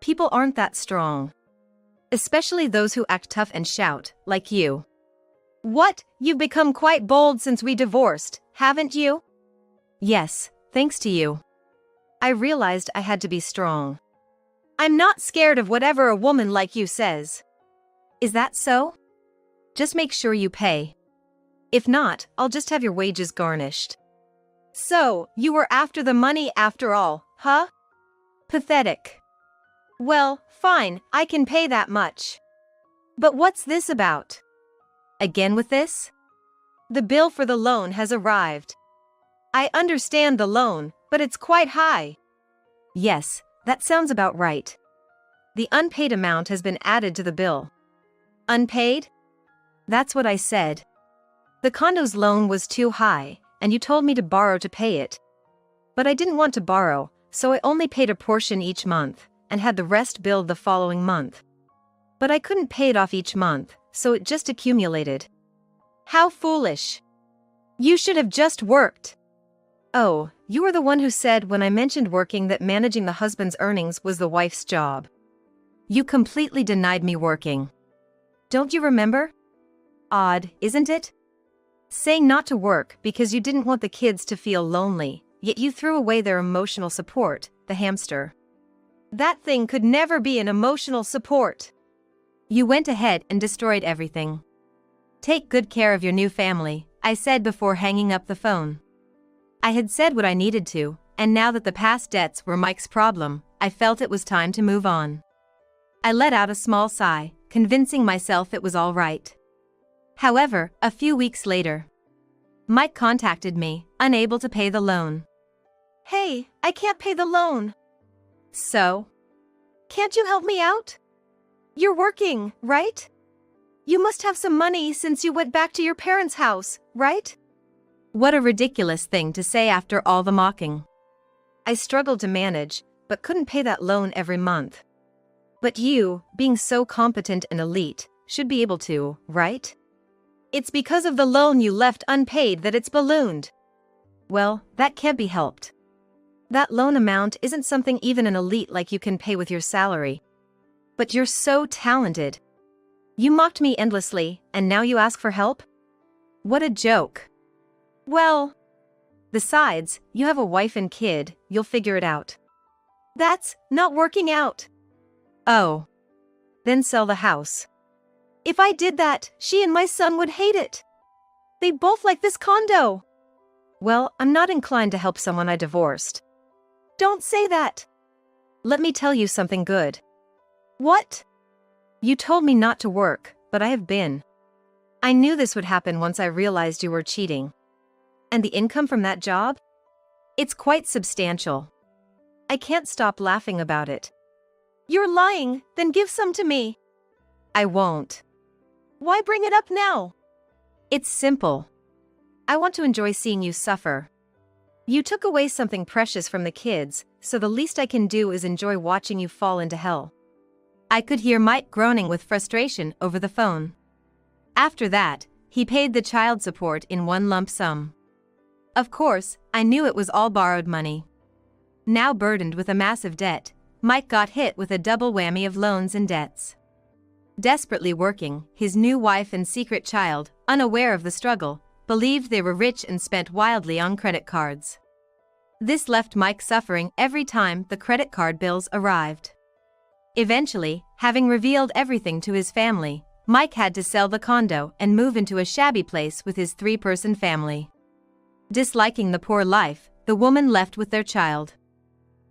People aren't that strong. Especially those who act tough and shout, like you. What, you've become quite bold since we divorced, haven't you? Yes, thanks to you. I realized I had to be strong. I'm not scared of whatever a woman like you says. Is that so? Just make sure you pay. If not, I'll just have your wages garnished. So, you were after the money after all, huh? Pathetic. Well, fine, I can pay that much. But what's this about? Again with this? The bill for the loan has arrived. I understand the loan, but it's quite high. Yes, that sounds about right. The unpaid amount has been added to the bill. Unpaid? That's what I said. The condo's loan was too high, and you told me to borrow to pay it. But I didn't want to borrow, so I only paid a portion each month, and had the rest billed the following month. But I couldn't pay it off each month, so it just accumulated. How foolish. You should have just worked. Oh, you were the one who said when I mentioned working that managing the husband's earnings was the wife's job. You completely denied me working. Don't you remember? Odd, isn't it? Saying not to work because you didn't want the kids to feel lonely, yet you threw away their emotional support, the hamster. That thing could never be an emotional support. You went ahead and destroyed everything. Take good care of your new family, I said before hanging up the phone. I had said what I needed to, and now that the past debts were Mike's problem, I felt it was time to move on. I let out a small sigh, convincing myself it was all right. However, a few weeks later, Mike contacted me, unable to pay the loan. Hey, I can't pay the loan. So? Can't you help me out? You're working, right? You must have some money since you went back to your parents' house, right? What a ridiculous thing to say after all the mocking. I struggled to manage, but couldn't pay that loan every month. But you, being so competent and elite, should be able to, right? It's because of the loan you left unpaid that it's ballooned. Well, that can't be helped. That loan amount isn't something even an elite like you can pay with your salary. But you're so talented. You mocked me endlessly, and now you ask for help? What a joke. Well, besides, you have a wife and kid, you'll figure it out. That's not working out. Oh. Then sell the house. If I did that, she and my son would hate it. They both like this condo. Well, I'm not inclined to help someone I divorced. Don't say that. Let me tell you something good. What? You told me not to work, but I have been. I knew this would happen once I realized you were cheating. And the income from that job? It's quite substantial. I can't stop laughing about it. You're lying, then give some to me. I won't. Why bring it up now? It's simple. I want to enjoy seeing you suffer. You took away something precious from the kids, so the least I can do is enjoy watching you fall into hell. I could hear Mike groaning with frustration over the phone. After that, he paid the child support in one lump sum. Of course, I knew it was all borrowed money. Now burdened with a massive debt, Mike got hit with a double whammy of loans and debts. Desperately working, his new wife and secret child, unaware of the struggle, believed they were rich and spent wildly on credit cards. This left Mike suffering every time the credit card bills arrived. Eventually, having revealed everything to his family, Mike had to sell the condo and move into a shabby place with his 3-person family. Disliking the poor life, the woman left with their child.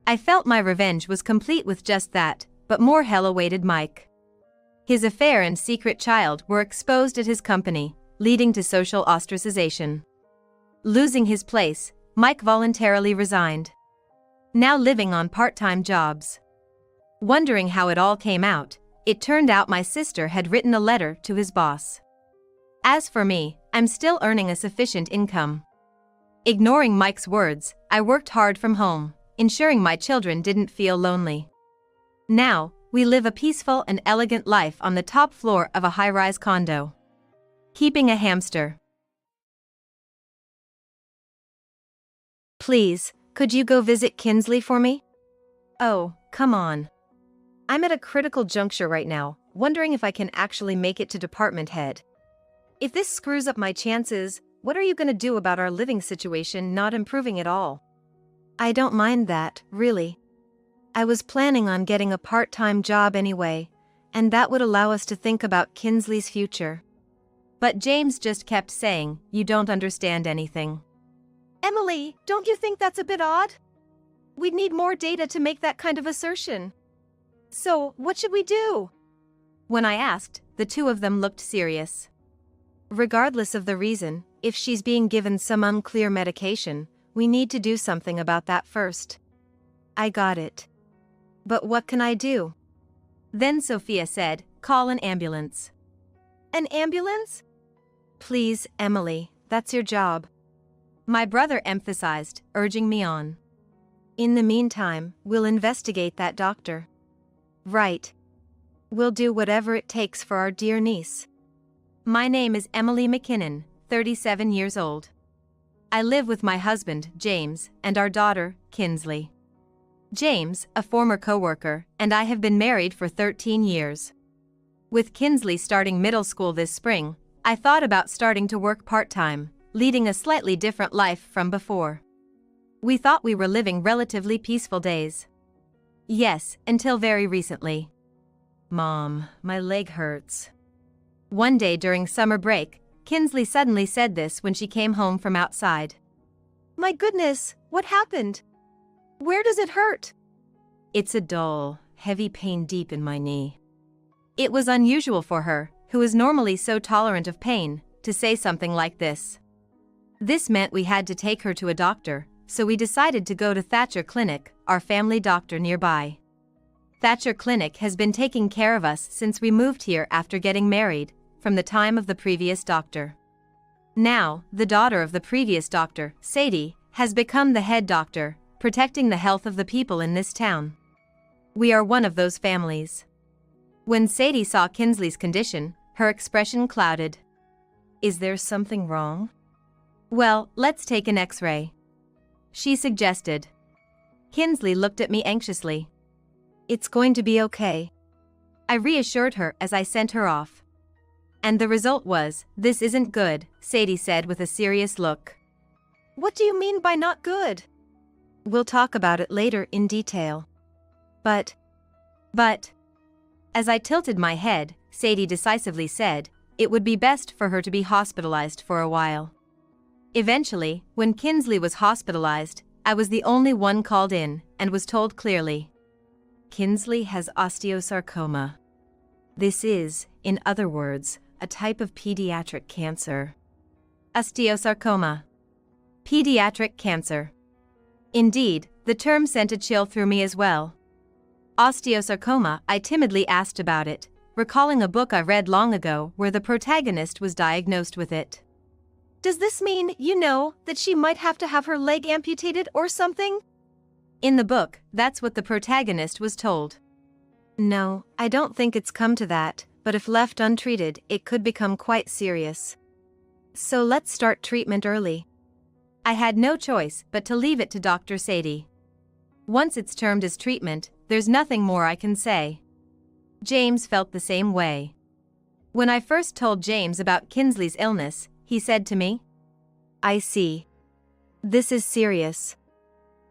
I felt my revenge was complete with just that, but more hell awaited Mike. His affair and secret child were exposed at his company, leading to social ostracization. Losing his place, Mike voluntarily resigned. Now living on part-time jobs. Wondering how it all came out, it turned out my sister had written a letter to his boss. As for me, I'm still earning a sufficient income. Ignoring Mike's words, I worked hard from home, ensuring my children didn't feel lonely. Now, we live a peaceful and elegant life on the top floor of a high-rise condo. Keeping a hamster. Please, could you go visit Kinsley for me? Oh, come on. I'm at a critical juncture right now, wondering if I can actually make it to department head. If this screws up my chances, what are you going to do about our living situation not improving at all? I don't mind that, really. I was planning on getting a part-time job anyway, and that would allow us to think about Kinsley's future. But James just kept saying, "You don't understand anything." Emily, don't you think that's a bit odd? We'd need more data to make that kind of assertion. So, what should we do? When I asked, the two of them looked serious. Regardless of the reason, if she's being given some unclear medication, we need to do something about that first. I got it. But what can I do? Then Sophia said, "Call an ambulance." An ambulance? Please, Emily, that's your job. My brother emphasized, urging me on. In the meantime, we'll investigate that doctor. Right. We'll do whatever it takes for our dear niece. My name is Emily McKinnon, 37 years old. I live with my husband, James, and our daughter, Kinsley. James, a former co-worker, and I have been married for 13 years. With Kinsley starting middle school this spring, I thought about starting to work part-time, leading a slightly different life from before. We thought we were living relatively peaceful days. Yes, until very recently. Mom, my leg hurts. One day during summer break, Kinsley suddenly said this when she came home from outside. My goodness, what happened? Where does it hurt? It's a dull, heavy pain deep in my knee. It was unusual for her, who is normally so tolerant of pain, to say something like this. This meant we had to take her to a doctor, so we decided to go to Thatcher Clinic, our family doctor nearby. Thatcher Clinic has been taking care of us since we moved here after getting married, from the time of the previous doctor. Now, the daughter of the previous doctor, Sadie, has become the head doctor, protecting the health of the people in this town. We are one of those families. When Sadie saw Kinsley's condition, her expression clouded. Is there something wrong? Well, let's take an X-ray, she suggested. Kinsley looked at me anxiously. It's going to be okay, I reassured her as I sent her off. And the result was, this isn't good, Sadie said with a serious look. What do you mean by not good? We'll talk about it later in detail. But, as I tilted my head, Sadie decisively said, it would be best for her to be hospitalized for a while. Eventually, when Kinsley was hospitalized, I was the only one called in, and was told clearly. Kinsley has osteosarcoma. This is, in other words, a type of pediatric cancer. Osteosarcoma. Pediatric cancer. Indeed, the term sent a chill through me as well. Osteosarcoma, I timidly asked about it, recalling a book I read long ago where the protagonist was diagnosed with it. Does this mean, that she might have to have her leg amputated or something? In the book, that's what the protagonist was told. No, I don't think it's come to that, but if left untreated, it could become quite serious. So let's start treatment early. I had no choice but to leave it to Dr. Sadie. Once it's termed as treatment, there's nothing more I can say. James felt the same way. When I first told James about Kinsley's illness, he said to me, I see. This is serious.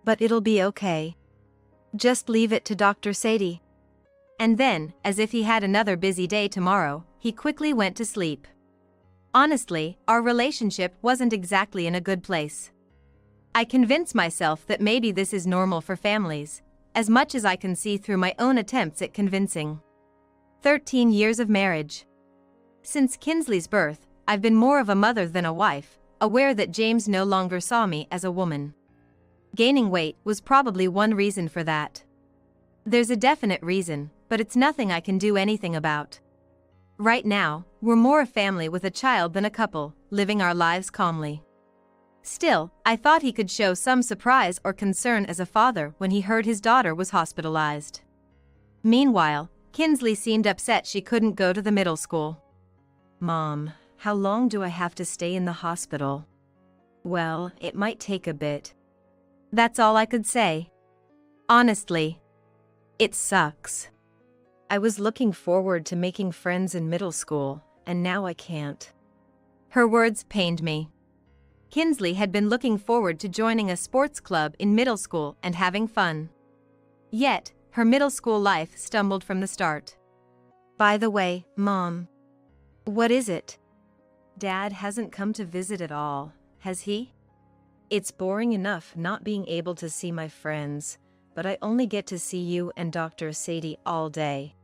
But it'll be okay. Just leave it to Dr. Sadie. And then, as if he had another busy day tomorrow, he quickly went to sleep. Honestly, our relationship wasn't exactly in a good place. I convince myself that maybe this is normal for families, as much as I can see through my own attempts at convincing. 13 years of marriage. Since Kinsley's birth, I've been more of a mother than a wife, aware that James no longer saw me as a woman. Gaining weight was probably one reason for that. There's a definite reason, but it's nothing I can do anything about. Right now, we're more a family with a child than a couple, living our lives calmly. Still, I thought he could show some surprise or concern as a father when he heard his daughter was hospitalized. Meanwhile, Kinsley seemed upset she couldn't go to the middle school. Mom, how long do I have to stay in the hospital? Well, it might take a bit. That's all I could say. Honestly, it sucks. I was looking forward to making friends in middle school, and now I can't. Her words pained me. Kinsley had been looking forward to joining a sports club in middle school and having fun. Yet, her middle school life stumbled from the start. By the way, Mom. What is it? Dad hasn't come to visit at all, has he? It's boring enough not being able to see my friends, but I only get to see you and Dr. Sadie all day.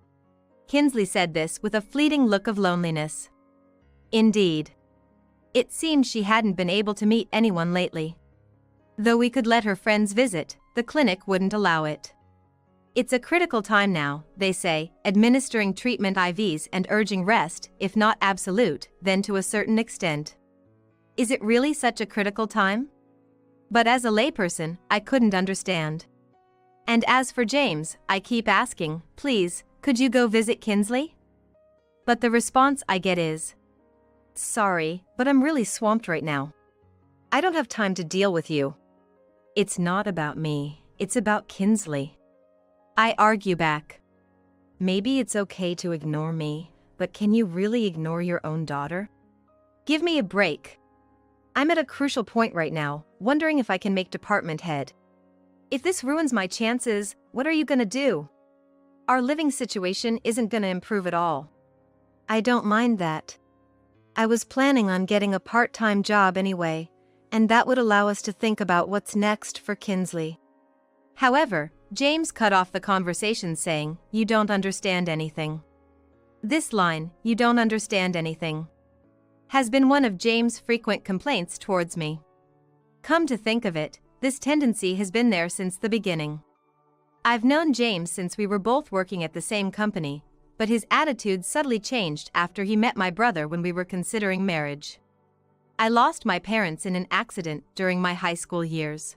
Kinsley said this with a fleeting look of loneliness. Indeed. It seemed she hadn't been able to meet anyone lately. Though we could let her friends visit, the clinic wouldn't allow it. It's a critical time now, they say, administering treatment IVs and urging rest, if not absolute, then to a certain extent. Is it really such a critical time? But as a layperson, I couldn't understand. And as for James, I keep asking, please, could you go visit Kinsley? But the response I get is, sorry, but I'm really swamped right now. I don't have time to deal with you. It's not about me, it's about Kinsley. I argue back. Maybe it's okay to ignore me, but can you really ignore your own daughter? Give me a break. I'm at a crucial point right now, wondering if I can make department head. If this ruins my chances, what are you gonna do? Our living situation isn't gonna improve at all. I don't mind that. I was planning on getting a part-time job anyway, and that would allow us to think about what's next for Kinsley. However, James cut off the conversation saying, you don't understand anything. This line, you don't understand anything, has been one of James' frequent complaints towards me. Come to think of it, this tendency has been there since the beginning. I've known James since we were both working at the same company, but his attitude subtly changed after he met my brother when we were considering marriage. I lost my parents in an accident during my high school years.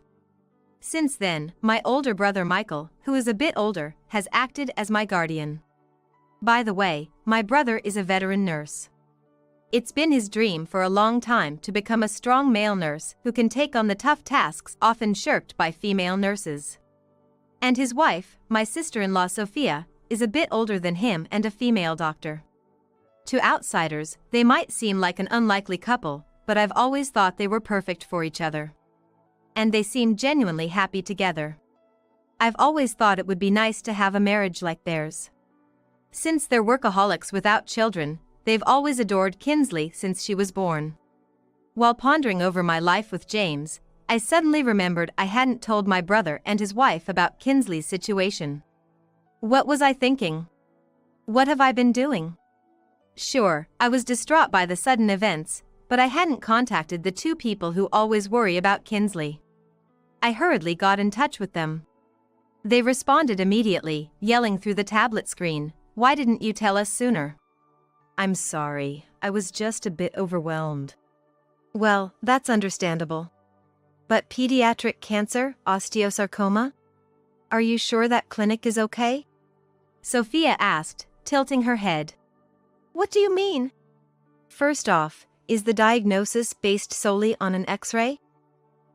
Since then, my older brother Michael, who is a bit older, has acted as my guardian. By the way, my brother is a veteran nurse. It's been his dream for a long time to become a strong male nurse who can take on the tough tasks often shirked by female nurses. And his wife, my sister-in-law Sophia, is a bit older than him and a female doctor. To outsiders, they might seem like an unlikely couple, but I've always thought they were perfect for each other. And they seem genuinely happy together. I've always thought it would be nice to have a marriage like theirs. Since they're workaholics without children, they've always adored Kinsley since she was born. While pondering over my life with James, I suddenly remembered I hadn't told my brother and his wife about Kinsley's situation. What was I thinking? What have I been doing? Sure, I was distraught by the sudden events, but I hadn't contacted the two people who always worry about Kinsley. I hurriedly got in touch with them. They responded immediately, yelling through the tablet screen, "Why didn't you tell us sooner?" I'm sorry, I was just a bit overwhelmed. Well, that's understandable. But pediatric cancer, osteosarcoma? Are you sure that clinic is okay? Sophia asked, tilting her head. What do you mean? First off, is the diagnosis based solely on an X-ray?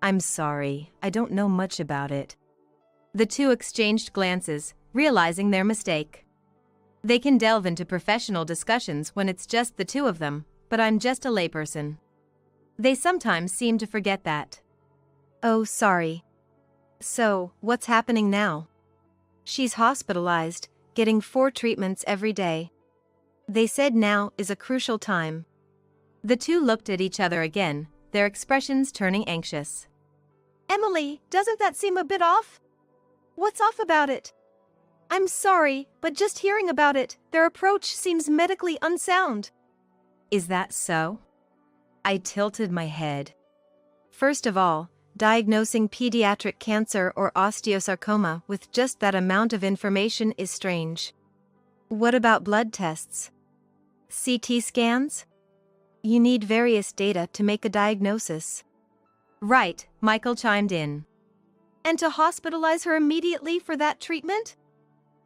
I'm sorry, I don't know much about it. The two exchanged glances, realizing their mistake. They can delve into professional discussions when it's just the two of them, but I'm just a layperson. They sometimes seem to forget that. Oh, sorry. So, what's happening now? She's hospitalized, getting 4 treatments every day. They said now is a crucial time. The two looked at each other again, their expressions turning anxious. Emily, doesn't that seem a bit off? What's off about it? I'm sorry, but just hearing about it, their approach seems medically unsound. Is that so? I tilted my head. First of all, diagnosing pediatric cancer or osteosarcoma with just that amount of information is strange. What about blood tests? CT scans? You need various data to make a diagnosis. Right, Michael chimed in. And to hospitalize her immediately for that treatment?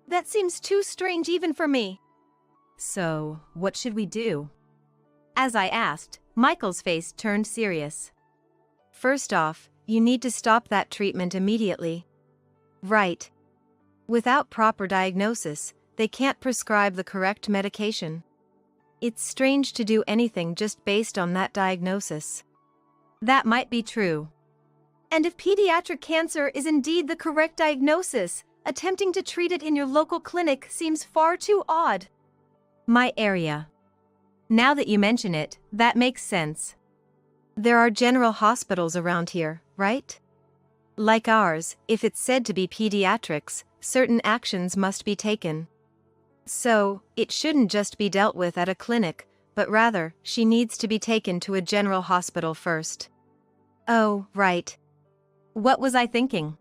That seems too strange even for me. So, what should we do? As I asked, Michael's face turned serious. First off, you need to stop that treatment immediately. Right. Without proper diagnosis, they can't prescribe the correct medication. It's strange to do anything just based on that diagnosis. That might be true. And if pediatric cancer is indeed the correct diagnosis, attempting to treat it in your local clinic seems far too odd. My area. Now that you mention it, that makes sense. There are general hospitals around here, right? Like ours, if it's said to be pediatrics, certain actions must be taken. So, it shouldn't just be dealt with at a clinic, but rather, she needs to be taken to a general hospital first. Oh, right. What was I thinking?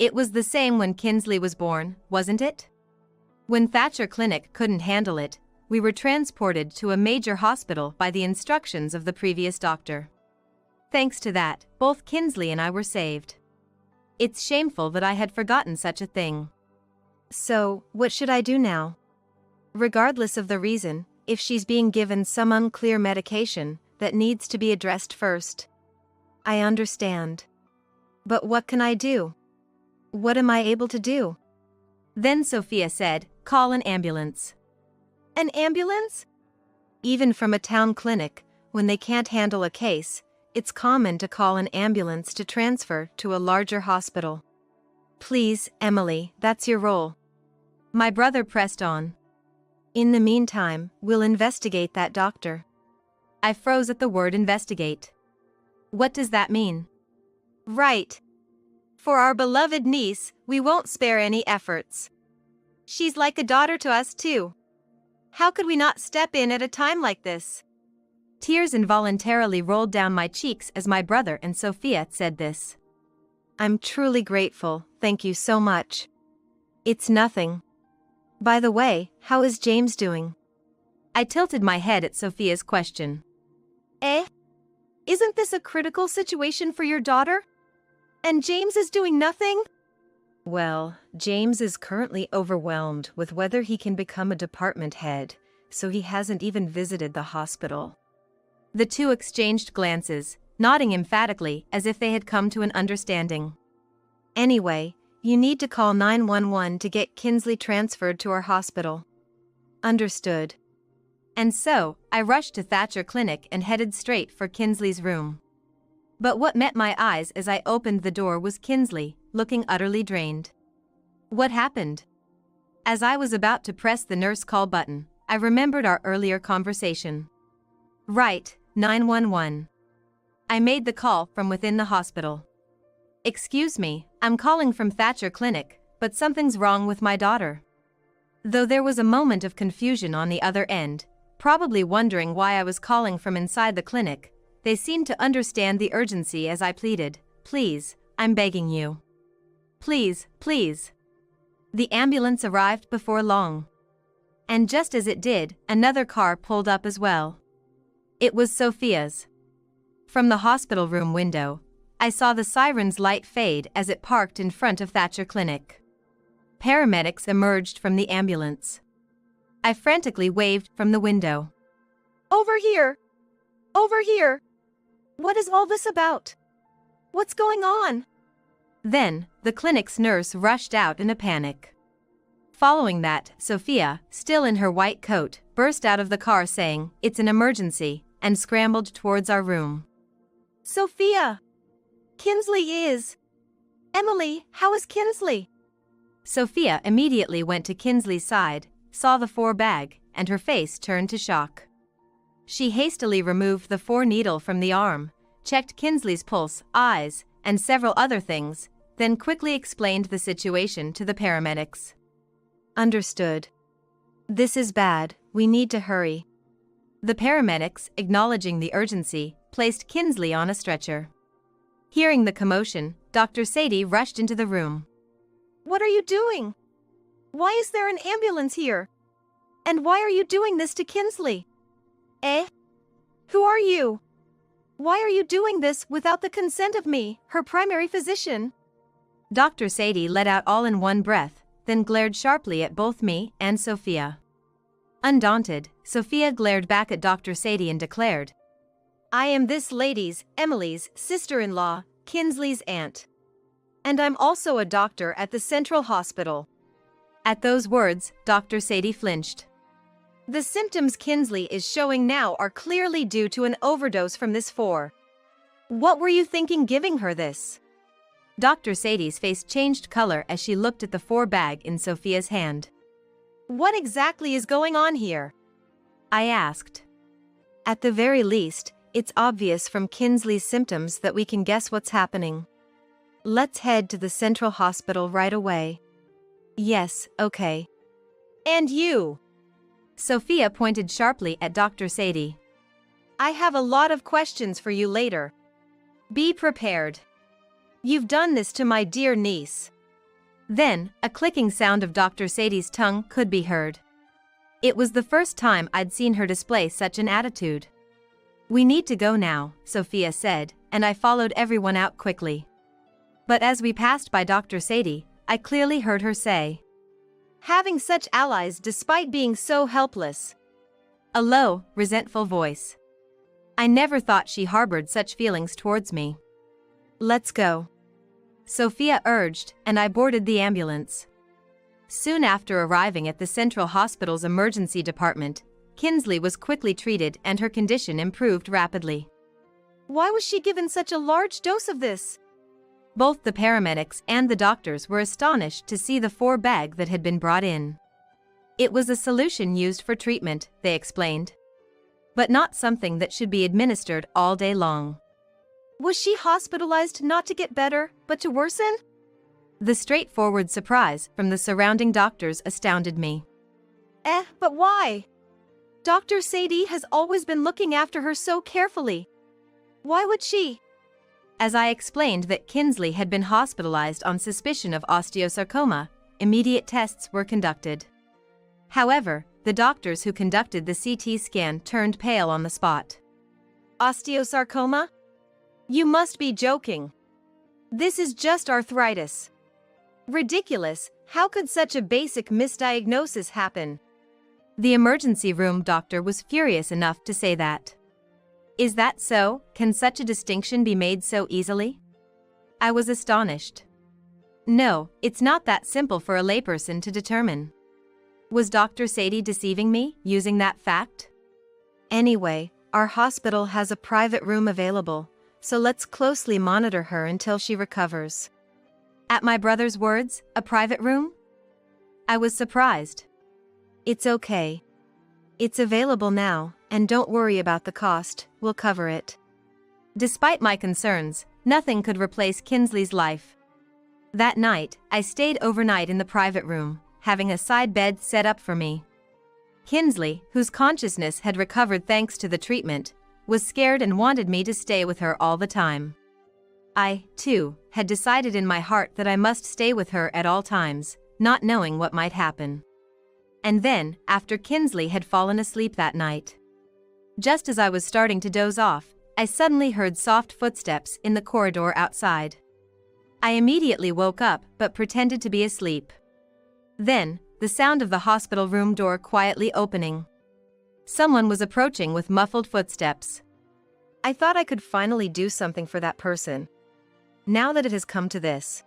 It was the same when Kinsley was born, wasn't it? When Thatcher Clinic couldn't handle it, we were transported to a major hospital by the instructions of the previous doctor. Thanks to that, both Kinsley and I were saved. It's shameful that I had forgotten such a thing. So, what should I do now? Regardless of the reason, if she's being given some unclear medication, that needs to be addressed first. I understand. But what can I do? What am I able to do? Then Sophia said, call an ambulance. An ambulance? Even from a town clinic, when they can't handle a case, it's common to call an ambulance to transfer to a larger hospital. Please, Emily, that's your role. My brother pressed on. In the meantime, we'll investigate that doctor. I froze at the word investigate. What does that mean? Right. For our beloved niece, we won't spare any efforts. She's like a daughter to us too. How could we not step in at a time like this? Tears involuntarily rolled down my cheeks as my brother and Sophia said this. I'm truly grateful, thank you so much. It's nothing. By the way, how is James doing? I tilted my head at Sophia's question. Isn't this a critical situation for your daughter? And James is doing nothing? Well, James is currently overwhelmed with whether he can become a department head, so he hasn't even visited the hospital. The two exchanged glances, nodding emphatically as if they had come to an understanding. Anyway, you need to call 911 to get Kinsley transferred to our hospital. Understood. And so, I rushed to Thatcher Clinic and headed straight for Kinsley's room. But what met my eyes as I opened the door was Kinsley, looking utterly drained. What happened? As I was about to press the nurse call button, I remembered our earlier conversation. Right, 911. I made the call from within the hospital. Excuse me, I'm calling from Thatcher Clinic, but something's wrong with my daughter. Though there was a moment of confusion on the other end, probably wondering why I was calling from inside the clinic, they seemed to understand the urgency as I pleaded, please, I'm begging you. Please, please. The ambulance arrived before long. And just as it did, another car pulled up as well. It was Sophia's. From the hospital room window, I saw the siren's light fade as it parked in front of Thatcher Clinic. Paramedics emerged from the ambulance. I frantically waved from the window. Over here! Over here! What is all this about? What's going on? Then, the clinic's nurse rushed out in a panic. Following that, Sophia, still in her white coat, burst out of the car saying, "It's an emergency," and scrambled towards our room. Sophia! Kinsley is... Emily, how is Kinsley? Sophia immediately went to Kinsley's side, saw the 4 bag, and her face turned to shock. She hastily removed the 4 needle from the arm, checked Kinsley's pulse, eyes, and several other things, then quickly explained the situation to the paramedics. Understood. This is bad, we need to hurry. The paramedics, acknowledging the urgency, placed Kinsley on a stretcher. Hearing the commotion, Dr. Sadie rushed into the room. What are you doing? Why is there an ambulance here? And why are you doing this to Kinsley? Eh? Who are you? Why are you doing this without the consent of me, her primary physician? Dr. Sadie let out all in one breath, then glared sharply at both me and Sophia. Undaunted, Sophia glared back at Dr. Sadie and declared, I am this lady's, Emily's, sister-in-law, Kinsley's aunt. And I'm also a doctor at the Central Hospital. At those words, Dr. Sadie flinched. The symptoms Kinsley is showing now are clearly due to an overdose from this 4. What were you thinking giving her this? Dr. Sadie's face changed color as she looked at the 4 bag in Sophia's hand. What exactly is going on here? I asked. At the very least, it's obvious from Kinsley's symptoms that we can guess what's happening. Let's head to the Central Hospital right away. Yes, okay. And you? Sophia pointed sharply at Dr. Sadie. I have a lot of questions for you later. Be prepared. You've done this to my dear niece. Then, a clicking sound of Dr. Sadie's tongue could be heard. It was the first time I'd seen her display such an attitude. We need to go now, Sophia said, and I followed everyone out quickly. But as we passed by Dr. Sadie, I clearly heard her say, having such allies despite being so helpless. A low, resentful voice. I never thought she harbored such feelings towards me. Let's go. Sophia urged, and I boarded the ambulance. Soon after arriving at the Central Hospital's emergency department, Kinsley was quickly treated and her condition improved rapidly. Why was she given such a large dose of this? Both the paramedics and the doctors were astonished to see the 4 bag that had been brought in. It was a solution used for treatment, they explained. But not something that should be administered all day long. Was she hospitalized not to get better, but to worsen? The straightforward surprise from the surrounding doctors astounded me. But why? Dr. Sadie has always been looking after her so carefully. Why would she? As I explained that Kinsley had been hospitalized on suspicion of osteosarcoma, immediate tests were conducted. However, the doctors who conducted the CT scan turned pale on the spot. Osteosarcoma? You must be joking. This is just arthritis. Ridiculous, how could such a basic misdiagnosis happen? The emergency room doctor was furious enough to say that. Is that so? Can such a distinction be made so easily? I was astonished. No, it's not that simple for a layperson to determine. Was Dr. Sadie deceiving me, using that fact? Anyway, our hospital has a private room available, so let's closely monitor her until she recovers. At my brother's words, a private room? I was surprised. It's okay. It's available now, and don't worry about the cost, we'll cover it. Despite my concerns, nothing could replace Kinsley's life. That night, I stayed overnight in the private room, having a side bed set up for me. Kinsley, whose consciousness had recovered thanks to the treatment, was scared and wanted me to stay with her all the time. I, too, had decided in my heart that I must stay with her at all times, not knowing what might happen. And then, after Kinsley had fallen asleep that night, just as I was starting to doze off, I suddenly heard soft footsteps in the corridor outside. I immediately woke up but pretended to be asleep. Then, the sound of the hospital room door quietly opening. Someone was approaching with muffled footsteps. I thought I could finally do something for that person. Now that it has come to this.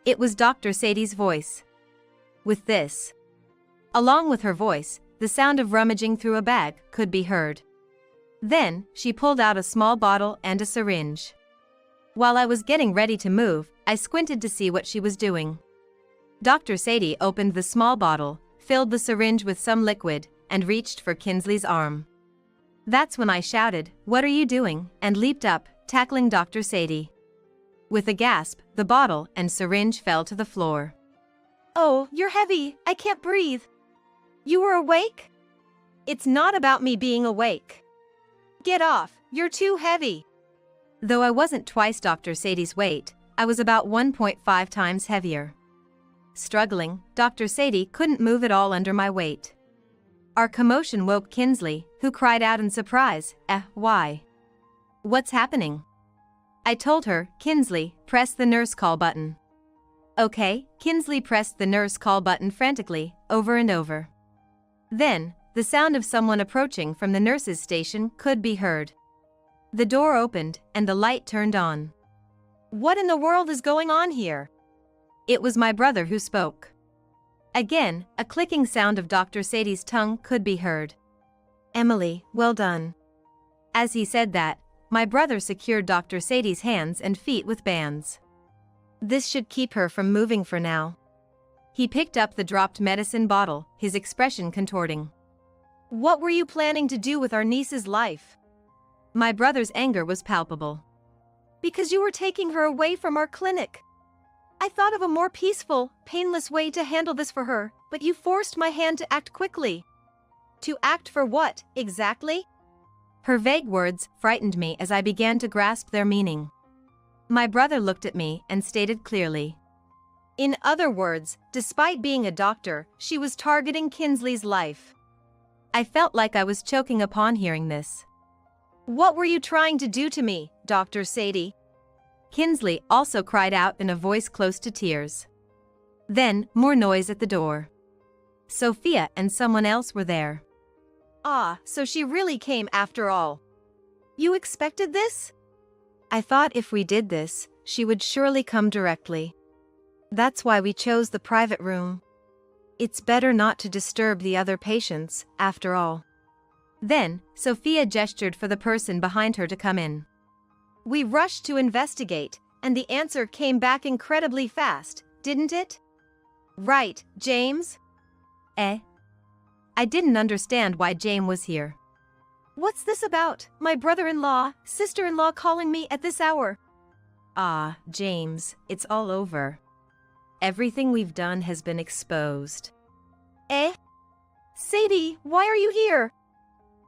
It was Dr. Sadie's voice. With this. Along with her voice, the sound of rummaging through a bag could be heard. Then, she pulled out a small bottle and a syringe. While I was getting ready to move, I squinted to see what she was doing. Dr. Sadie opened the small bottle, filled the syringe with some liquid, and reached for Kinsley's arm. That's when I shouted, "What are you doing?" and leaped up, tackling Dr. Sadie. With a gasp, the bottle and syringe fell to the floor. Oh, you're heavy, I can't breathe. You were awake? It's not about me being awake. Get off, you're too heavy. Though I wasn't twice Dr. Sadie's weight, I was about 1.5 times heavier. Struggling, Dr. Sadie couldn't move at all under my weight. Our commotion woke Kinsley, who cried out in surprise, why? What's happening?" I told her, "Kinsley, press the nurse call button." Okay, Kinsley pressed the nurse call button frantically, over and over. Then, the sound of someone approaching from the nurse's station could be heard. The door opened, and the light turned on. What in the world is going on here? It was my brother who spoke. Again, a clicking sound of Dr. Sadie's tongue could be heard. "Emily, well done." As he said that, my brother secured Dr. Sadie's hands and feet with bands. This should keep her from moving for now. He picked up the dropped medicine bottle, his expression contorting. What were you planning to do with our niece's life? My brother's anger was palpable. Because you were taking her away from our clinic. I thought of a more peaceful, painless way to handle this for her, but you forced my hand to act quickly. To act for what, exactly? Her vague words frightened me as I began to grasp their meaning. My brother looked at me and stated clearly. In other words, despite being a doctor, she was targeting Kinsley's life. I felt like I was choking upon hearing this. What were you trying to do to me, Dr. Sadie? Kinsley also cried out in a voice close to tears. Then, more noise at the door. Sophia and someone else were there. Ah, so she really came after all. You expected this? I thought if we did this, she would surely come directly. That's why we chose the private room. It's better not to disturb the other patients, after all. Then, Sophia gestured for the person behind her to come in. We rushed to investigate, and the answer came back incredibly fast, didn't it? Right, James? I didn't understand why James was here. What's this about? My brother-in-law, sister-in-law calling me at this hour. Ah, James, it's all over. Everything we've done has been exposed. Sadie, why are you here?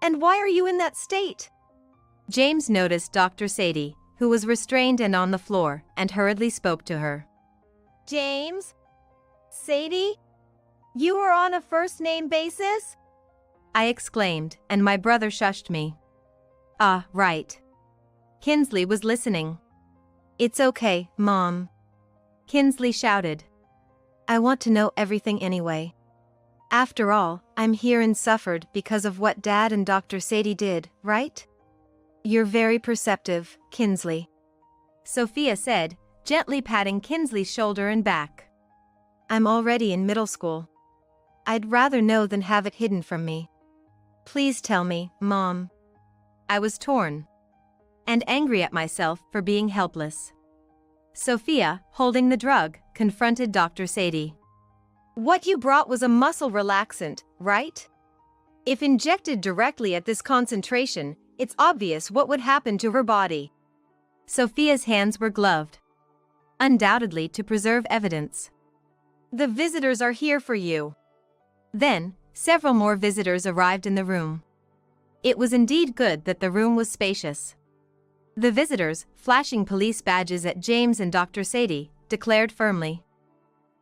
And why are you in that state? James noticed Dr. Sadie, who was restrained and on the floor, and hurriedly spoke to her. James? Sadie? You are on a first-name basis? I exclaimed, and my brother shushed me. Ah, right. Kinsley was listening. It's okay, Mom. Kinsley shouted. I want to know everything anyway. After all, I'm here and suffered because of what Dad and Dr. Sadie did, right? You're very perceptive, Kinsley. Sophia said, gently patting Kinsley's shoulder and back. I'm already in middle school. I'd rather know than have it hidden from me. Please tell me, Mom. I was torn. And angry at myself for being helpless. Sophia, holding the drug, confronted Dr. Sadie. What you brought was a muscle relaxant, right? If injected directly at this concentration, it's obvious what would happen to her body. Sophia's hands were gloved. Undoubtedly to preserve evidence. The visitors are here for you. Then, several more visitors arrived in the room. It was indeed good that the room was spacious. The visitors, flashing police badges at James and Dr. Sadie, declared firmly.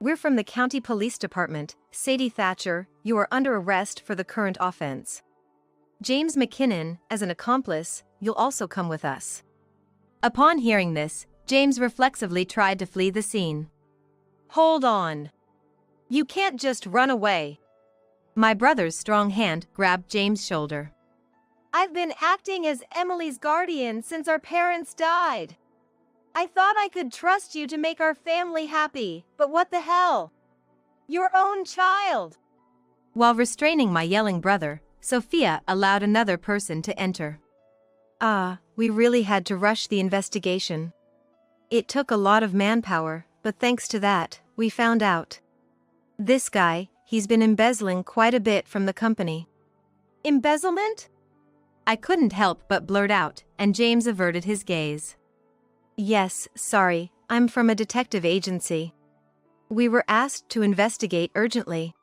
We're from the County Police Department. Sadie Thatcher, you are under arrest for the current offense. James McKinnon, as an accomplice, you'll also come with us. Upon hearing this, James reflexively tried to flee the scene. Hold on. You can't just run away. My brother's strong hand grabbed James' shoulder. I've been acting as Emily's guardian since our parents died. I thought I could trust you to make our family happy, but what the hell? Your own child. While restraining my yelling brother, Sophia allowed another person to enter. We really had to rush the investigation. It took a lot of manpower, but thanks to that, we found out. This guy, he's been embezzling quite a bit from the company. Embezzlement? I couldn't help but blurt out, and James averted his gaze. Yes, sorry, I'm from a detective agency. We were asked to investigate urgently.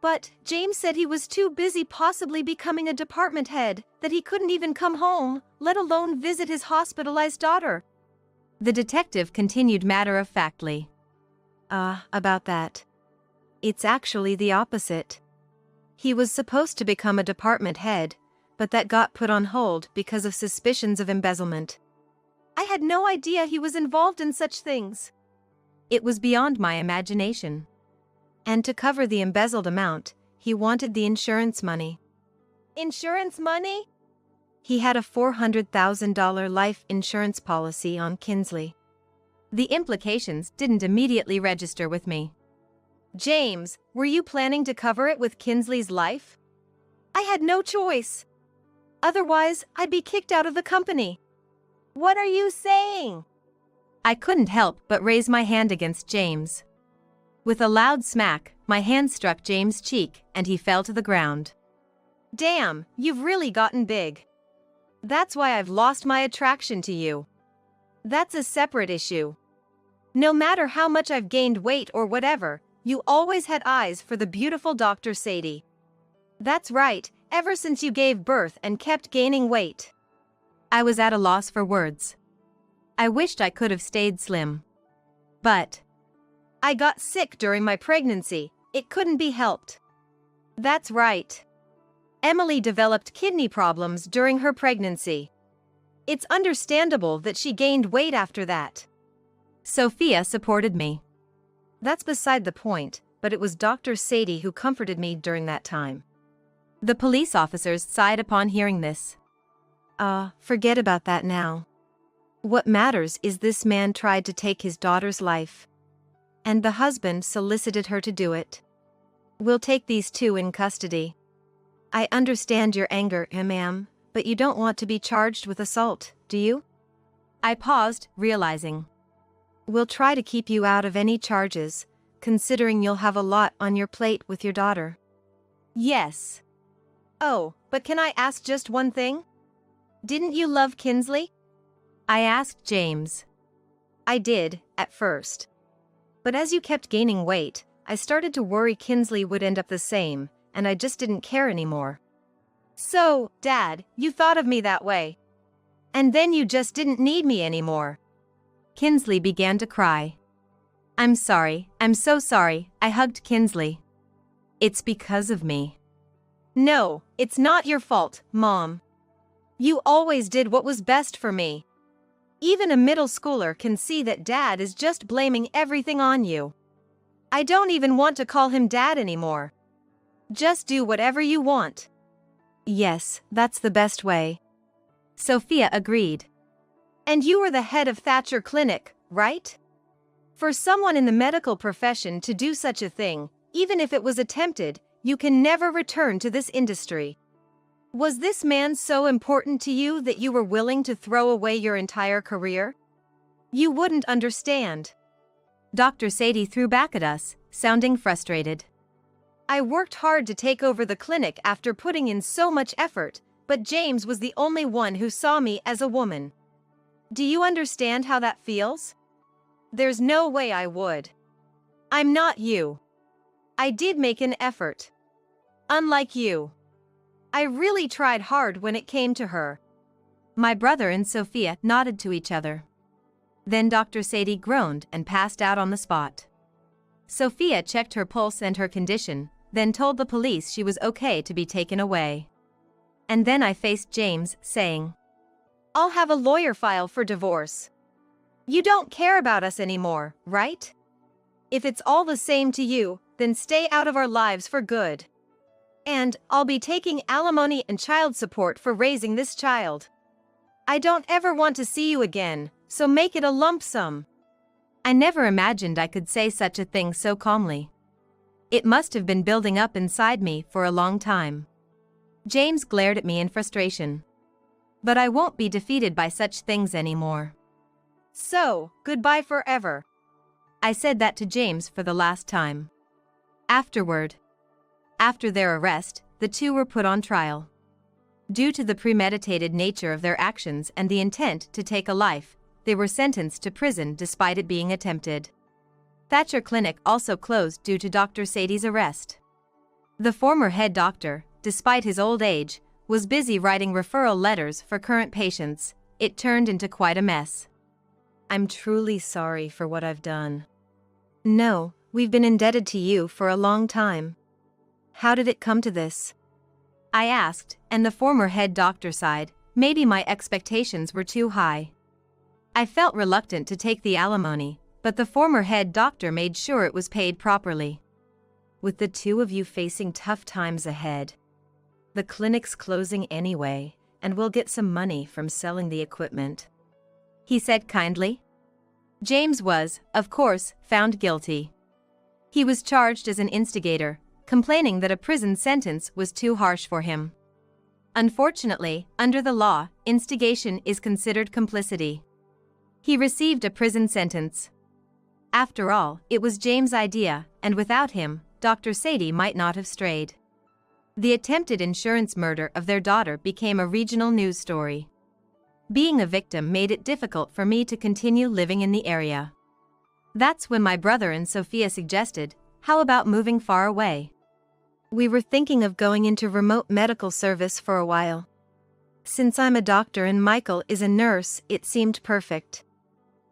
But James said he was too busy possibly becoming a department head, that he couldn't even come home, let alone visit his hospitalized daughter. The detective continued matter-of-factly. About that. It's actually the opposite. He was supposed to become a department head, but that got put on hold because of suspicions of embezzlement. I had no idea he was involved in such things. It was beyond my imagination. And to cover the embezzled amount, he wanted the insurance money. Insurance money? He had a $400,000 life insurance policy on Kinsley. The implications didn't immediately register with me. James, were you planning to cover it with Kinsley's life? I had no choice. Otherwise, I'd be kicked out of the company. What are you saying? I couldn't help but raise my hand against James. With a loud smack, my hand struck James' cheek and he fell to the ground. Damn, you've really gotten big. That's why I've lost my attraction to you. That's a separate issue. No matter how much I've gained weight or whatever, you always had eyes for the beautiful Dr. Sadie. That's right, ever since you gave birth and kept gaining weight. I was at a loss for words. I wished I could have stayed slim. But I got sick during my pregnancy. It couldn't be helped. That's right. Emily developed kidney problems during her pregnancy. It's understandable that she gained weight after that. Sophia supported me. That's beside the point, but it was Dr. Sadie who comforted me during that time. The police officers sighed upon hearing this. Forget about that now. What matters is this man tried to take his daughter's life. And the husband solicited her to do it. We'll take these two in custody. I understand your anger, ma'am, but you don't want to be charged with assault, do you? I paused, realizing. We'll try to keep you out of any charges, considering you'll have a lot on your plate with your daughter. Yes. Oh, but can I ask just one thing? Didn't you love Kinsley? I asked James. I did, at first. But as you kept gaining weight, I started to worry Kinsley would end up the same, and I just didn't care anymore. So, Dad, you thought of me that way. And then you just didn't need me anymore. Kinsley began to cry. I'm sorry, I'm so sorry, I hugged Kinsley. It's because of me. No, it's not your fault, Mom. You always did what was best for me. Even a middle schooler can see that Dad is just blaming everything on you. I don't even want to call him Dad anymore. Just do whatever you want. Yes, that's the best way. Sophia agreed. And you were the head of Thatcher Clinic, right? For someone in the medical profession to do such a thing, even if it was attempted, you can never return to this industry. Was this man so important to you that you were willing to throw away your entire career? You wouldn't understand. Dr. Sadie threw back at us, sounding frustrated. I worked hard to take over the clinic after putting in so much effort, but James was the only one who saw me as a woman. Do you understand how that feels? There's no way I would. I'm not you. I did make an effort. Unlike you. I really tried hard when it came to her. My brother and Sophia nodded to each other. Then Dr. Sadie groaned and passed out on the spot. Sophia checked her pulse and her condition, then told the police she was okay to be taken away. And then I faced James, saying, I'll have a lawyer file for divorce. You don't care about us anymore, right? If it's all the same to you, then stay out of our lives for good. And I'll be taking alimony and child support for raising this child. I don't ever want to see you again, so make it a lump sum. I never imagined I could say such a thing so calmly. It must have been building up inside me for a long time. James glared at me in frustration. But I won't be defeated by such things anymore. So, goodbye forever. I said that to James for the last time. After their arrest, the two were put on trial. Due to the premeditated nature of their actions and the intent to take a life, they were sentenced to prison despite it being attempted. Thatcher Clinic also closed due to Dr. Sadie's arrest. The former head doctor, despite his old age, was busy writing referral letters for current patients. It turned into quite a mess. I'm truly sorry for what I've done. No, we've been indebted to you for a long time. How did it come to this? I asked, and the former head doctor sighed. Maybe my expectations were too high. I felt reluctant to take the alimony, but the former head doctor made sure it was paid properly. With the two of you facing tough times ahead, the clinic's closing anyway, and we'll get some money from selling the equipment, he said kindly. James was, of course, found guilty. He was charged as an instigator, complaining that a prison sentence was too harsh for him. Unfortunately, under the law, instigation is considered complicity. He received a prison sentence. After all, it was James' idea, and without him, Dr. Sadie might not have strayed. The attempted insurance murder of their daughter became a regional news story. Being a victim made it difficult for me to continue living in the area. That's when my brother and Sophia suggested, how about moving far away? We were thinking of going into remote medical service for a while. Since I'm a doctor and Michael is a nurse, it seemed perfect.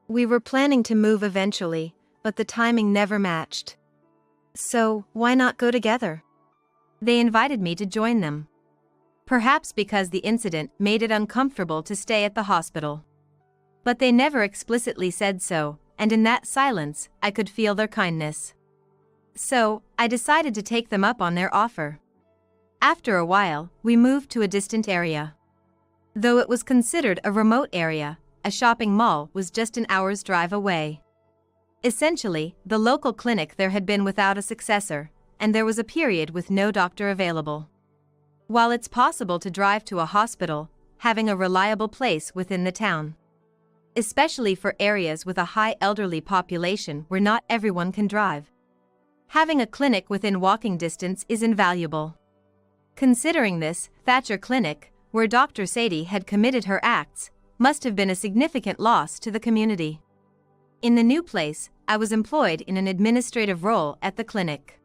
We were planning to move eventually, but the timing never matched. So, why not go together? They invited me to join them. Perhaps because the incident made it uncomfortable to stay at the hospital. But they never explicitly said so, and in that silence, I could feel their kindness. So, I decided to take them up on their offer. After a while, we moved to a distant area. Though it was considered a remote area, a shopping mall was just an hour's drive away. Essentially, the local clinic there had been without a successor, and there was a period with no doctor available. While it's possible to drive to a hospital, having a reliable place within the town, especially for areas with a high elderly population where not everyone can drive, having a clinic within walking distance is invaluable. Considering this, Thatcher Clinic, where Dr. Sadie had committed her acts, must have been a significant loss to the community. In the new place, I was employed in an administrative role at the clinic.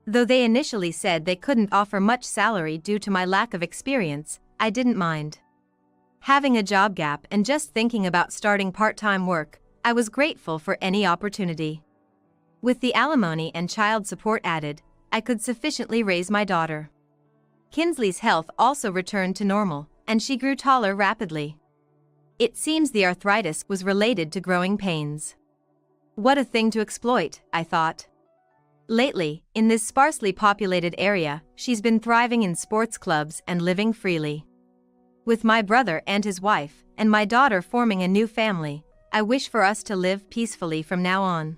Though they initially said they couldn't offer much salary due to my lack of experience, I didn't mind. Having a job gap and just thinking about starting part-time work, I was grateful for any opportunity. With the alimony and child support added, I could sufficiently raise my daughter. Kinsley's health also returned to normal, and she grew taller rapidly. It seems the arthritis was related to growing pains. What a thing to exploit, I thought. Lately, in this sparsely populated area, she's been thriving in sports clubs and living freely. With my brother and his wife, and my daughter forming a new family, I wish for us to live peacefully from now on.